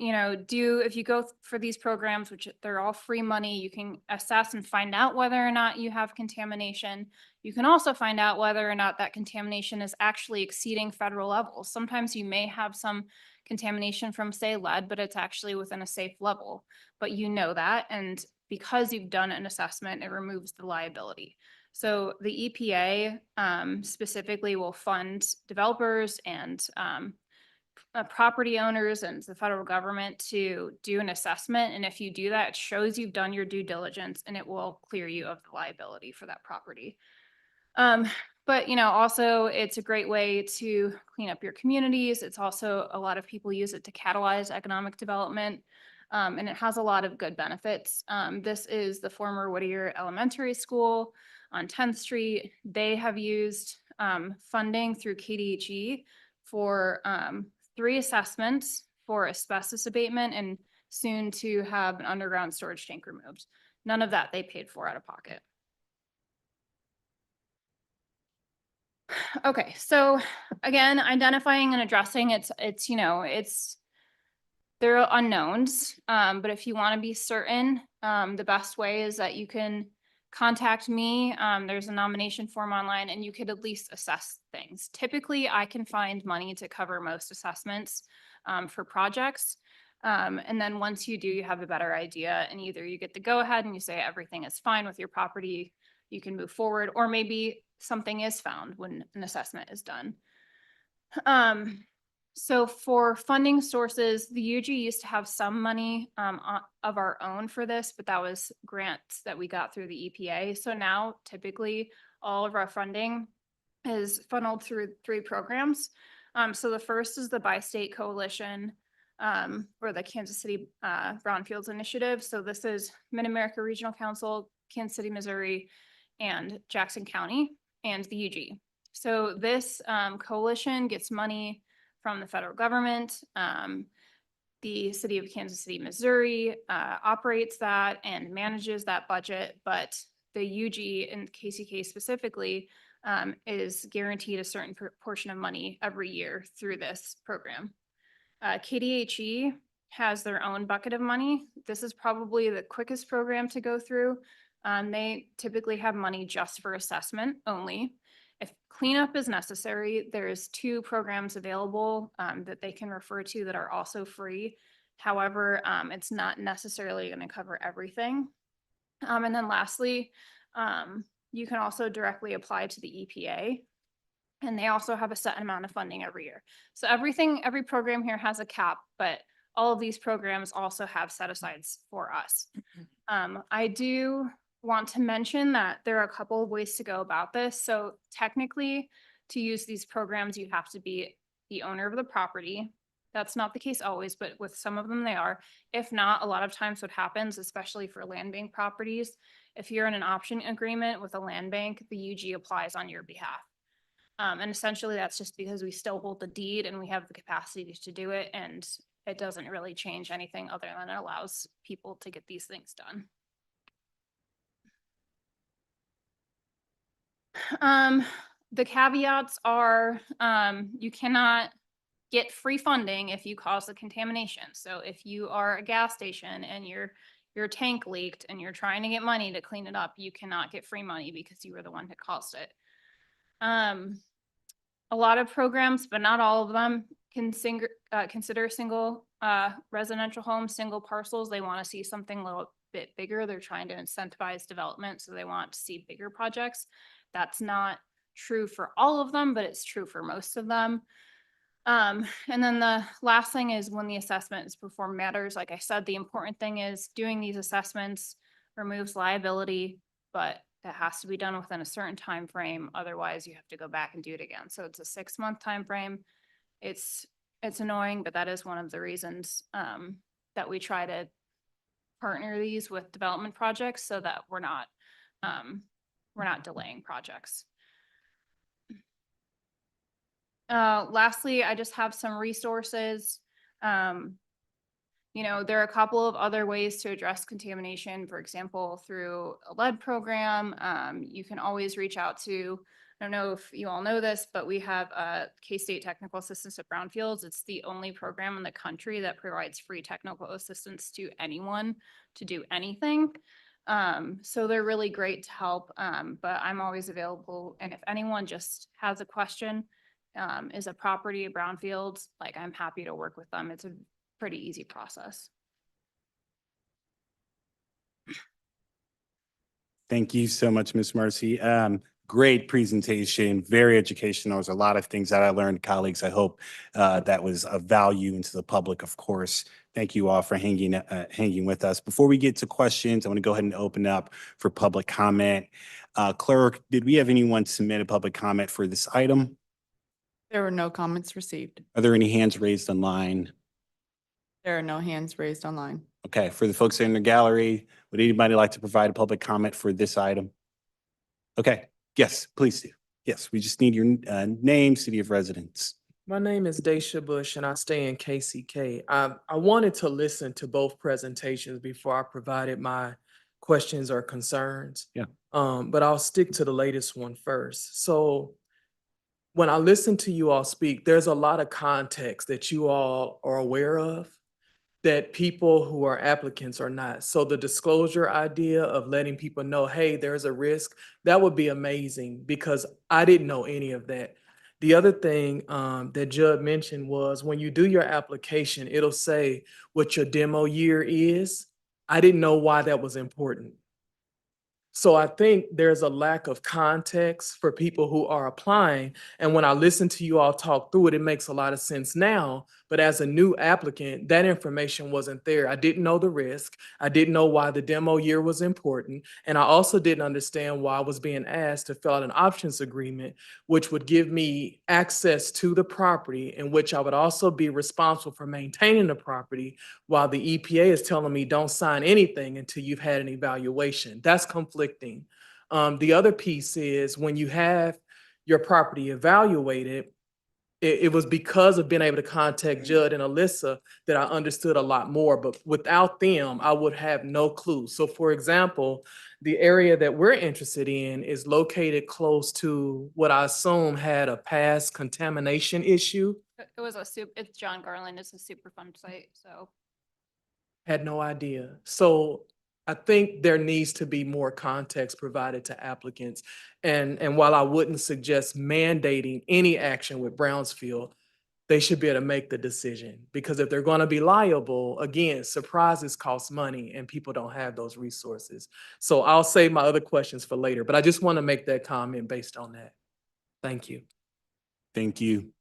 go for these programs, which they're all free money, you can assess and find out whether or not you have contamination. You can also find out whether or not that contamination is actually exceeding federal levels. Sometimes you may have some contamination from, say, lead, but it's actually within a safe level. But you know that, and because you've done an assessment, it removes the liability. So the EPA specifically will fund developers and property owners and the federal government to do an assessment. And if you do that, it shows you've done your due diligence and it will clear you of the liability for that property. But also it's a great way to clean up your communities. It's also, a lot of people use it to catalyze economic development. And it has a lot of good benefits. This is the former Whittier Elementary School on 10th Street. They have used funding through KDHE for 3 assessments for asbestos abatement and soon to have an underground storage tank removed. None of that they paid for out of pocket. Okay, so again, identifying and addressing there are unknowns, but if you want to be certain, the best way is that you can contact me. There's a nomination form online and you could at least assess things. Typically, I can find money to cover most assessments for projects. And then once you do, you have a better idea and either you get the go ahead and you say everything is fine with your property, you can move forward, or maybe something is found when an assessment is done. So for funding sources, the UG used to have some money of our own for this, but that was grants that we got through the EPA. So now typically all of our funding is funneled through 3 programs. So the first is the Bi-State Coalition or the Kansas City Brownfields Initiative. So this is Mid-America Regional Council, Kansas City, Missouri, and Jackson County, and the UG. So this coalition gets money from the federal government. The city of Kansas City, Missouri operates that and manages that budget, but the UG and KCK specifically is guaranteed a certain portion of money every year through this program. KDHE has their own bucket of money. This is probably the quickest program to go through. They typically have money just for assessment only. If cleanup is necessary, there's 2 programs available that they can refer to that are also free. However, it's not necessarily going to cover everything. And then lastly, you can also directly apply to the EPA. And they also have a set amount of funding every year. So every program here has a cap, but all of these programs also have set asides for us. I do want to mention that there are a couple of ways to go about this. So technically, to use these programs, you have to be the owner of the property. That's not the case always, but with some of them they are. If not, a lot of times what happens, especially for land bank properties, if you're in an option agreement with a land bank, the UG applies on your behalf. And essentially that's just because we still hold the deed and we have the capacity to do it, and it doesn't really change anything other than it allows people to get these things done. The caveats are you cannot get free funding if you cause the contamination. So if you are a gas station and your tank leaked and you're trying to get money to clean it up, you cannot get free money because you were the one that caused it. A lot of programs, but not all of them, can consider single residential homes, single parcels. They want to see something a little bit bigger. They're trying to incentivize development, so they want to see bigger projects. That's not true for all of them, but it's true for most of them. And then the last thing is when the assessment is performed matters. Like I said, the important thing is doing these assessments removes liability, but that has to be done within a certain time frame. Otherwise, you have to go back and do it again. So it's a 6-month time frame. It's annoying, but that is one of the reasons that we try to partner these with development projects so that we're not delaying projects. Lastly, I just have some resources. There are a couple of other ways to address contamination, for example, through a lead program. You can always reach out to, I don't know if you all know this, but we have K-State Technical Assistance at Brownfields. It's the only program in the country that provides free technical assistance to anyone to do anything. So they're really great to help, but I'm always available. And if anyone just has a question, is a property, a brownfields, like I'm happy to work with them. It's a pretty easy process. Thank you so much, Ms. Marcy. Great presentation, very educational. There's a lot of things that I learned, colleagues. I hope that was of value into the public, of course. Thank you all for hanging with us. Before we get to questions, I want to go ahead and open up for public comment. Clerk, did we have anyone submit a public comment for this item? There were no comments received. Are there any hands raised online? There are no hands raised online. Okay, for the folks in the gallery, would anybody like to provide a public comment for this item? Okay, yes, please do. Yes, we just need your name, city of residence. My name is Daisha Bush and I stay in KCK. I wanted to listen to both presentations before I provided my questions or concerns. Yeah. But I'll stick to the latest one first. So when I listen to you all speak, there's a lot of context that you all are aware of that people who are applicants are not. So the disclosure idea of letting people know, hey, there's a risk, that would be amazing because I didn't know any of that. The other thing that Judd mentioned was when you do your application, it'll say what your demo year is. I didn't know why that was important. So I think there's a lack of context for people who are applying. And when I listen to you all talk through it, it makes a lot of sense now. But as a new applicant, that information wasn't there. I didn't know the risk. I didn't know why the demo year was important. And I also didn't understand why I was being asked to fill out an options agreement, which would give me access to the property in which I would also be responsible for maintaining the property while the EPA is telling me don't sign anything until you've had an evaluation. That's conflicting. The other piece is when you have your property evaluated, it was because of being able to contact Judd and Alyssa that I understood a lot more, but without them, I would have no clue. So for example, the area that we're interested in is located close to what I assume had a past contamination issue. It was it's John Garland, it's a Superfund site, so. Had no idea. So I think there needs to be more context provided to applicants. And while I wouldn't suggest mandating any action with Brownsfield, they should be able to make the decision. Because if they're going to be liable, again, surprises cost money and people don't have those resources. So I'll save my other questions for later, but I just want to make that comment based on that. Thank you. Thank you.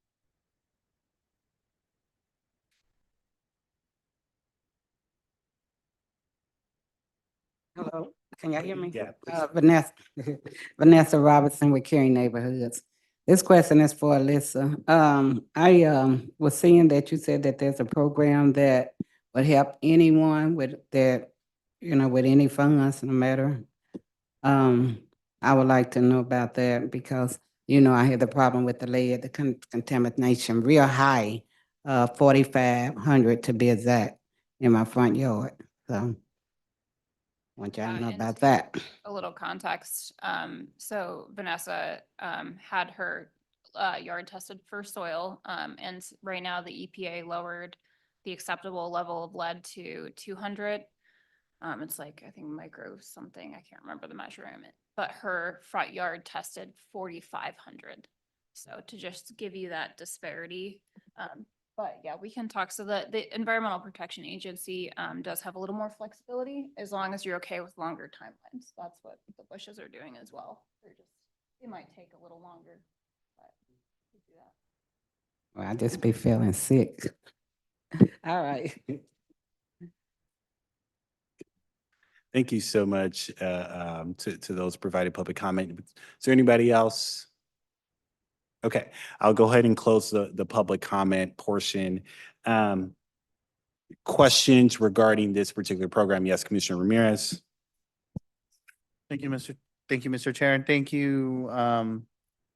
Hello, can y'all hear me? Yeah, please. Vanessa, Vanessa Robertson with Caring Neighborhoods. This question is for Alyssa. I was seeing that you said that there's a program that would help anyone with that, with any funds, no matter. I would like to know about that because, I had the problem with the lead, the contamination real high, 4,500 to be exact, in my front yard, so. Want y'all to know And about that. A little context. So Vanessa had her yard tested for soil. And right now the EPA lowered the acceptable level of lead to 200. It's like, I think micro something, I can't remember the measurement, but her front yard tested 4,500. So to just give you that disparity, but yeah, we can talk. So the Environmental Protection Agency does have a little more flexibility as long as you're okay with longer timelines. That's what the Bushes are doing as well. They might take a little longer, but we do that. Well, I just be feeling sick. All right. Thank you so much to those provided public comment. Is there anybody else? Okay, I'll go ahead and close the public comment portion. Questions regarding this particular program? Yes, Commissioner Ramirez. Thank you, Mr. Chair, and thank you,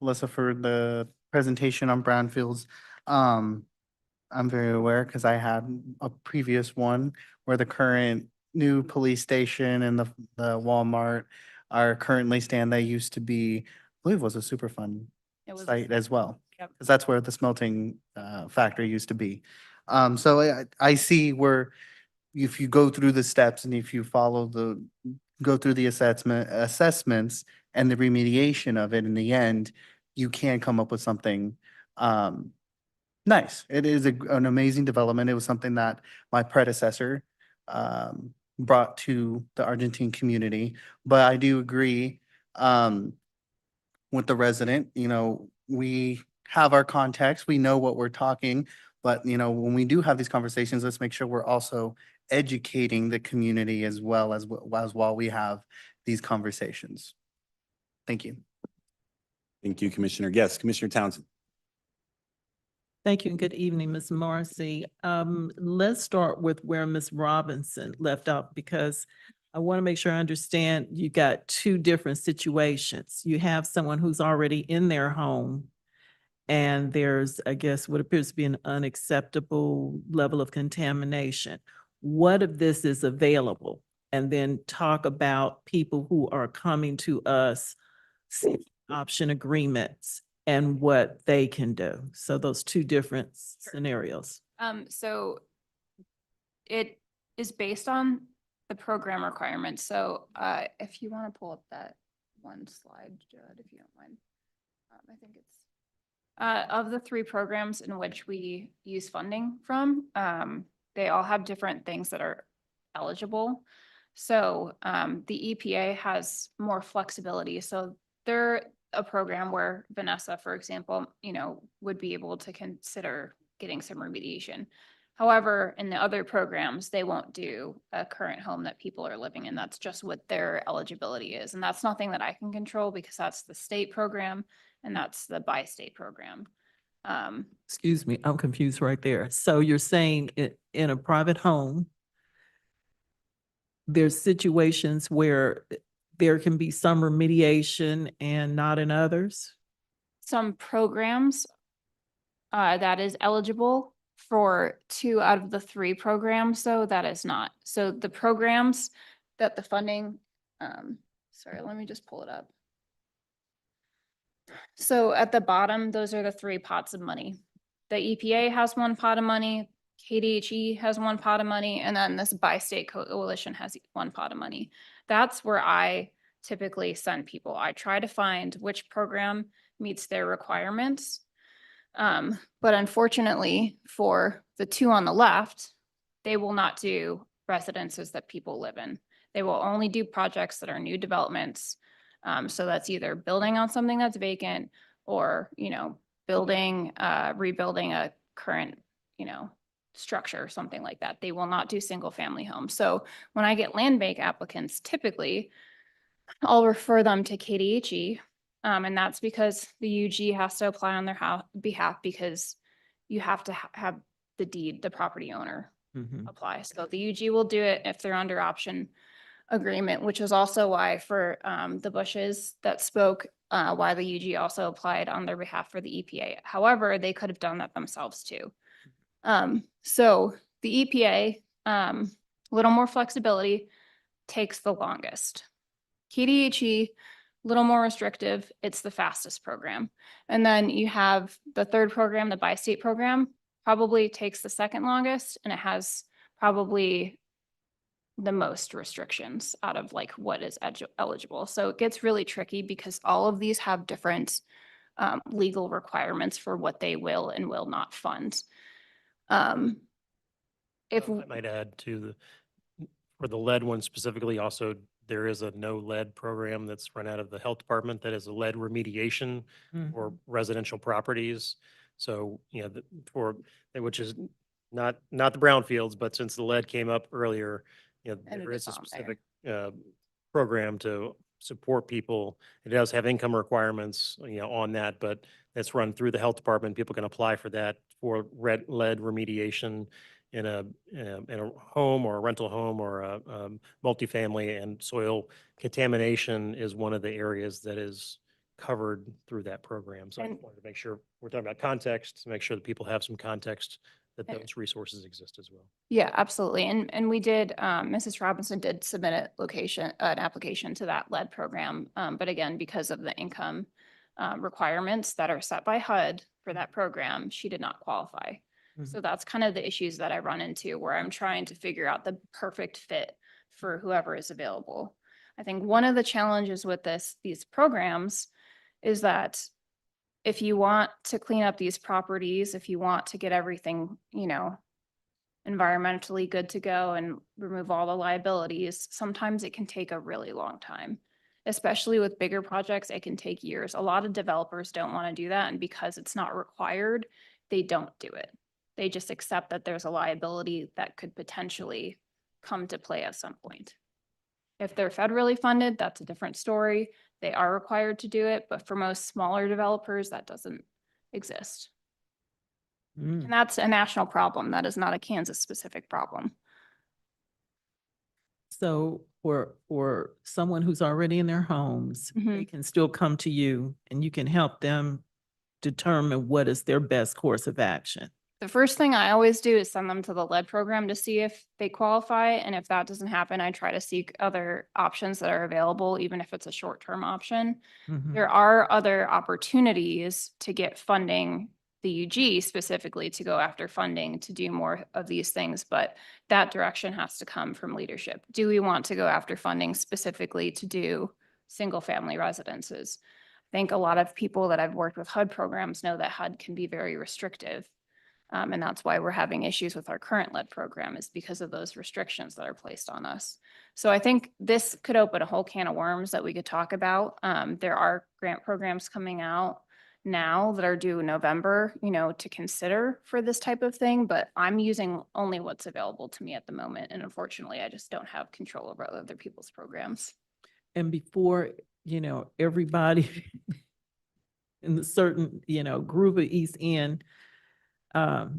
Alyssa, for the presentation on brownfields. I'm very aware because I had a previous one where the current new police station and the Walmart are currently stand. They used to be, I believe, was a Superfund site as well. Yep. Because that's where the smelting factory used to be. So I see where if you go through the steps and if you go through the assessments and the remediation of it in the end, you can come up with something nice. It is an amazing development. It was something that my predecessor brought to the Argentine community. But I do agree with the resident, we have our context, we know what we're talking, but when we do have these conversations, let's make sure we're also educating the community as well as while we have these conversations. Thank you. Thank you, Commissioner. Yes, Commissioner Townsend. Thank you and good evening, Ms. Marcy. Let's start with where Ms. Robinson left off because I want to make sure I understand you got two different situations. You have someone who's already in their home and there's, I guess, what appears to be an unacceptable level of contamination. What if this is available? And then talk about people who are coming to us, seeking option agreements and what they can do. So those two different scenarios. So it is based on the program requirements. So if you want to pull up that one slide, Judd, if you don't mind. I think it's of the three programs in which we use funding from, they all have different things that are eligible. So the EPA has more flexibility. So they're a program where Vanessa, for example, would be able to consider getting some remediation. However, in the other programs, they won't do a current home that people are living in. That's just what their eligibility is. And that's nothing that I can control because that's the state program and that's the by-state program. Excuse me, I'm confused right there. So you're saying in a private home, there's situations where there can be some remediation and not in others? Some programs that is eligible for 2 out of the 3 programs, so that is not. So the programs that the funding, sorry, let me just pull it up. So at the bottom, those are the 3 pots of money. The EPA has 1 pot of money, KDHE has 1 pot of money, and then this bi-state coalition has 1 pot of money. That's where I typically send people. I try to find which program meets their requirements. But unfortunately for the 2 on the left, they will not do residences that people live in. They will only do projects that are new developments. So that's either building on something that's vacant or, building, rebuilding a current, structure or something like that. They will not do single family homes. So when I get land bank applicants, typically I'll refer them to KDHE. And that's because the UG has to apply on their behalf because you have to have the deed, the property owner apply. So the UG will do it if they're under option agreement, which is also why for the Bushes that spoke, why the UG also applied on their behalf for the EPA. However, they could have done that themselves too. So the EPA, a little more flexibility, takes the longest. KDHE, a little more restrictive, it's the fastest program. And then you have the third program, the bi-state program, probably takes the second longest, and it has probably the most restrictions out of like what is eligible. So it gets really tricky because all of these have different legal requirements for what they will and will not fund. If I might add to for the lead one specifically, also, there is a no lead program that's run out of the health department that is a lead remediation for residential properties. So, which is not the brownfields, but since the lead came up earlier, And there it is a is on specific program to support people. It does have income requirements, on that, but that's run through the health department. People can apply for that for lead remediation in a home or a rental home or a multifamily, and soil contamination is one of the areas that is covered through that program. So I just wanted to make sure we're talking about context, to make sure that people have some context that those resources exist as well. Yeah, absolutely. And we did, Mrs. Robinson did submit an application to that lead program. But again, because of the income requirements that are set by HUD for that program, she did not qualify. So that's kind of the issues that I run into where I'm trying to figure out the perfect fit for whoever is available. I think one of the challenges with these programs is that if you want to clean up these properties, if you want to get everything, in environmentally good to go and remove all the liabilities, sometimes it can take a really long time. Especially with bigger projects, it can take years. A lot of developers don't want to do that, and because it's not required, they don't do it. They just accept that there's a liability that could potentially come to play at some point. If they're federally funded, that's a different story. They are required to do it, but for most smaller developers, that doesn't exist. And that's a national problem. That is not a Kansas specific problem. So for someone who's already in their homes, they can still come to you and you can help them determine what is their best course of action. The first thing I always do is send them to the lead program to see if they qualify. And if that doesn't happen, I try to seek other options that are available, even if it's a short-term option. There are other opportunities to get funding, the UG specifically, to go after funding to do more of these things, but that direction has to come from leadership. Do we want to go after funding specifically to do single-family residences? I think a lot of people that I've worked with HUD programs know that HUD can be very restrictive. And that's why we're having issues with our current lead program, is because of those restrictions that are placed on us. So I think this could open a whole can of worms that we could talk about. There are grant programs coming out now that are due in November, to consider for this type of thing, but I'm using only what's available to me at the moment. And unfortunately, I just don't have control over other people's programs. And before, everybody in the certain, group of East End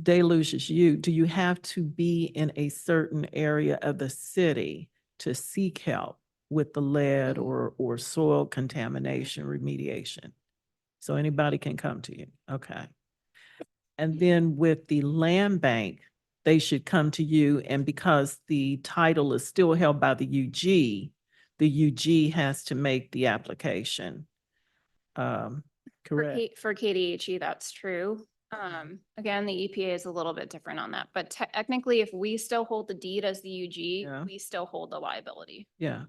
deluges you, do you have to be in a certain area of the city to seek help with the lead or soil contamination remediation? So anybody can come to you. Okay. And then with the land bank, they should come to you, and because the title is still held by the UG has to make the application. Correct? For KDHE, that's true. Again, the EPA is a little bit different on that, but technically, if we still hold the deed as the UG, we still hold the liability. Yeah.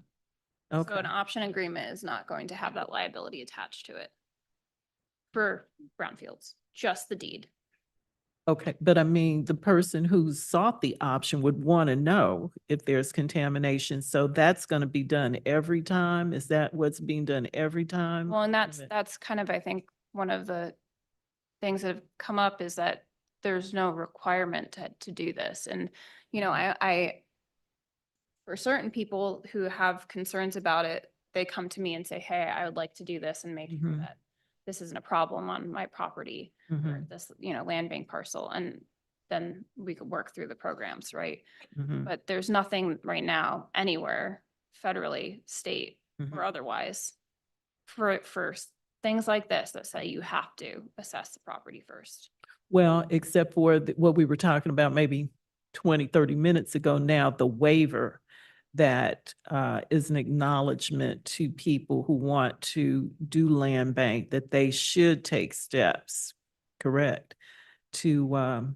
So Okay. an option agreement is not going to have that liability attached to it for brownfields, just the deed. Okay, but I mean, the person who sought the option would want to know if there's contamination. So that's going to be done every time? Is that what's being done every time? Well, and that's kind of, I think, one of the things that have come up is that there's no requirement to do this. And, I for certain people who have concerns about it, they come to me and say, hey, I would like to do this and make sure that this isn't a problem on my property or this, land bank parcel. And then we could work through the programs, right? But there's nothing right now anywhere federally, state or otherwise for things like this that say you have to assess the property first. Well, except for what we were talking about maybe 20, 30 minutes ago now, the waiver that is an acknowledgement to people who want to do land bank, that they should take steps, correct, to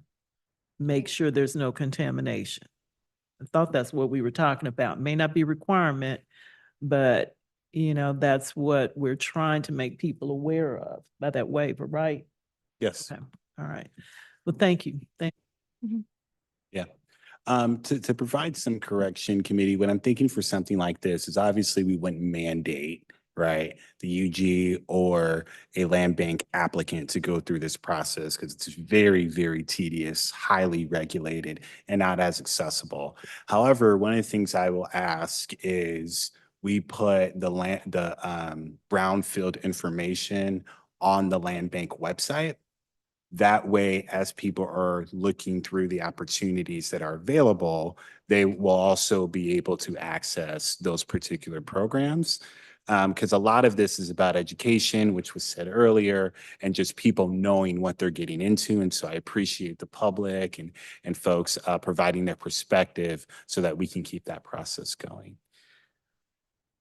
make sure there's no contamination. I thought that's what we were talking about. May not be a requirement, but that's what we're trying to make people aware of by that waiver, right? Yes. Okay. All right. Well, thank you. Yeah. To provide some correction, committee, what I'm thinking for something like this is obviously we wouldn't mandate, right, the UG or a land bank applicant to go through this process because it's very, very tedious, highly regulated, and not as accessible. However, one of the things I will ask is we put the brownfield information on the land bank website. That way, as people are looking through the opportunities that are available, they will also be able to access those particular programs. Because a lot of this is about education, which was said earlier, and just people knowing what they're getting into. And so I appreciate the public and folks providing their perspective so that we can keep that process going.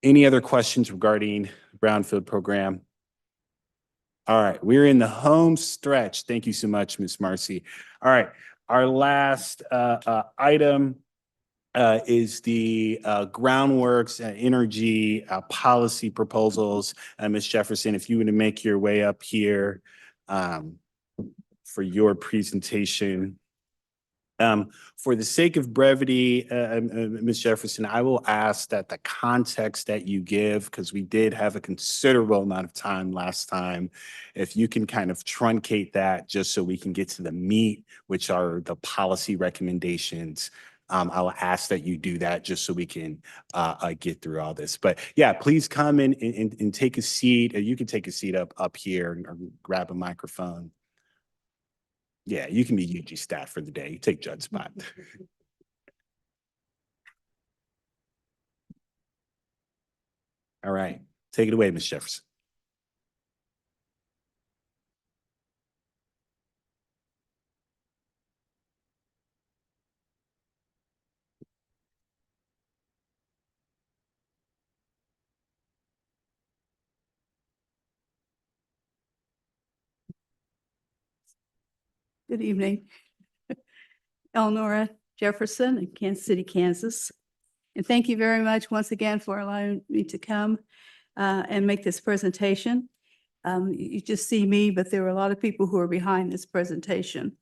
Any other questions regarding the Brownfield program? All right, we're in the home stretch. Thank you so much, Ms. Marcy. All right, our last item is the groundworks energy policy proposals. Ms. Jefferson, if you were to make your way up here for your presentation. For the sake of brevity, Ms. Jefferson, I will ask that the context that you give, because we did have a considerable amount of time last time, if you can kind of truncate that just so we can get to the meat, which are the policy recommendations. I'll ask that you do that just so we can get through all this. But yeah, please come and take a seat. You can take a seat up here or grab a microphone. Yeah, you can be UG staff for the day. You take Judd's spot. All right, take it away, Ms. Jefferson. Good evening. Elnora Jefferson in Kansas City, Kansas. And thank you very much once again for allowing me to come and make this presentation. You just see me, but there were a lot of people who are behind this presentation.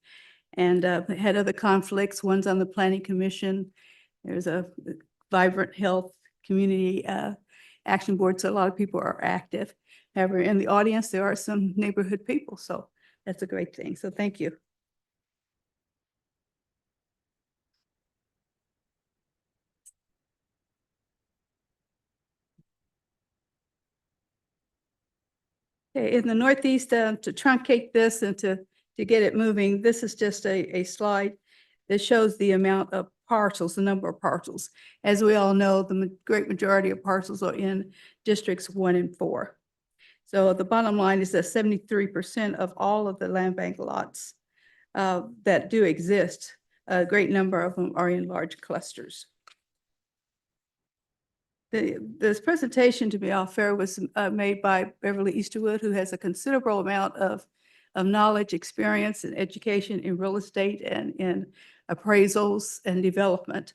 And had other conflicts. One's on the Planning Commission. There's a vibrant health community action board, so a lot of people are active. However, in the audience, there are some neighborhood people, so that's a great thing. So thank you. Okay, in the Northeast, to truncate this and to get it moving, this is just a slide that shows the amount of parcels, the number of parcels. As we all know, the great majority of parcels are in districts 1 and 4. So the bottom line is that 73% of all of the land bank lots that do exist, a great number of them are in large clusters. This presentation, to be all fair, was made by Beverly Easterwood, who has a considerable amount of knowledge, experience, and education in real estate and in appraisals and development.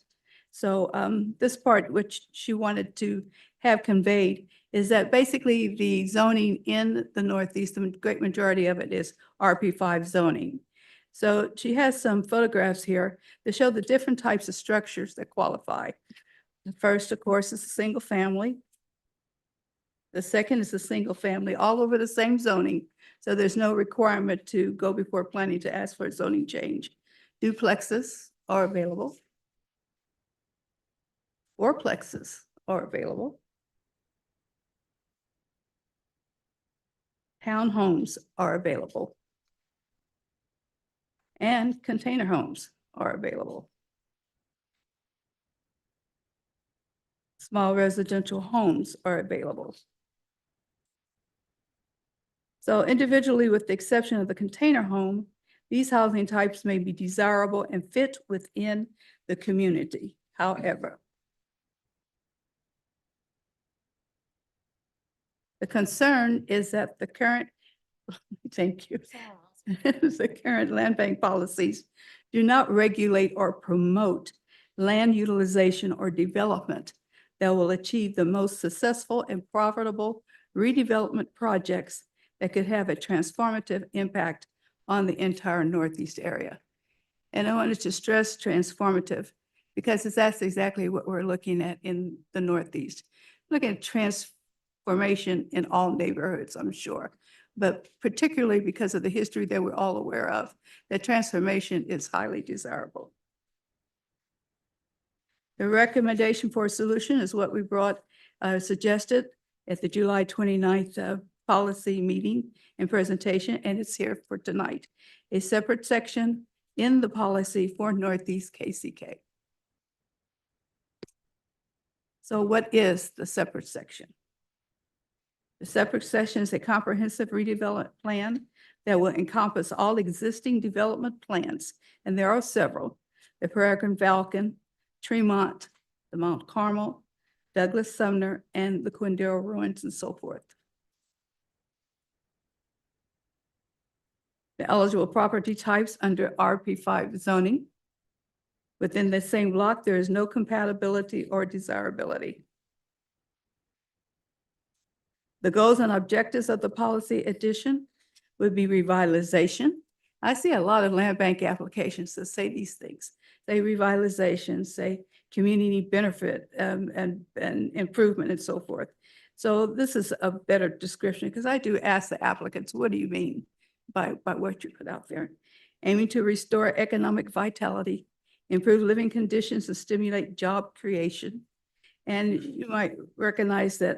So this part, which she wanted to have conveyed, is that basically the zoning in the Northeast, the great majority of it is RP5 zoning. So she has some photographs here that show the different types of structures that qualify. The first, of course, is a single family. The second is a single family, all over the same zoning. So there's no requirement to go before planning to ask for a zoning change. Duplexes are available. Fourplexes are available. Townhomes are available. And container homes are available. Small residential homes are available. So individually, with the exception of the container home, these housing types may be desirable and fit within the community. However, the concern is that the current, thank you, the current land bank policies do not regulate or promote land utilization or development that will achieve the most successful and profitable redevelopment projects that could have a transformative impact on the entire Northeast area. And I wanted to stress transformative because that's exactly what we're looking at in the Northeast. Looking at transformation in all neighborhoods, I'm sure, but particularly because of the history that we're all aware of, that transformation is highly desirable. The recommendation for a solution is what we suggested at the July 29th policy meeting and presentation, and it's here for tonight. A separate section in the policy for Northeast KCK. So what is the separate section? The separate section is a comprehensive redevelopment plan that will encompass all existing development plans, and there are several: the Peregrine Falcon, Tremont, the Mount Carmel, Douglas Sumner, and the Quindale Ruins, and so forth. The eligible property types under RP5 zoning. Within the same block, there is no compatibility or desirability. The goals and objectives of the policy addition would be revitalization, I see a lot of land bank applications that say these things, say revitalization, say community benefit, and improvement and so forth. So this is a better description, because I do ask the applicants, what do you mean by what you put out there? Aiming to restore economic vitality, improve living conditions, and stimulate job creation. And you might recognize that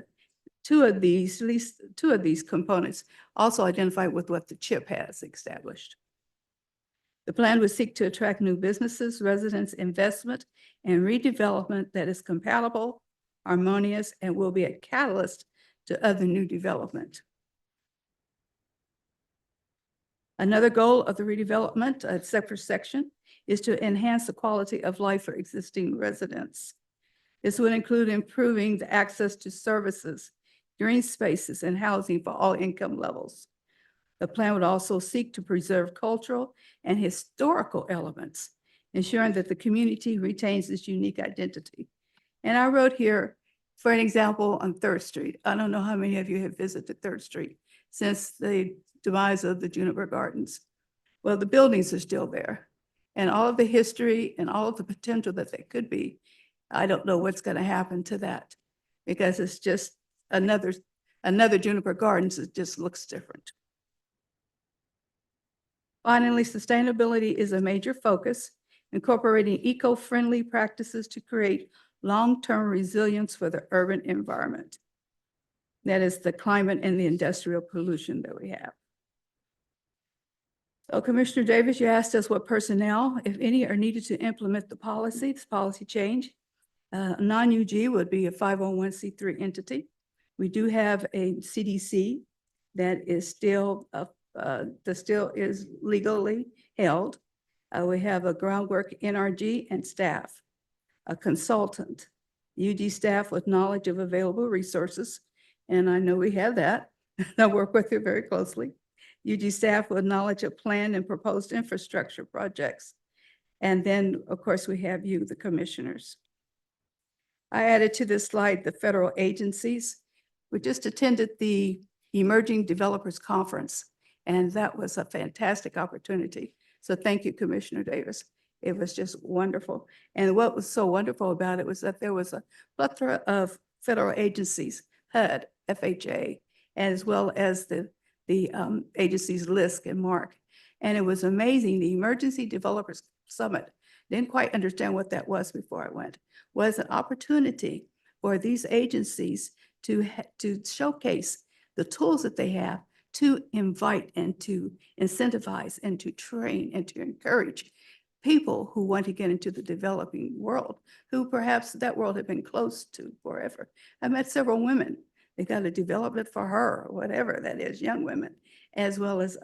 at least two of these components also identify with what the CHIP has established. The plan would seek to attract new businesses, residents, investment, and redevelopment that is compatible, harmonious, and will be a catalyst to other new development. Another goal of the redevelopment, separate section, is to enhance the quality of life for existing residents. This would include improving the access to services, green spaces, and housing for all income levels. The plan would also seek to preserve cultural and historical elements, ensuring that the community retains its unique identity. And I wrote here, for an example, on 3rd Street. I don't know how many of you have visited 3rd Street since the demise of the Juniper Gardens. Well, the buildings are still there. And all of the history and all of the potential that they could be, I don't know what's going to happen to that, because it's just another Juniper Gardens. It just looks different. Finally, sustainability is a major focus, incorporating eco-friendly practices to create long-term resilience for the urban environment. That is the climate and the industrial pollution that we have. So Commissioner Davis, you asked us what personnel, if any, are needed to implement this policy change. Non-UG would be a 501c3 entity. We do have a CDC that is still is legally held. We have a groundwork NRG and staff, a consultant, UG staff with knowledge of available resources, and I know we have that. I work with you very closely. UG staff with knowledge of planned and proposed infrastructure projects. And then, of course, we have you, the commissioners. I added to this slide the federal agencies. We just attended the Emerging Developers Conference, and that was a fantastic opportunity. So thank you, Commissioner Davis. It was just wonderful. And what was so wonderful about it was that there was a plethora of federal agencies, HUD, FHA, as well as the agencies LISC and MARC. And it was amazing. The Emergency Developers Summit, didn't quite understand what that was before I went, was an opportunity for these agencies to showcase the tools that they have to invite and to incentivize and to train and to encourage people who want to get into the developing world, who perhaps that world had been close to forever. I met several women. They got to develop it for her, or whatever that is, young women, as well as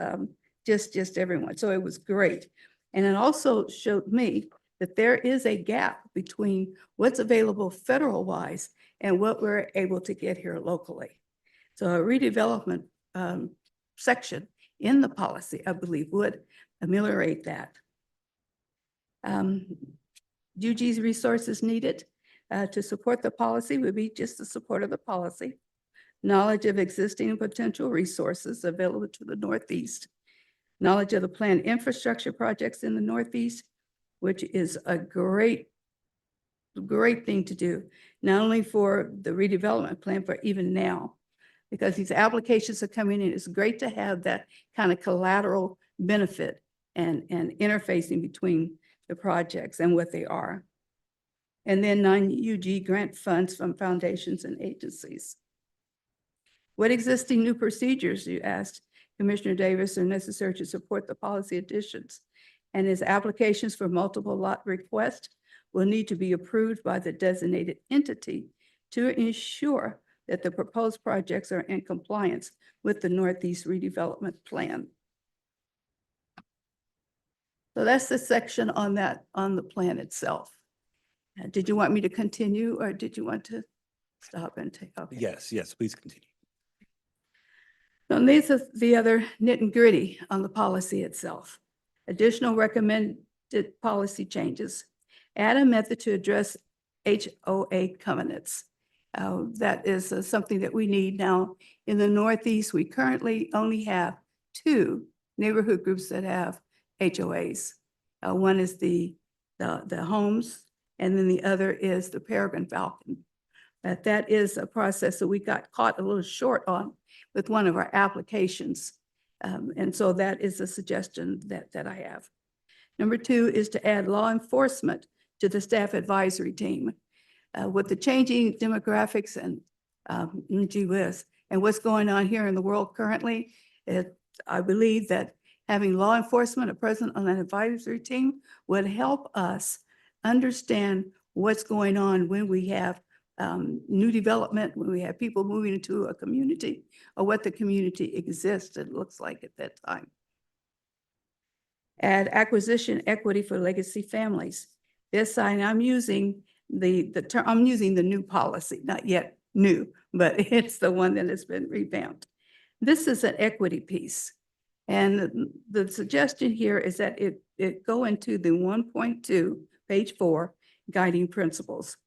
just everyone. So it was great. And it also showed me that there is a gap between what's available federal-wise and what we're able to get here locally. So a redevelopment section in the policy, I believe, would ameliorate that. UG's resources needed to support the policy would be just the support of the policy, knowledge of existing and potential resources available to the Northeast, knowledge of the planned infrastructure projects in the Northeast, which is a great thing to do, not only for the redevelopment plan, but even now, because these applications are coming in. It's great to have that kind of collateral benefit and interfacing between the projects and what they are. And then non-UG grant funds from foundations and agencies. What existing new procedures, you asked Commissioner Davis, are necessary to support the policy additions? And his applications for multiple lot requests will need to be approved by the designated entity to ensure that the proposed projects are in compliance with the Northeast redevelopment plan. So that's the section on the plan itself. Did you want me to continue, or did you want to stop and take? Okay. Yes, please continue. So these are the other nit and gritty on the policy itself. Additional recommended policy changes. Add a method to address HOA covenants. That is something that we need now. In the Northeast, we currently only have 2 neighborhood groups that have HOAs. One is the homes, and then the other is the Peregrine Falcon. That is a process that we got caught a little short on with one of our applications. And so that is a suggestion that I have. Number 2 is to add law enforcement to the staff advisory team. With the changing demographics and gee whiz, and what's going on here in the world currently, I believe that having law enforcement present on an advisory team would help us understand what's going on when we have new development, when we have people moving into a community, or what the community exists and looks like at that time. Add acquisition equity for legacy families. This I'm using the term, I'm using the new policy, not yet new, but it's the one that has been revamped. This is an equity piece. And the suggestion here is that it go into the 1.2, page 4, guiding principles.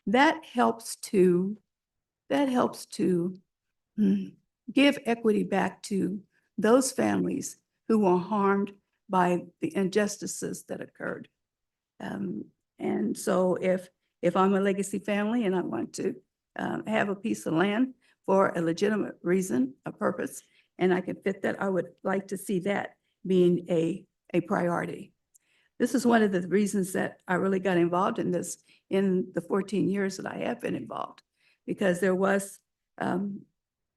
That helps to give equity back to those families who were harmed by the injustices that occurred. And so if I'm a legacy family and I want to have a piece of land for a legitimate reason, a purpose, and I can fit that, I would like to see that being a priority. This is one of the reasons that I really got involved in this in the 14 years that I have been involved, because there was an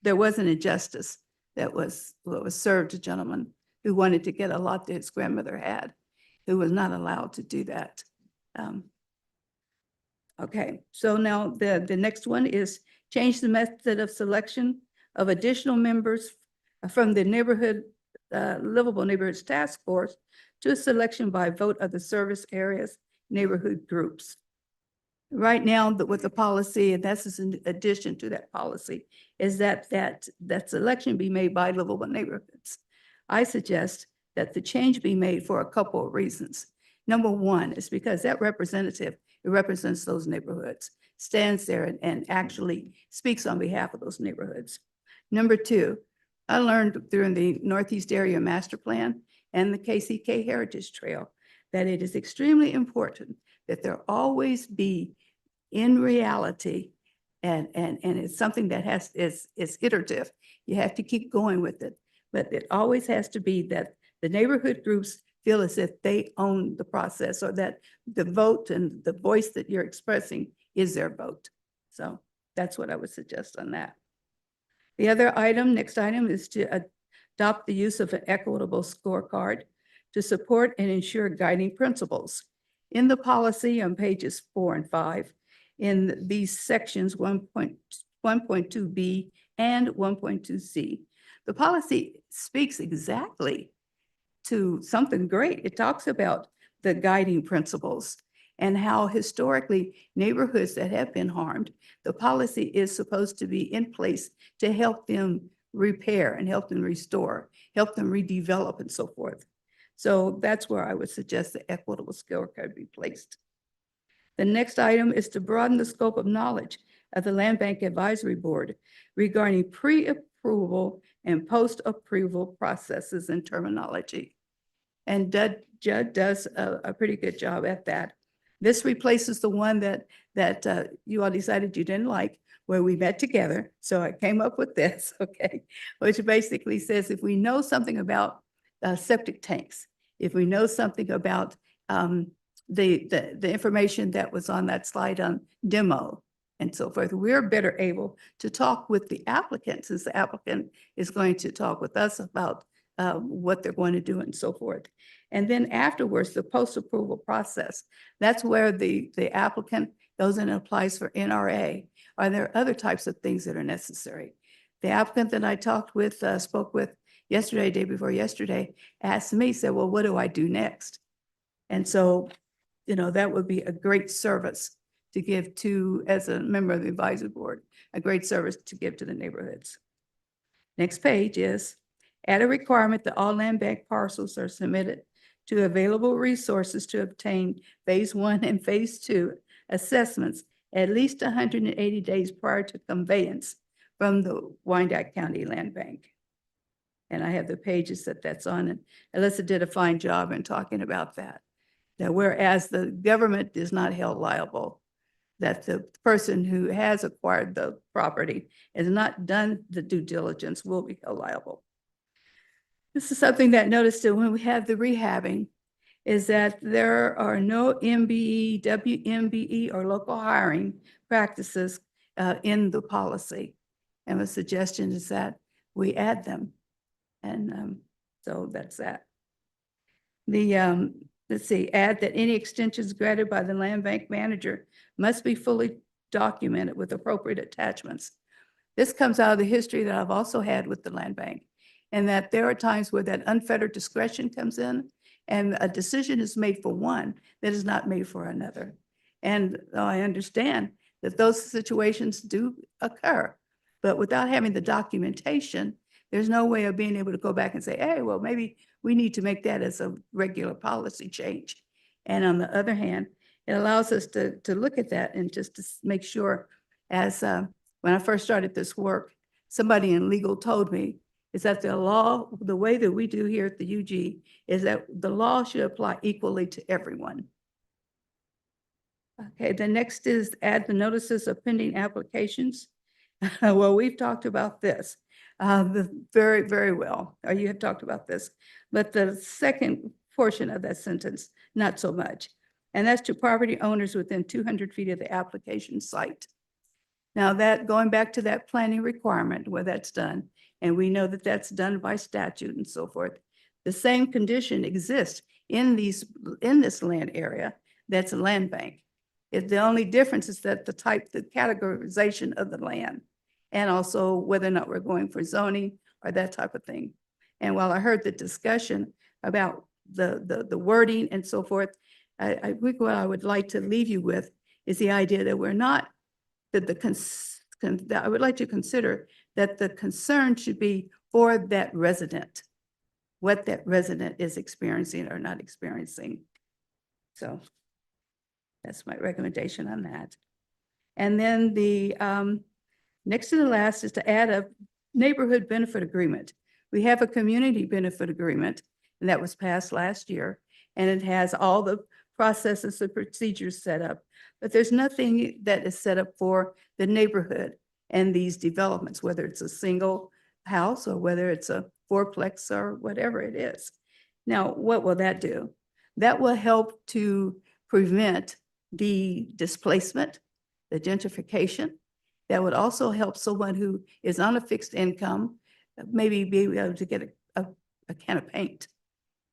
injustice that was served to a gentleman who wanted to get a lot that his grandmother had, who was not allowed to do that. Okay, so now the next one is change the method of selection of additional members from the Livable Neighborhoods Task Force to a selection by vote of the service areas neighborhood groups. Right now, with the policy, and this is in addition to that policy, is that selection be made by livable neighborhoods. I suggest that the change be made for a couple of reasons. Number 1 is because that representative, it represents those neighborhoods, stands there and actually speaks on behalf of those neighborhoods. Number 2, I learned during the Northeast Area Master Plan and the KCK Heritage Trail that it is extremely important that there always be in reality, and it's something that is iterative. You have to keep going with it, but it always has to be that the neighborhood groups feel as if they own the process, or that the vote and the voice that you're expressing is their vote. So that's what I would suggest on that. The other item, next item, is to adopt the use of an equitable scorecard to support and ensure guiding principles. In the policy on pages 4 and 5, in these sections 1.2B and 1.2C, the policy speaks exactly to something great. It talks about the guiding principles and how historically neighborhoods that have been harmed, the policy is supposed to be in place to help them repair and help them restore, help them redevelop and so forth. So that's where I would suggest the equitable scorecard be placed. The next item is to broaden the scope of knowledge of the Land Bank Advisory Board regarding pre-approval and post-approval processes and terminology. And Judd does a pretty good job at that. This replaces the one that you all decided you didn't like, where we met together. So I came up with this, okay, which basically says if we know something about septic tanks, if we know something about the information that was on that slide on demo and so forth, we're better able to talk with the applicant, since the applicant is going to talk with us about what they're going to do and so forth. And then afterwards, the post-approval process, that's where the applicant goes in and applies for NRA. Are there other types of things that are necessary? The applicant that I spoke with yesterday, day before yesterday, asked me, said, well, what do I do next? And so, that would be a great service to give to, as a member of the advisory board, a great service to give to the neighborhoods. Next page is add a requirement that all land bank parcels are submitted to available resources to obtain phase 1 and phase 2 assessments at least 180 days prior to conveyance from the Wyandotte County Land Bank. And I have the pages that that's on, and Alyssa did a fine job in talking about that. That whereas the government is not held liable, that the person who has acquired the property has not done the due diligence will be held liable. This is something that noticed that when we have the rehabbing, is that there are no MBE, WMBE, or local hiring practices in the policy. And the suggestion is that we add them. And so that's that. The, let's see, add that any extensions granted by the land bank manager must be fully documented with appropriate attachments. This comes out of the history that I've also had with the land bank, and that there are times where that unfettered discretion comes in and a decision is made for one that is not made for another. And I understand that those situations do occur, but without having the documentation, there's no way of being able to go back and say, hey, well, maybe we need to make that as a regular policy change. And on the other hand, it allows us to look at that and just to make sure, as when I first started this work, somebody in legal told me is that the law, the way that we do here at the UG, is that the law should apply equally to everyone. Okay, the next is add the notices of pending applications. Well, we've talked about this very, very well. Or you have talked about this, but the second portion of that sentence, not so much. And that's to property owners within 200 feet of the application site. Now that, going back to that planning requirement where that's done, and we know that that's done by statute and so forth, the same condition exists in this land area that's a land bank. The only difference is that the categorization of the land, and also whether or not we're going for zoning or that type of thing. And while I heard the discussion about the wording and so forth, I think what I would like to leave you with is the idea that we're not, that that I would like to consider that the concern should be for that resident, what that resident is experiencing or not experiencing. So that's my recommendation on that. And then the next to the last is to add a neighborhood benefit agreement. We have a community benefit agreement, and that was passed last year, and it has all the processes and procedures set up, but there's nothing that is set up for the neighborhood and these developments, whether it's a single house or whether it's a fourplex or whatever it is. Now, what will that do? That will help to prevent the displacement, the gentrification. That would also help someone who is on a fixed income, maybe be able to get a can of paint,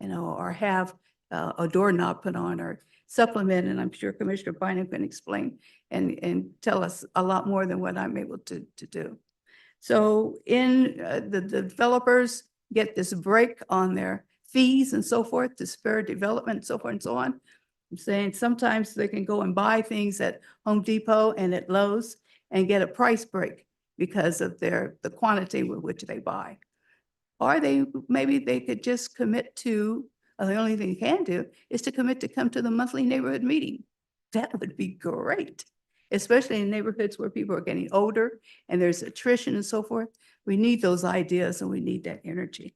or have a doorknob put on or supplement. And I'm sure Commissioner Bynum can explain and tell us a lot more than what I'm able to do. So the developers get this break on their fees and so forth to spur development and so forth and so on. I'm saying sometimes they can go and buy things at Home Depot and at Lowe's and get a price break because of the quantity with which they buy. Or maybe they could just commit to, the only thing you can do is to commit to come to the monthly neighborhood meeting. That would be great, especially in neighborhoods where people are getting older and there's attrition and so forth. We need those ideas and we need that energy.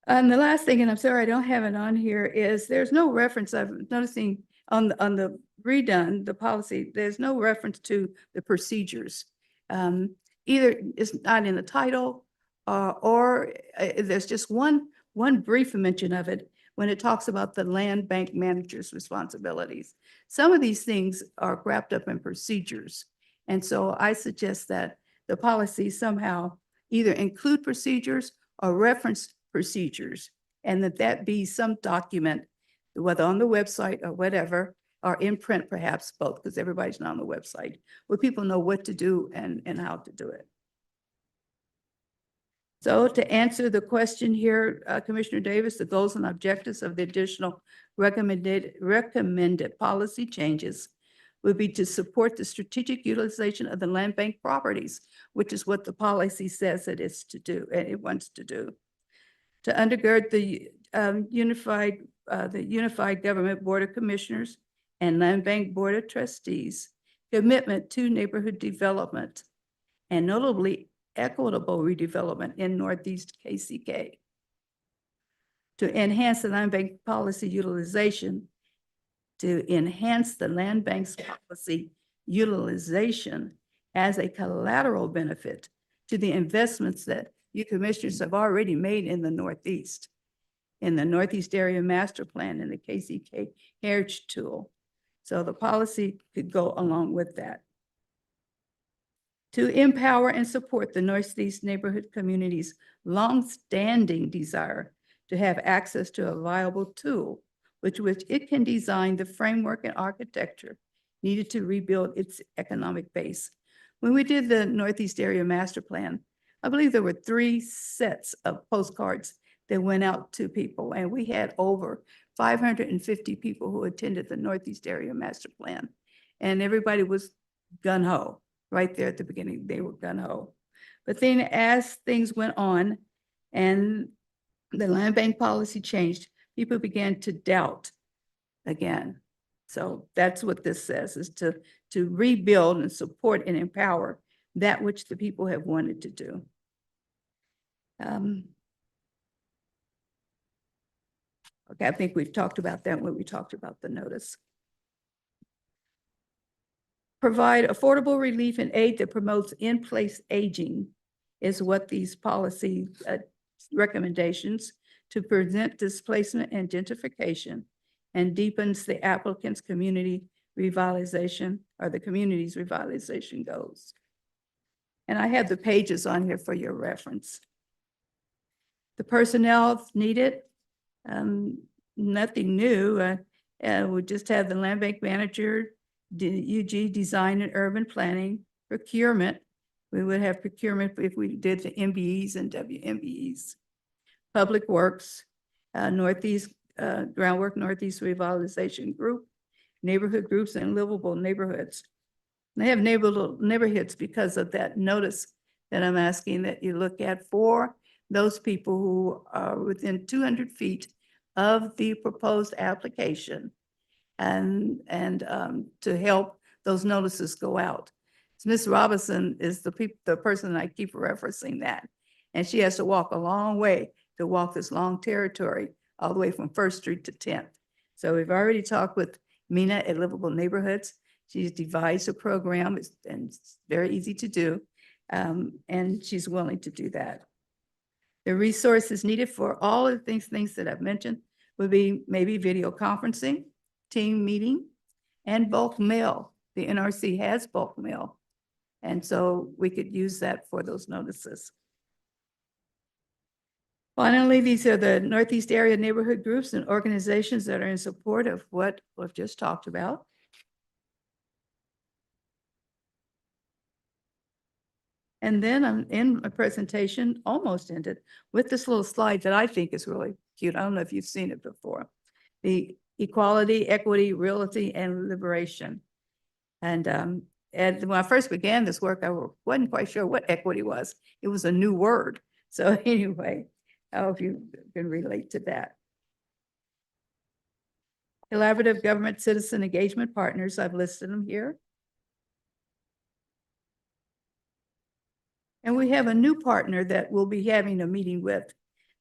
And the last thing, and I'm sorry I don't have it on here, is there's no reference, I'm noticing on the redone, the policy, there's no reference to the procedures. Either it's not in the title or there's just one brief mention of it when it talks about the land bank manager's responsibilities. Some of these things are wrapped up in procedures. And so I suggest that the policy somehow either include procedures or reference procedures, and that be some document, whether on the website or whatever, or in print perhaps both, because everybody's not on the website, where people know what to do and how to do it. So to answer the question here, Commissioner Davis, the goals and objectives of the additional recommended policy changes would be to support the strategic utilization of the land bank properties, which is what the policy says it is to do and it wants to do. To undergird the Unified Government Board of Commissioners and Land Bank Board of Trustees commitment to neighborhood development, and notably equitable redevelopment in Northeast KCK. To enhance the land bank policy utilization, to enhance the land bank's policy utilization as a collateral benefit to the investments that you commissioners have already made in the Northeast, in the Northeast Area Master Plan and the KCK Heritage Tool. So the policy could go along with that. To empower and support the Northeast neighborhood community's longstanding desire to have access to a viable tool, which it can design the framework and architecture needed to rebuild its economic base. When we did the Northeast Area Master Plan, I believe there were 3 sets of postcards that went out to people, and we had over 550 people who attended the Northeast Area Master Plan. And everybody was gung-ho. Right there at the beginning, they were gung-ho. But then as things went on and the land bank policy changed, people began to doubt again. So that's what this says, is to rebuild and support and empower that which the people have wanted to do. Okay, I think we've talked about that when we talked about the notice. Provide affordable relief and aid that promotes in-place aging is what these policy recommendations to prevent displacement and gentrification and deepens the applicant's community revitalization or the community's revitalization goals. And I have the pages on here for your reference. The personnel needed, nothing new. We just have the land bank manager, UG design and urban planning, procurement. We would have procurement if we did the MBEs and WMBEs. Public works, Northeast groundwork, Northeast revitalization group, neighborhood groups and livable neighborhoods. They have neighborhoods because of that notice that I'm asking that you look at for those people who are within 200 feet of the proposed application, and to help those notices go out. So Ms. Robinson is the person I keep referencing that. And she has to walk a long way to walk this long territory all the way from First Street to 10th. So we've already talked with Mina at Livable Neighborhoods. She's devised a program, and it's very easy to do. And she's willing to do that. The resources needed for all of the things that I've mentioned would be maybe video conferencing, team meeting, and bulk mail. The NRC has bulk mail. And so we could use that for those notices. Finally, these are the Northeast area neighborhood groups and organizations that are in support of what we've just talked about. And then I'm in my presentation, almost ended, with this little slide that I think is really cute. I don't know if you've seen it before. The equality, equity, realty, and liberation. And when I first began this work, I wasn't quite sure what equity was. It was a new word. So anyway, I hope you can relate to that. Collaborative government citizen engagement partners, I've listed them here. And we have a new partner that we'll be having a meeting with,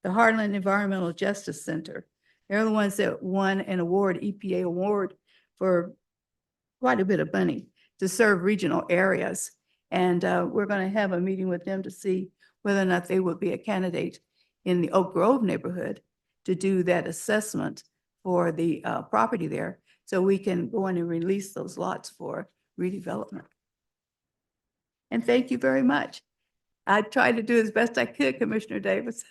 the Heartland Environmental Justice Center. They're the ones that won an award, EPA award, for quite a bit of money to serve regional areas. And we're going to have a meeting with them to see whether or not they would be a candidate in the Oak Grove neighborhood to do that assessment for the property there, so we can go in and release those lots for redevelopment. And thank you very much. I tried to do as best I could, Commissioner Davis.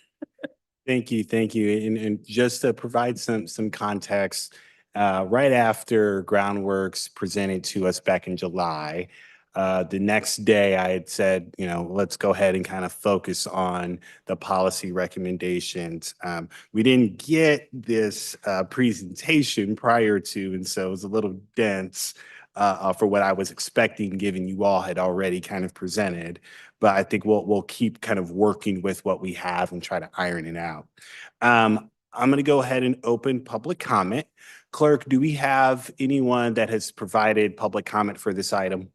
Thank you, thank you. And just to provide some context, right after Groundworks presented to us back in July, the next day I had said, let's go ahead and kind of focus on the policy recommendations. We didn't get this presentation prior to, and so it was a little dense for what I was expecting, given you all had already kind of presented. But I think we'll keep kind of working with what we have and try to iron it out. I'm going to go ahead and open public comment. Clerk, do we have anyone that has provided public comment for this item?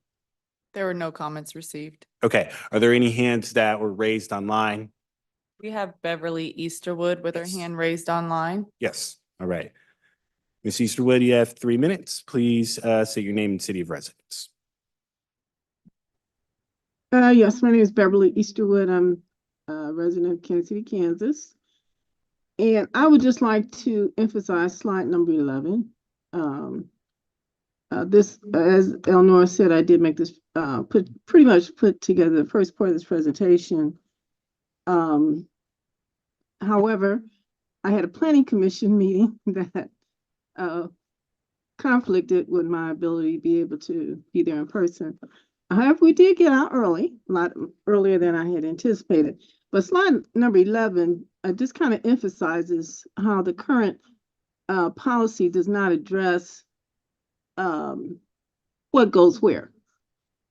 There were no comments received. Okay, are there any hands that were raised online? We have Beverly Easterwood with her Yes. hand raised online. Yes, all right. Ms. Easterwood, you have 3 minutes. Please say your name and city of residence. Yes, my name is Beverly Easterwood. I'm a resident of Kansas City, Kansas. And I would just like to emphasize slide number 11. This, as Eleanor said, I did make this, pretty much put together the first part of this presentation. However, I had a planning commission meeting that conflicted with my ability to be able to be there in person. However, we did get out early, a lot earlier than I had anticipated. But slide number 11 just kind of emphasizes how the current policy does not address what goes where.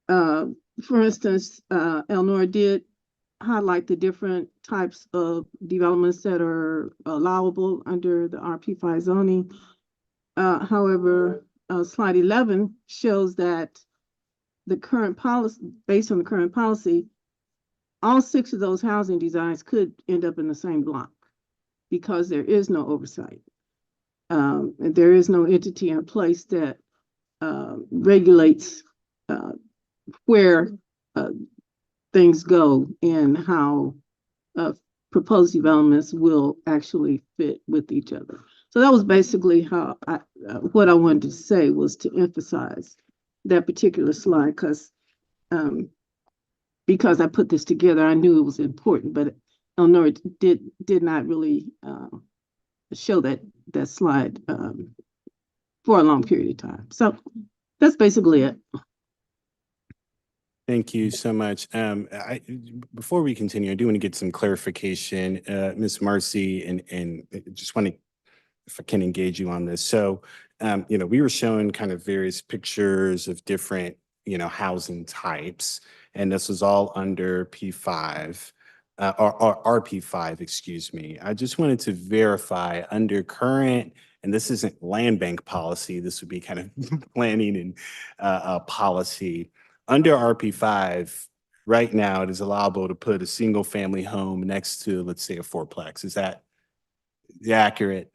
For instance, Eleanor did highlight the different types of developments that are allowable under the RP5 zoning. However, slide 11 shows that the current policy, based on the current policy, all 6 of those housing designs could end up in the same block because there is no oversight. And there is no entity in place that regulates where things go and how proposed developments will actually fit with each other. So that was basically how what I wanted to say, was to emphasize that particular slide, because I put this together, I knew it was important, but Eleanor did not really show that slide for a long period of time. So that's basically it. Thank you so much. Before we continue, I do want to get some clarification, Ms. Marcy, and just want to, if I can engage you on this. So, we were showing kind of various pictures of different, housing types, and this was all under P5, or RP5, excuse me. I just wanted to verify under current, and this isn't land bank policy, this would be kind of planning and policy. Under RP5, right now, it is allowable to put a single family home next to, let's say, a fourplex. Is that accurate?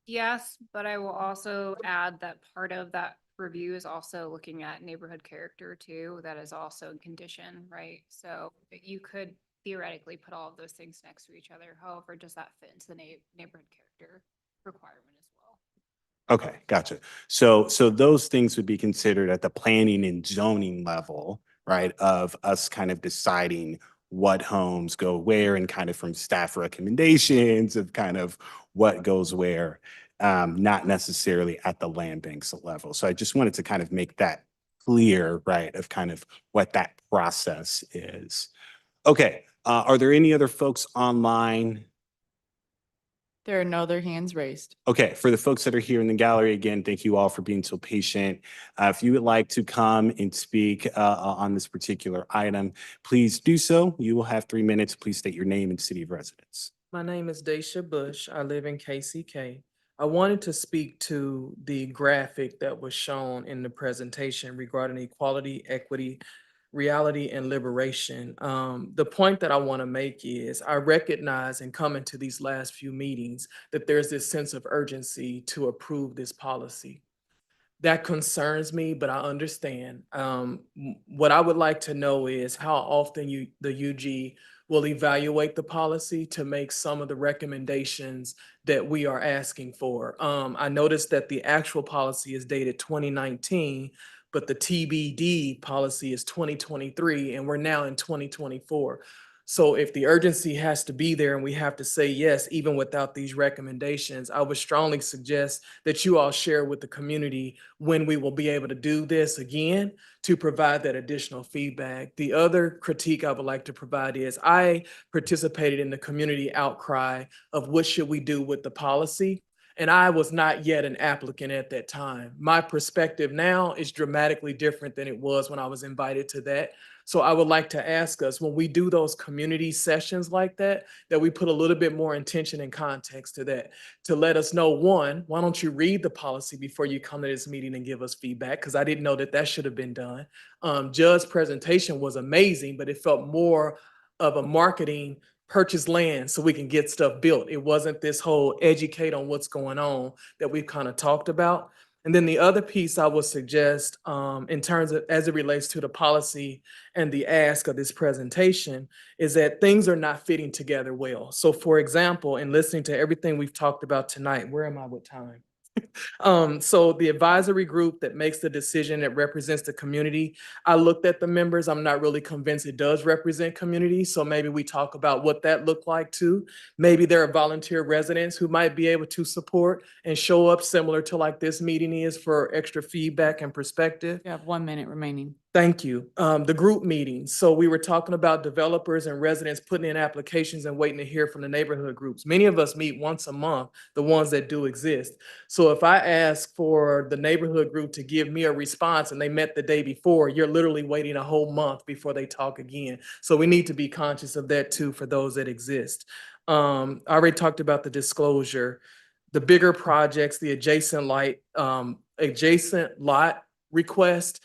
Yes, but I will also add that part of that review is also looking at neighborhood character too. That is also a condition, right? So you could theoretically put all of those things next to each other. However, does that fit into the neighborhood character requirement as well? Okay, gotcha. So those things would be considered at the planning and zoning level, right? Of us kind of deciding what homes go where and kind of from staff recommendations of kind of what goes where, not necessarily at the land banks level. So I just wanted to kind of make that clear, right? Of kind of what that process is. Okay, are there any other folks online? There are no other hands raised. Okay, for the folks that are here in the gallery, again, thank you all for being so patient. If you would like to come and speak on this particular item, please do so. You will have 3 minutes. Please state your name and city of residence. My name is Daisha Bush. I live in KCK. I wanted to speak to the graphic that was shown in the presentation regarding equality, equity, reality, and liberation. The point that I want to make is I recognize in coming to these last few meetings that there's this sense of urgency to approve this policy. That concerns me, but I understand. What I would like to know is how often the UG will evaluate the policy to make some of the recommendations that we are asking for. I noticed that the actual policy is dated 2019, but the TBD policy is 2023, and we're now in 2024. So if the urgency has to be there and we have to say yes, even without these recommendations, I would strongly suggest that you all share with the community when we will be able to do this again to provide that additional feedback. The other critique I would like to provide is I participated in the community outcry of what should we do with the policy. And I was not yet an applicant at that time. My perspective now is dramatically different than it was when I was invited to that So I would like to ask us, when we do those community sessions like that we put a little bit more intention and context to that, to let us know, one, why don't you read the policy before you come to this meeting and give us feedback? Because I didn't know that should have been done. Judd's presentation was amazing, but it felt more of a marketing purchase land so we can get stuff built. It wasn't this whole educate on what's going on that we've kind of talked about. And then the other piece I would suggest, in terms of as it relates to the policy and the ask of this presentation, is that things are not fitting together well. So for example, in listening to everything we've talked about tonight, where am I with time? So the advisory group that makes the decision that represents the community, I looked at the members. I'm not really convinced it does represent community. So maybe we talk about what that looked like too. Maybe there are volunteer residents who might be able to support and show up similar to like this meeting is for extra feedback and perspective. You have 1 minute remaining. Thank you. The group meetings. So we were talking about developers and residents putting in applications and waiting to hear from the neighborhood groups. Many of us meet once a month, the ones that do exist. So if I ask for the neighborhood group to give me a response and they met the day before, you're literally waiting a whole month before they talk again. So we need to be conscious of that too for those that exist. I already talked about the disclosure, the bigger projects, the adjacent lot request.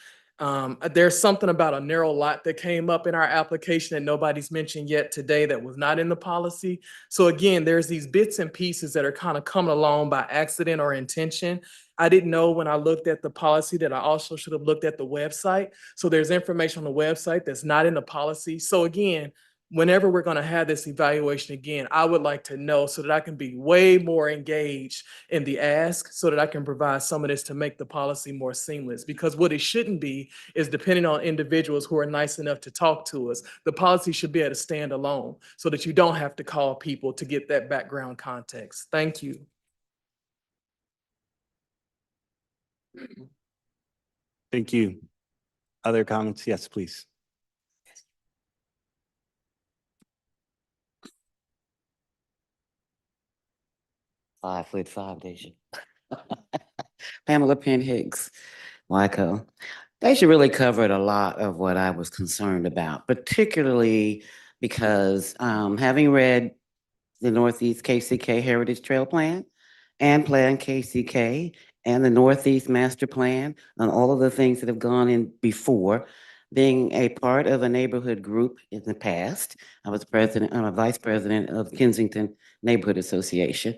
There's something about a narrow lot that came up in our application that nobody's mentioned yet today that was not in the policy. So again, there's these bits and pieces that are kind of coming along by accident or intention. I didn't know when I looked at the policy that I also should have looked at the website. So there's information on the website that's not in the policy. So again, whenever we're going to have this evaluation again, I would like to know so that I can be way more engaged in the ask so that I can provide some of this to make the policy more seamless. Because what it shouldn't be is depending on individuals who are nice enough to talk to us. The policy should be able to stand alone so that you don't have to call people to get that background context. Thank you. Thank you. Other comments? Yes, please. "5'5", Deja. Pamela Penn Hicks, Wyco. Deja really covered a lot of what I was concerned about, particularly because having read the Northeast KCK Heritage Trail Plan and Plan KCK and the Northeast Master Plan and all of the things that have gone in before, being a part of a neighborhood group in the past. I'm a vice president of Kensington Neighborhood Association.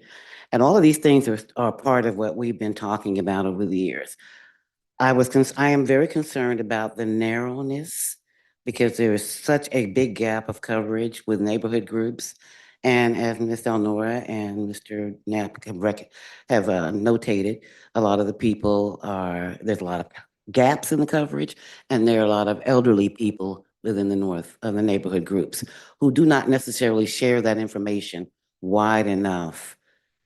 And all of these things are part of what we've been talking about over the years. I am very concerned about the narrowness because there is such a big gap of coverage with neighborhood groups. And as Ms. Elnora and Mr. Knapp have notated, a lot of the people there's a lot of gaps in the coverage, and there are a lot of elderly people within the neighborhood groups who do not necessarily share that information wide enough.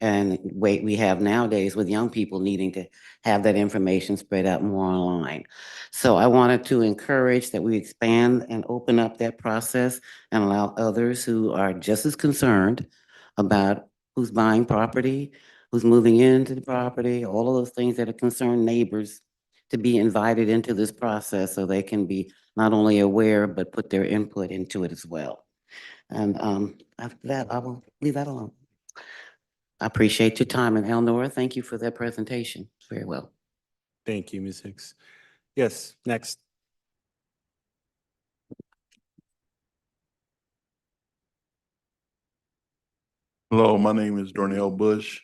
And we have nowadays with young people needing to have that information spread out more online. So I wanted to encourage that we expand and open up that process and allow others who are just as concerned about who's buying property, who's moving into the property, all of those things that are concerned neighbors to be invited into this process so they can be not only aware, but put their input into it as well. And after that, I will leave that alone. I appreciate your time. And Elnora, thank you for that presentation. Very well. Thank you, Ms. Hicks. Yes, next. Hello, my name is Darnell Bush,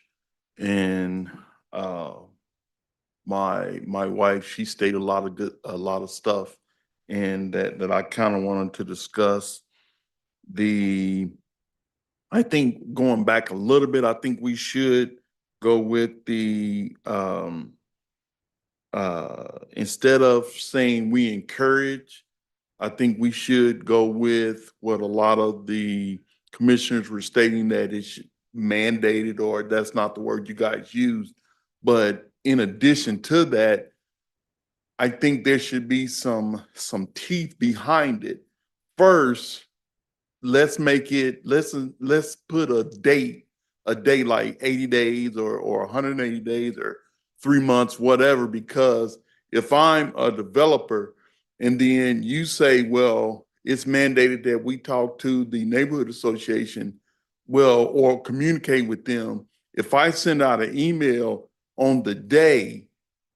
and my wife, she stated a lot of stuff, and that I kind of wanted to discuss. I think going back a little bit, I think we should go with the instead of saying we encourage, I think we should go with what a lot of the commissioners were stating, that it's mandated, or that's not the word you guys used. But in addition to that, I think there should be some teeth behind it. First, let's put a date like 80 days or 180 days or 3 months, whatever, because if I'm a developer and then you say, well, it's mandated that we talk to the neighborhood association, well, or communicate with them. If I send out an email on the day,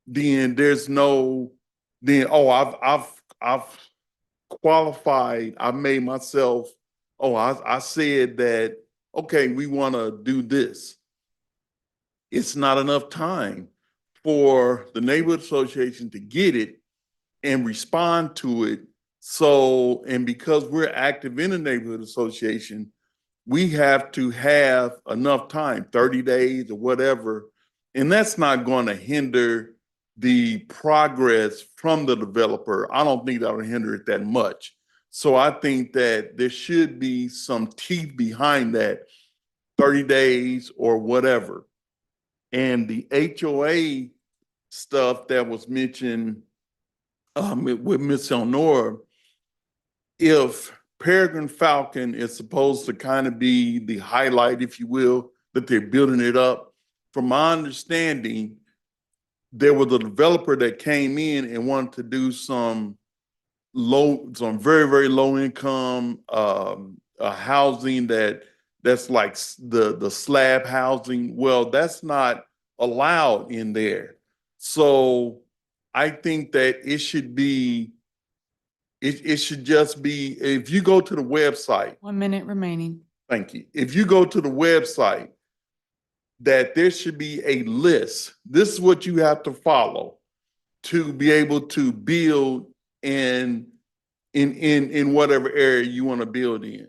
then there's no, then, oh, I've qualified, I made myself, oh, I said that, okay, we want to do this. It's not enough time for the neighborhood association to get it and respond to it. So, and because we're active in the neighborhood association, we have to have enough time, 30 days or whatever. And that's not going to hinder the progress from the developer. I don't think that'll hinder it that much. So I think that there should be some teeth behind that, 30 days or whatever. And the HOA stuff that was mentioned with Ms. Elnora, if Peregrine Falcon is supposed to kind of be the highlight, if you will, that they're building it up, from my understanding, there was a developer that came in and wanted to do some very, very low income housing that's like the slab housing. Well, that's not allowed in there. So I think that it should be, it should just be, if you go to the website, 1 minute remaining. thank you. If you go to the website, that there should be a list. This is what you have to follow to be able to build in whatever area you want to build in.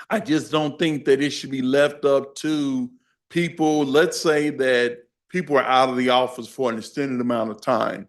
I just don't think that it should be left up to people. Let's say that people are out of the office for an extended amount of time.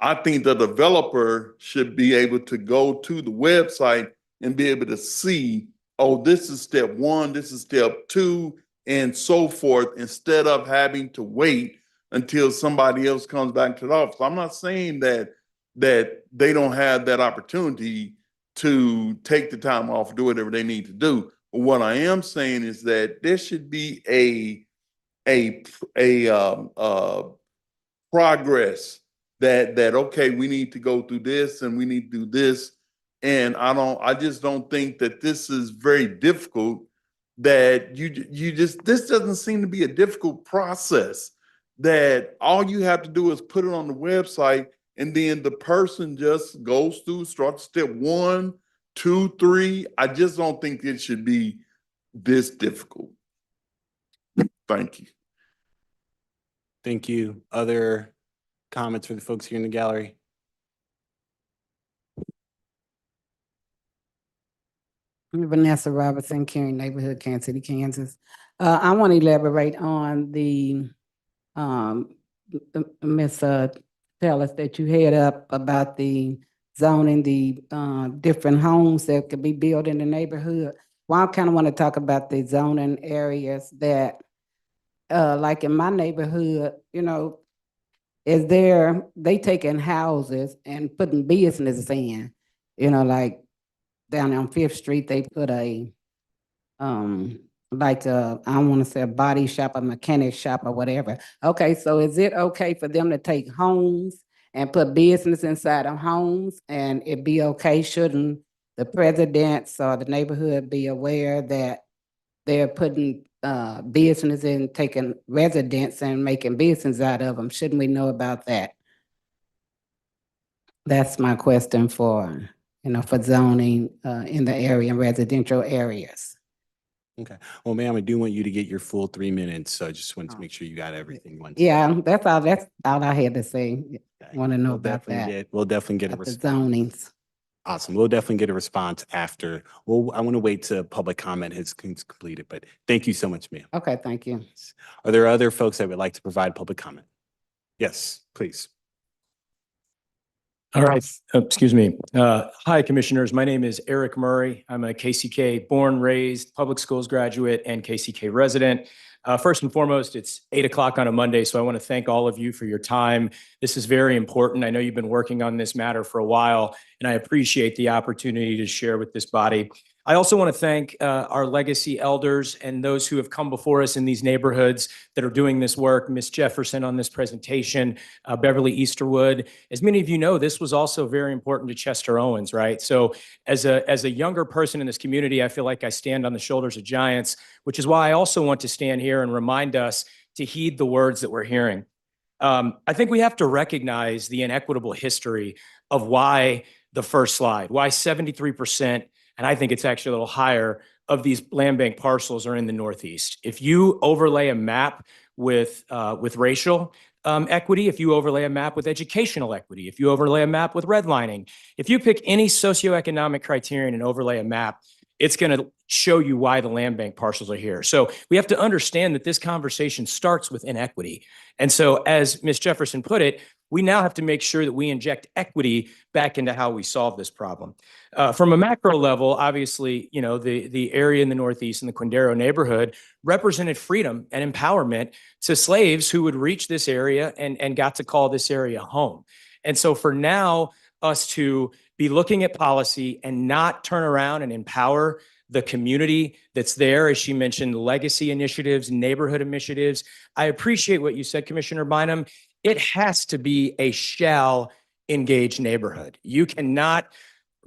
I think the developer should be able to go to the website and be able to see, oh, this is step one, this is step two, and so forth, instead of having to wait until somebody else comes back to the office. I'm not saying that they don't have that opportunity to take the time off, do whatever they need to do. But what I am saying is that there should be a progress that okay, we need to go through this and we need to do this. And I just don't think that this is very difficult, that this doesn't seem to be a difficult process, that all you have to do is put it on the website and then the person just goes through, starts step 1, 2, 3. I just don't think it should be this difficult. Thank you. Thank you. Other comments for the folks here in the gallery? Vanessa Robertson, Caring Neighborhood, Kansas City, Kansas. I want to elaborate on the Ms. Tellis that you had up about the zoning, the different homes that could be built in the neighborhood. Well, I kind of want to talk about the zoning areas that, like in my neighborhood, they taking houses and putting businesses in, like down on 5th Street, they put I want to say a body shop, a mechanic shop or whatever. Okay, so is it okay for them to take homes and put business inside of homes, and it be okay? Shouldn't the presidents or the neighborhood be aware that they're putting business in, taking residents and making business out of them? Shouldn't we know about that? That's my question for zoning in the area, residential areas. Okay. Well, ma'am, I do want you to get your full 3 minutes, so I just wanted to make sure you got everything once. Yeah, that's all I had to say. Want to know about that. We'll definitely get a about the response. zonings. Awesome. We'll definitely get a response after. Well, I want to wait till public comment has completed, but thank you so much, ma'am. Okay, thank you. Are there other folks that would like to provide public comment? Yes, please. All right, excuse me. Hi, Commissioners. My name is Eric Murray. I'm a KCK born, raised, public schools graduate, and KCK resident. First and foremost, it's 8 o'clock on a Monday, so I want to thank all of you for your time. This is very important. I know you've been working on this matter for a while, and I appreciate the opportunity to share with this body. I also want to thank our legacy elders and those who have come before us in these neighborhoods that are doing this work. Ms. Jefferson on this presentation, Beverly Easterwood. As many of you know, this was also very important to Chester Owens, right? So as a younger person in this community, I feel like I stand on the shoulders of giants, which is why I also want to stand here and remind us to heed the words that we're hearing. I think we have to recognize the inequitable history of why the first slide, why 73%, and I think it's actually a little higher, of these land bank parcels are in the Northeast. If you overlay a map with racial equity, if you overlay a map with educational equity, if you overlay a map with redlining, if you pick any socioeconomic criterion and overlay a map, it's going to show you why the land bank parcels are here. So we have to understand that this conversation starts with inequity. And so as Ms. Jefferson put it, we now have to make sure that we inject equity back into how we solve this problem. From a macro level, obviously, you know, the area in the Northeast in the Quindaro neighborhood represented freedom and empowerment to slaves who would reach this area and got to call this area home. And so for now, us to be looking at policy and not turn around and empower the community that's there, as she mentioned, legacy initiatives, neighborhood initiatives. I appreciate what you said, Commissioner Bynum. It has to be a shall engage neighborhood. You cannot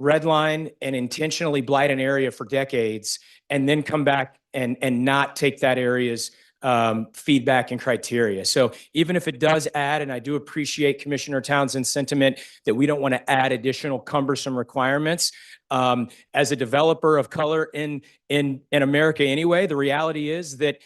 redline and intentionally blight an area for decades and then come back and not take that area's feedback and criteria. So even if it does add, and I do appreciate Commissioner Townsend's sentiment that we don't want to add additional cumbersome requirements. As a developer of color in America anyway, the reality is that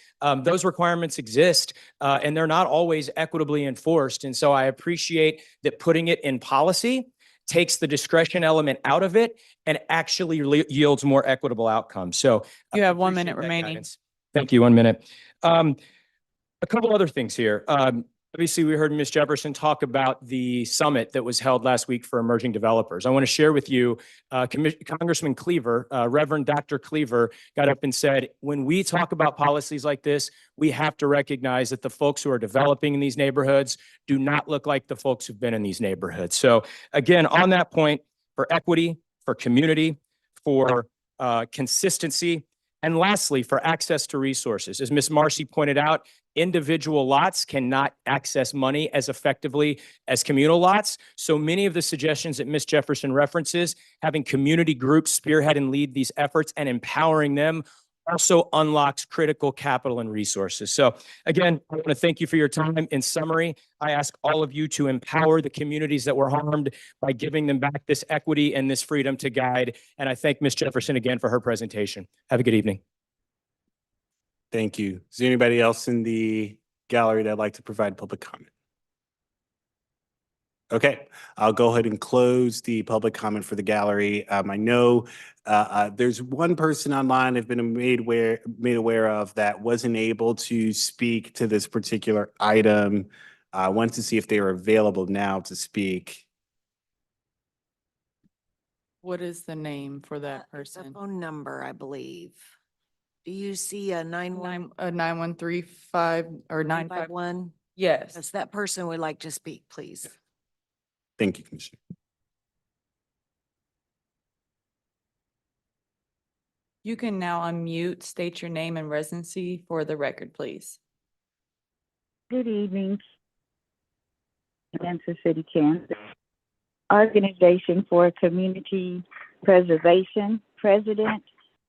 those requirements exist and they're not always equitably enforced. And so I appreciate that putting it in policy takes the discretion element out of it and actually yields more equitable outcomes. So You have 1 appreciate minute that remaining. guidance. Thank you. 1 minute. A couple other things here. Obviously, we heard Ms. Jefferson talk about the summit that was held last week for emerging developers. I want to share with you, Congressman Cleaver, Reverend Dr. Cleaver got up and said, when we talk about policies like this, we have to recognize that the folks who are developing in these neighborhoods do not look like the folks who've been in these neighborhoods. So again, on that point, for equity, for community, for consistency, and lastly, for access to resources. As Ms. Marcy pointed out, individual lots cannot access money as effectively as communal lots. So many of the suggestions that Ms. Jefferson references, having community groups spearhead and lead these efforts and empowering them also unlocks critical capital and resources. So again, I want to thank you for your time. In summary, I ask all of you to empower the communities that were harmed by giving them back this equity and this freedom to guide. And I thank Ms. Jefferson again for her presentation. Have a good evening. Thank you. Is there anybody else in the gallery that'd like to provide public comment? Okay, I'll go ahead and close the public comment for the gallery. I know there's one person online I've been made aware of that wasn't able to speak to this particular item. I wanted to see if they were available now to speak. What is the name for that The person? phone number, I believe. Do you see a 9135 or 95? 951? Yes. Yes, that person would like to speak, please. Thank you, Commissioner. You can now unmute, state your name and residency for the record, please. Good evening, Kansas City, Kansas. Organization for Community Preservation President.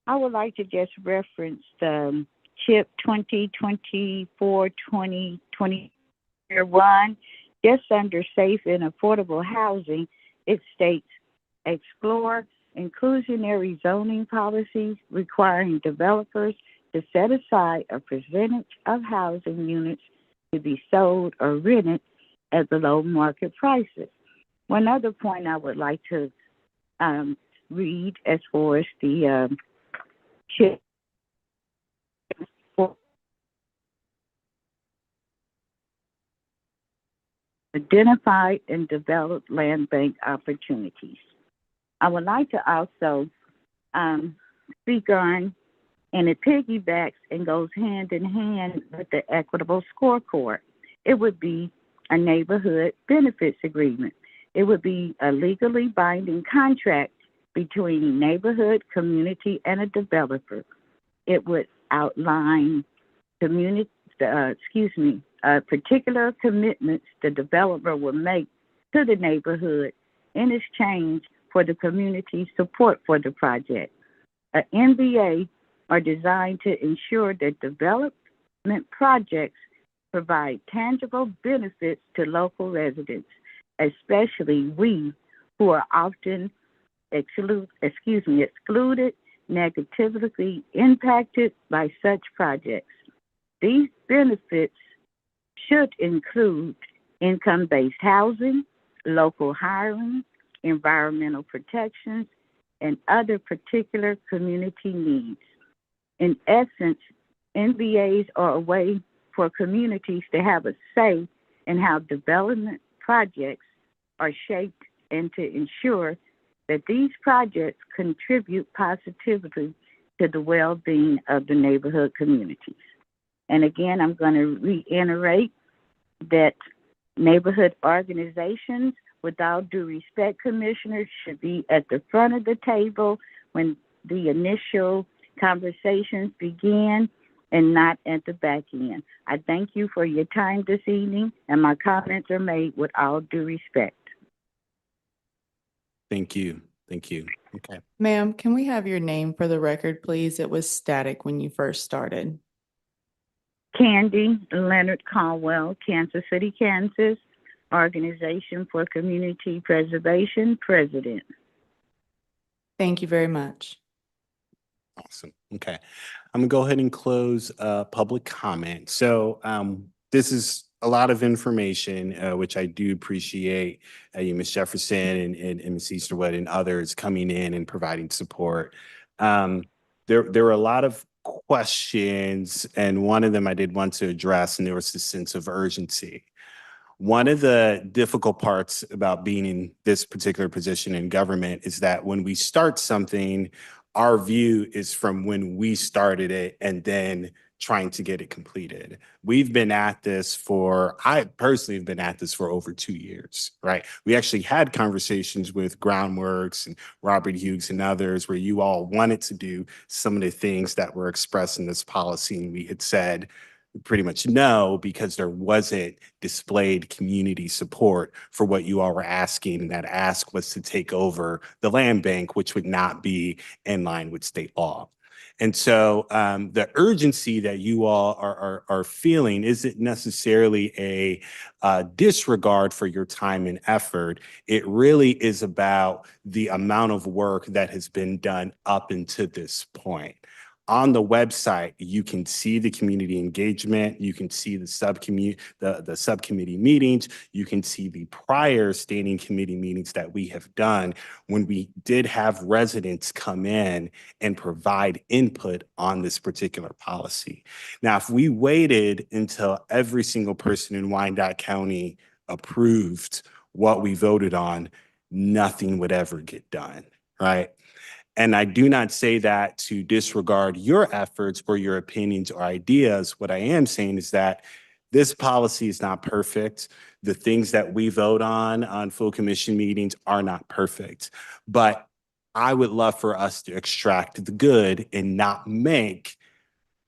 I would like to just reference the CHIP 2024-2021, just under safe and affordable housing. It states, explore inclusionary zoning policies requiring developers to set aside a percentage of housing units to be sold or rented at below market prices. One other point I would like to read as far as the CHIP identify and develop land bank opportunities. I would like to also speak on, and it piggybacks and goes hand in hand with the equitable scorecard. It would be a neighborhood benefits agreement. It would be a legally binding contract between neighborhood, community, and a developer. It would outline particular commitments the developer will make to the neighborhood in exchange for the community's support for the project. NBA are designed to ensure that development projects provide tangible benefits to local residents, especially we who are often excluded, negatively impacted by such projects. These benefits should include income-based housing, local hiring, environmental protections, and other particular community needs. In essence, NBAs are a way for communities to have a say in how development projects are shaped and to ensure that these projects contribute positively to the well-being of the neighborhood communities. And again, I'm going to reiterate that neighborhood organizations, with all due respect, commissioners, should be at the front of the table when the initial conversations begin and not at the back end. I thank you for your time this evening, and my comments are made with all due respect. Thank you. Thank you. Okay. Ma'am, can we have your name for the record, please? It was static when you first started. Candy Leonard Caldwell, Kansas City, Kansas, Organization for Community Preservation, President. Thank you very much. Awesome. Okay. I'm gonna go ahead and close public comment. So this is a lot of information, which I do appreciate you, Ms. Jefferson and Ms. Easterwood and others coming in and providing support. There were a lot of questions, and one of them I did want to address, and there was this sense of urgency. One of the difficult parts about being in this particular position in government is that when we start something, our view is from when we started it and then trying to get it completed. We've been at this I personally have been at this for over 2 years, right? We actually had conversations with Groundworks and Robert Hughes and others where you all wanted to do some of the things that were expressed in this policy. And we had said, pretty much no, because there wasn't displayed community support for what you all were asking. And that ask was to take over the land bank, which would not be in line with state law. And so the urgency that you all are feeling isn't necessarily a disregard for your time and effort. It really is about the amount of work that has been done up until this point. On the website, you can see the community engagement, you can see the subcommittee meetings, you can see the prior standing committee meetings that we have done when we did have residents come in and provide input on this particular policy. Now, if we waited until every single person in Wyandotte County approved what we voted on, nothing would ever get done, right? And I do not say that to disregard your efforts or your opinions or ideas. What I am saying is that this policy is not perfect. The things that we vote on full commission meetings are not perfect. But I would love for us to extract the good and not make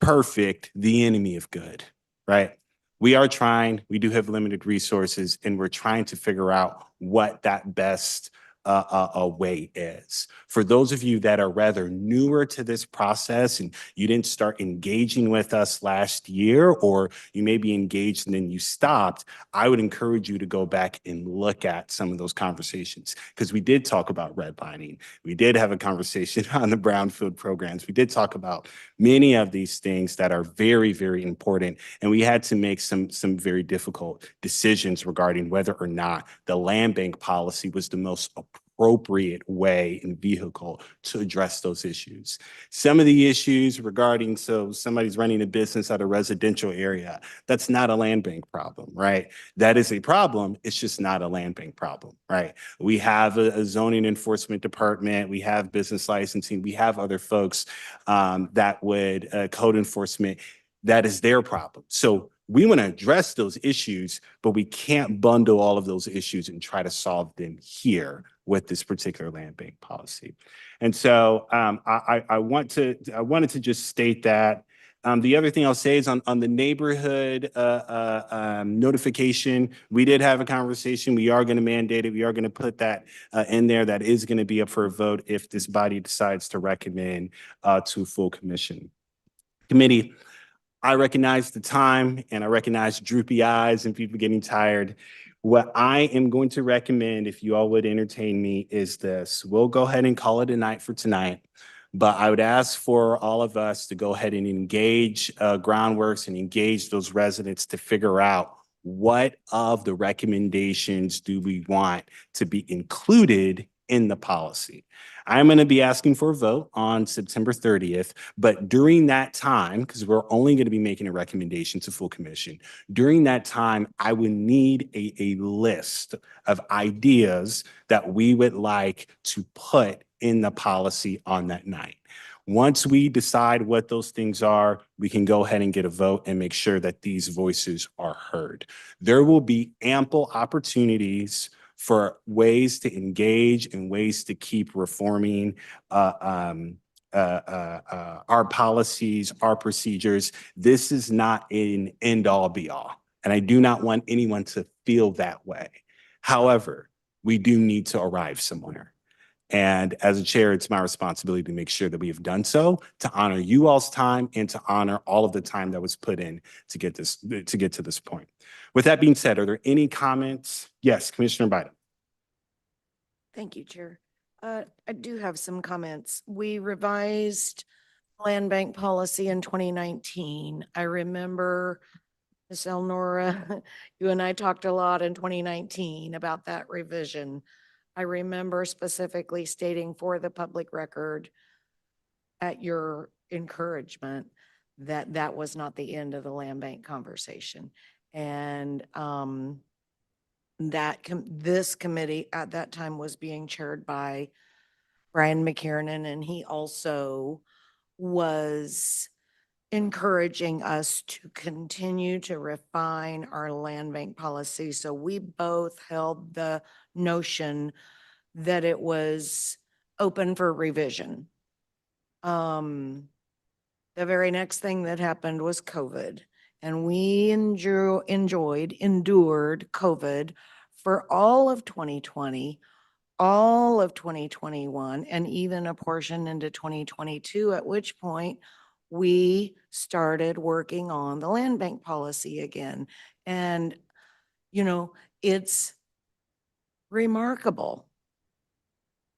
perfect the enemy of good, right? We are trying, we do have limited resources, and we're trying to figure out what that best a way is. For those of you that are rather newer to this process and you didn't start engaging with us last year, or you may be engaged and then you stopped, I would encourage you to go back and look at some of those conversations, because we did talk about redlining. We did have a conversation on the brownfield programs. We did talk about many of these things that are very, very important. And we had to make some very difficult decisions regarding whether or not the land bank policy was the most appropriate way and vehicle to address those issues. Some of the issues regarding, so somebody's running a business at a residential area, that's not a land bank problem, right? That is a problem, it's just not a land bank problem, right? We have a zoning enforcement department, we have business licensing, we have other folks that would code enforcement. That is their problem. So We want to address those issues, but we can't bundle all of those issues and try to solve them here with this particular land bank policy. And so I wanted to just state that. The other thing I'll say is on the neighborhood notification, we did have a conversation. We are going to mandate it. We are going to put that in there. That is going to be up for a vote if this body decides to recommend to full committee. I recognize the time and I recognize droopy eyes and people getting tired. What I am going to recommend, if you all would entertain me, is this. We'll go ahead and call it a night for tonight. But I would ask for all of us to go ahead and engage Groundworks and engage those residents to figure out what of the recommendations do we want to be included in the policy. I'm going to be asking for a vote on September 30th, but during that time, because we're only going to be making a recommendation to full commission, during that time, I would need a list of ideas that we would like to put in the policy on that night. Once we decide what those things are, we can go ahead and get a vote and make sure that these voices are heard. There will be ample opportunities for ways to engage and ways to keep reforming our policies, our procedures. This is not an end all be all. And I do not want anyone to feel that way. However, we do need to arrive somewhere. And as a chair, it's my responsibility to make sure that we have done so to honor you all's time and to honor all of the time that was put in to get to this point. With that being said, are there any comments? Yes, Commissioner Biden. Thank you, Chair. I do have some comments. We revised land bank policy in 2019. I remember, Ms. Elnora, you and I talked a lot in 2019 about that revision. I remember specifically stating for the public record at your encouragement that that was not the end of the land bank conversation. And this committee at that time was being chaired by Brian McKiernan, and he also was encouraging us to continue to refine our land bank policy. So we both held the notion that it was open for revision. The very next thing that happened was COVID, and we endured COVID for all of 2020, all of 2021, and even a portion into 2022, at which point we started working on the land bank policy again. And, you know, it's remarkable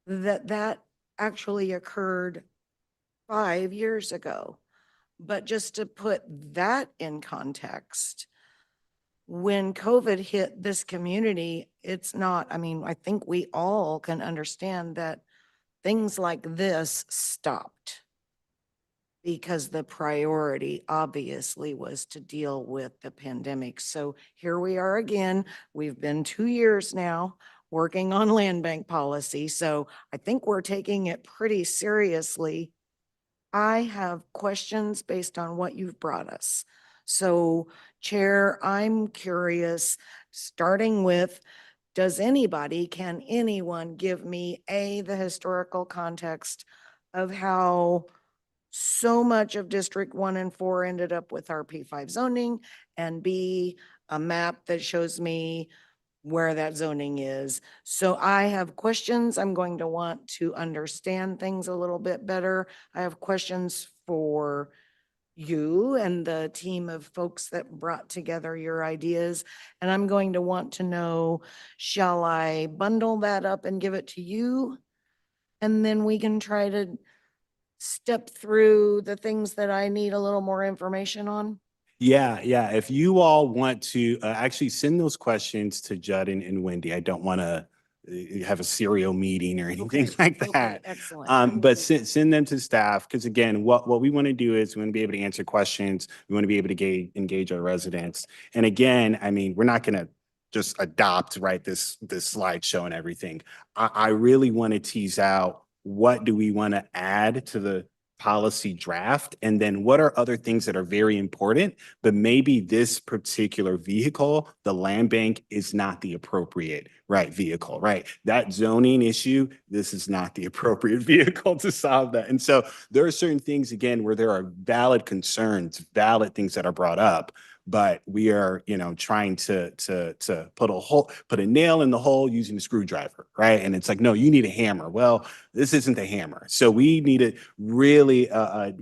that that actually occurred 5 years ago. But just to put that in context, when COVID hit this community, it's not, I mean, I think we all can understand that things like this stopped because the priority obviously was to deal with the pandemic. So here we are again. We've been 2 years now working on land bank policy. So I think we're taking it pretty seriously. I have questions based on what you've brought us. So Chair, I'm curious, starting with, can anyone give me the historical context of how so much of District 1 and 4 ended up with RP5 zoning, and B, a map that shows me where that zoning is. So I have questions. I'm going to want to understand things a little bit better. I have questions for you and the team of folks that brought together your ideas. And I'm going to want to know, shall I bundle that up and give it to you? And then we can try to step through the things that I need a little more information on? Yeah. If you all want to actually send those questions to Judd and Wendy, I don't want to have a serial meeting or anything like that. Excellent. But send them to staff, because again, what we want to do is we want to be able to answer questions. We want to be able to engage our residents. And again, I mean, we're not going to just adopt, right, this slideshow and everything. I really want to tease out, what do we want to add to the policy draft, and then what are other things that are very important, but maybe this particular vehicle, the land bank, is not the appropriate vehicle, right? That zoning issue, this is not the appropriate vehicle to solve that. And so there are certain things, again, where there are valid concerns, valid things that are brought up, but we are, trying to put a nail in the hole using a screwdriver, right? And it's like, no, you need a hammer. Well, this isn't the hammer. So we need to really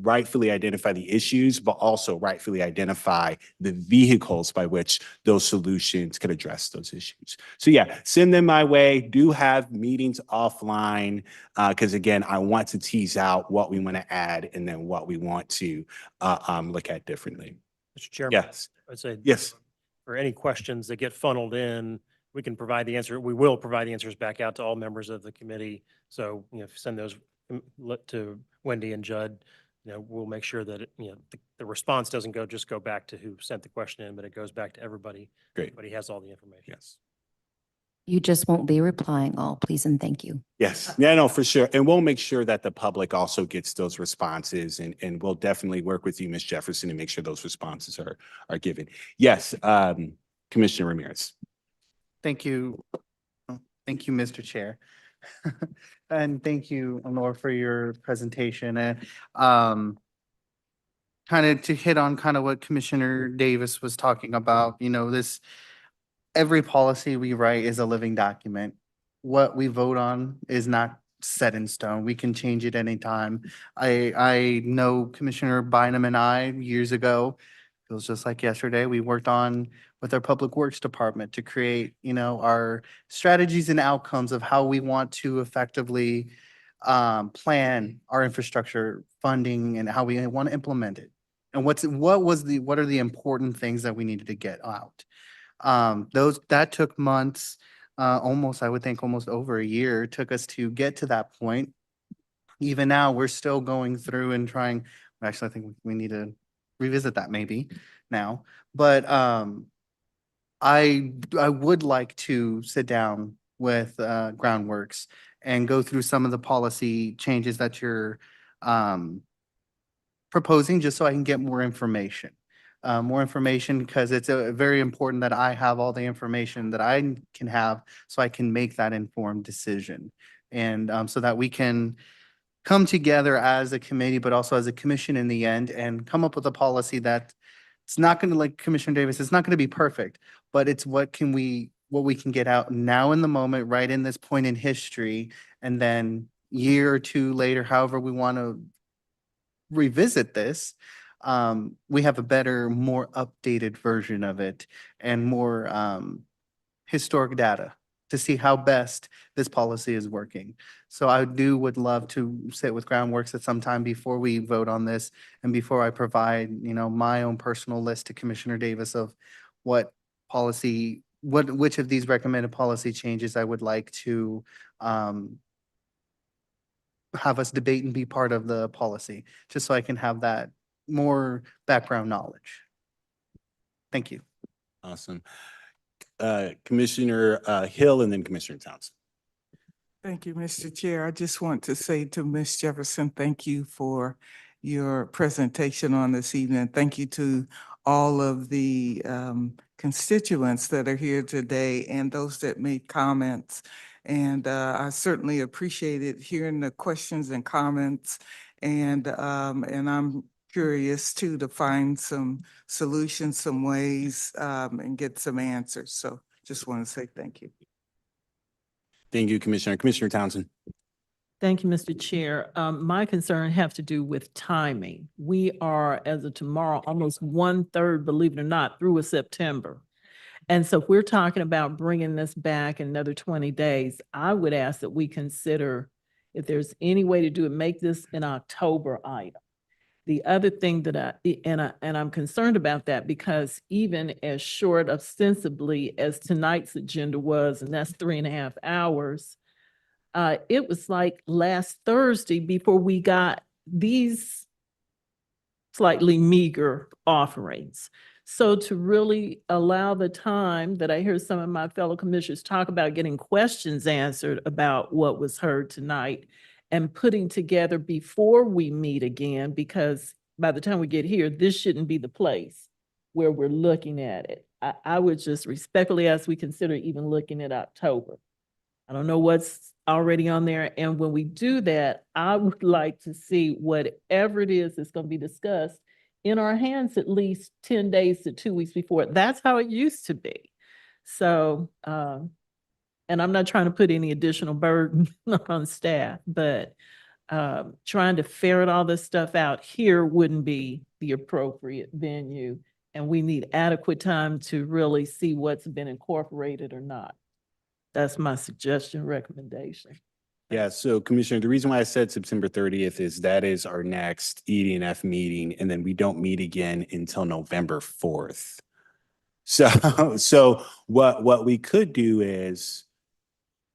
rightfully identify the issues, but also rightfully identify the vehicles by which those solutions could address those issues. So yeah, send them my way. Do have meetings offline, because again, I want to tease out what we want to add and then what we want to look at differently. Mr. Chairman. Yes. I'd say. Yes. For any questions that get funneled in, we can provide the answer. We will provide the answers back out to all members of the committee. So, send those to Wendy and Judd. We'll make sure that, the response doesn't just go back to who sent the question in, but it goes back to everybody. Great. Everybody has all the information. Yes. You just won't be replying all, please and thank you. Yes, yeah, no, for sure. And we'll make sure that the public also gets those responses, and we'll definitely work with you, Ms. Jefferson, to make sure those responses are given. Yes, Commissioner Ramirez. Thank you. Thank you, Mr. Chair. And thank you, Honor, for your presentation. And kind of to hit on kind of what Commissioner Davis was talking about, every policy we write is a living document. What we vote on is not set in stone. We can change it anytime. I know Commissioner Bynum and I years ago, feels just like yesterday, we worked on with our Public Works Department to create, our strategies and outcomes of how we want to effectively plan our infrastructure funding and how we want to implement it. And what are the important things that we needed to get out? That took months, I would think almost over a year took us to get to that point. Even now, we're still going through and trying, actually, I think we need to revisit that maybe now, but I would like to sit down with Groundworks and go through some of the policy changes that you're proposing, just so I can get more information. Because it's very important that I have all the information that I can have so I can make that informed decision. And so that we can come together as a committee, but also as a commission in the end, and come up with a policy that it's not going to, like Commissioner Davis, it's not going to be perfect, but it's what we can get out now in the moment, right in this point in history, and then year or two later, however we want to revisit this, we have a better, more updated version of it and more historic data to see how best this policy is working. So I would love to sit with Groundworks at some time before we vote on this and before I provide, my own personal list to Commissioner Davis of which of these recommended policy changes I would like to have us debate and be part of the policy, just so I can have that more background knowledge. Thank you. Awesome. Commissioner Hill and then Commissioner Townsend. Thank you, Mr. Chair. I just want to say to Ms. Jefferson, thank you for your presentation on this evening. Thank you to all of the constituents that are here today and those that made comments. And I certainly appreciated hearing the questions and comments. And I'm curious too to find some solutions, some ways, and get some answers. So just want to say thank you. Thank you, Commissioner. Commissioner Townsend. Thank you, Mr. Chair. My concern have to do with timing. We are, as of tomorrow, almost 1/3, believe it or not, through with September. And so if we're talking about bringing this back in another 20 days, I would ask that we consider if there's any way to do it, make this an October item. The other thing that I'm concerned about that because even as short ostensibly as tonight's agenda was, and that's 3.5 hours, it was like last Thursday before we got these slightly meager offerings. So to really allow the time that I hear some of my fellow commissioners talk about getting questions answered about what was heard tonight, and putting together before we meet again, because by the time we get here, this shouldn't be the place where we're looking at it. I would just respectfully ask we consider even looking at October. I don't know what's already on there. And when we do that, I would like to see whatever it is that's going to be discussed in our hands at least 10 days to 2 weeks before. That's how it used to be. So, and I'm not trying to put any additional burden on staff, but trying to ferret all this stuff out here wouldn't be the appropriate venue. And we need adequate time to really see what's been incorporated or not. That's my suggestion, recommendation. Yeah, so Commissioner, the reason why I said September 30th is that is our next ED&F meeting, and then we don't meet again until November 4th. So what we could do is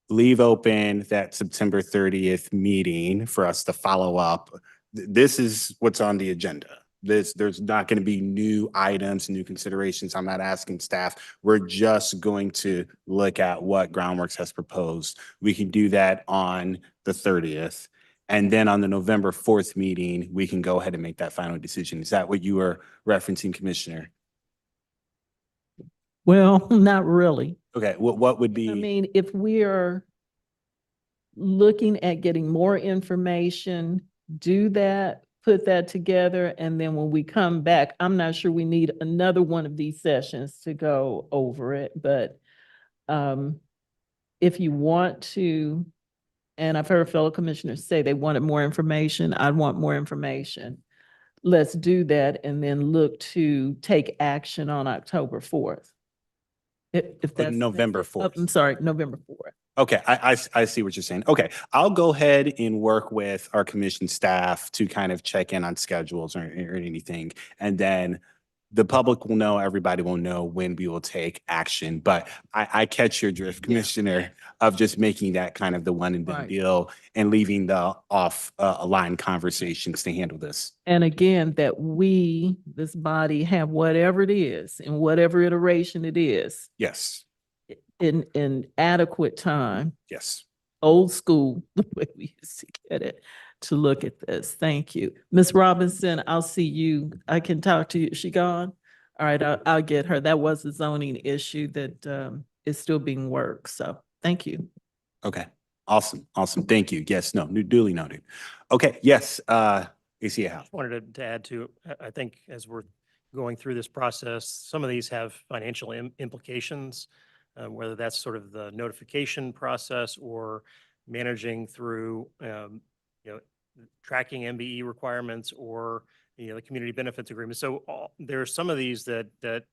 leave open that September 30th meeting for us to follow up. This is what's on the agenda. There's not going to be new items, new considerations. I'm not asking staff. We're just going to look at what Groundworks has proposed. We can do that on the 30th. And then on the November 4th meeting, we can go ahead and make that final decision. Is that what you were referencing, Commissioner? Well, not really. Okay, what would be? I mean, if we're looking at getting more information, do that, put that together, and then when we come back, I'm not sure we need another one of these sessions to go over it, but if you want to, and I've heard fellow commissioners say they wanted more information, I'd want more information. Let's do that and then look to take action on October 4th. If that's November 4th. I'm sorry, November 4th. Okay, I see what you're saying. Okay, I'll go ahead and work with our commission staff to kind of check in on schedules or anything. And then the public will know, everybody will know when we will take action. But I catch your drift, Commissioner, of just making that kind of the one and done Right. deal and leaving the off aligned conversations to handle this. And again, that we, this body, have whatever it is, in whatever iteration it is, Yes, in adequate time, yes. old school, the way we used to get it, to look at this. Thank you. Ms. Robinson, I'll see you. I can talk to you. Is she gone? All right, I'll get her. That was a zoning issue that is still being worked. So thank you. Okay, awesome. Thank you. Yes, no, duly noted. Okay, yes, AC Howe. Wanted to add to, I think as we're going through this process, some of these have financial implications, whether that's sort of the notification process or managing through, tracking MBE requirements or, the community benefits agreement. So there are some of these that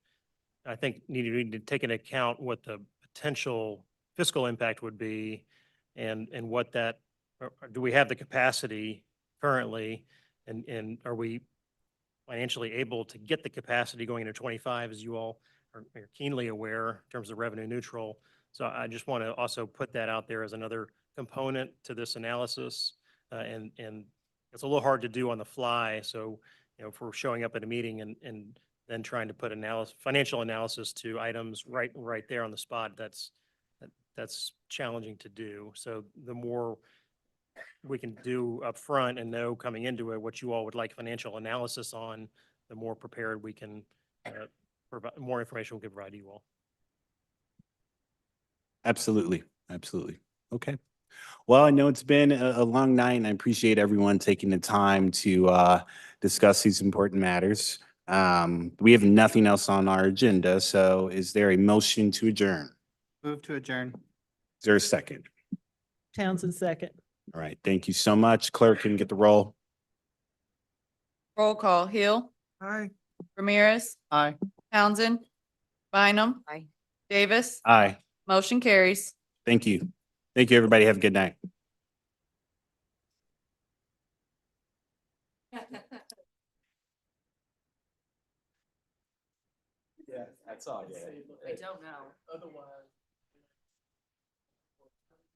I think need to take into account what the potential fiscal impact would be and what that, or do we have the capacity currently? And are we financially able to get the capacity going into 25, as you all are keenly aware in terms of revenue neutral? So I just want to also put that out there as another component to this analysis. And it's a little hard to do on the fly. So, if we're showing up at a meeting and then trying to put financial analysis to items right there on the spot, that's challenging to do. So the more we can do upfront and know coming into it what you all would like financial analysis on, the more prepared we can provide, more information we can provide you all. Absolutely. Okay. Well, I know it's been a long night and I appreciate everyone taking the time to discuss these important matters. We have nothing else on our agenda, so is there a motion to adjourn? Move to adjourn. Is there a second? Townsend, second. All right, thank you so much. Clerk, can you get the roll? Roll call, Hill, Aye. Ramirez, Aye. Townsend, Bynum, Aye. Davis, Aye, motion carries. thank you. Thank you, everybody. Have a good night. Yeah, that's all. Yeah. I don't know. Otherwise.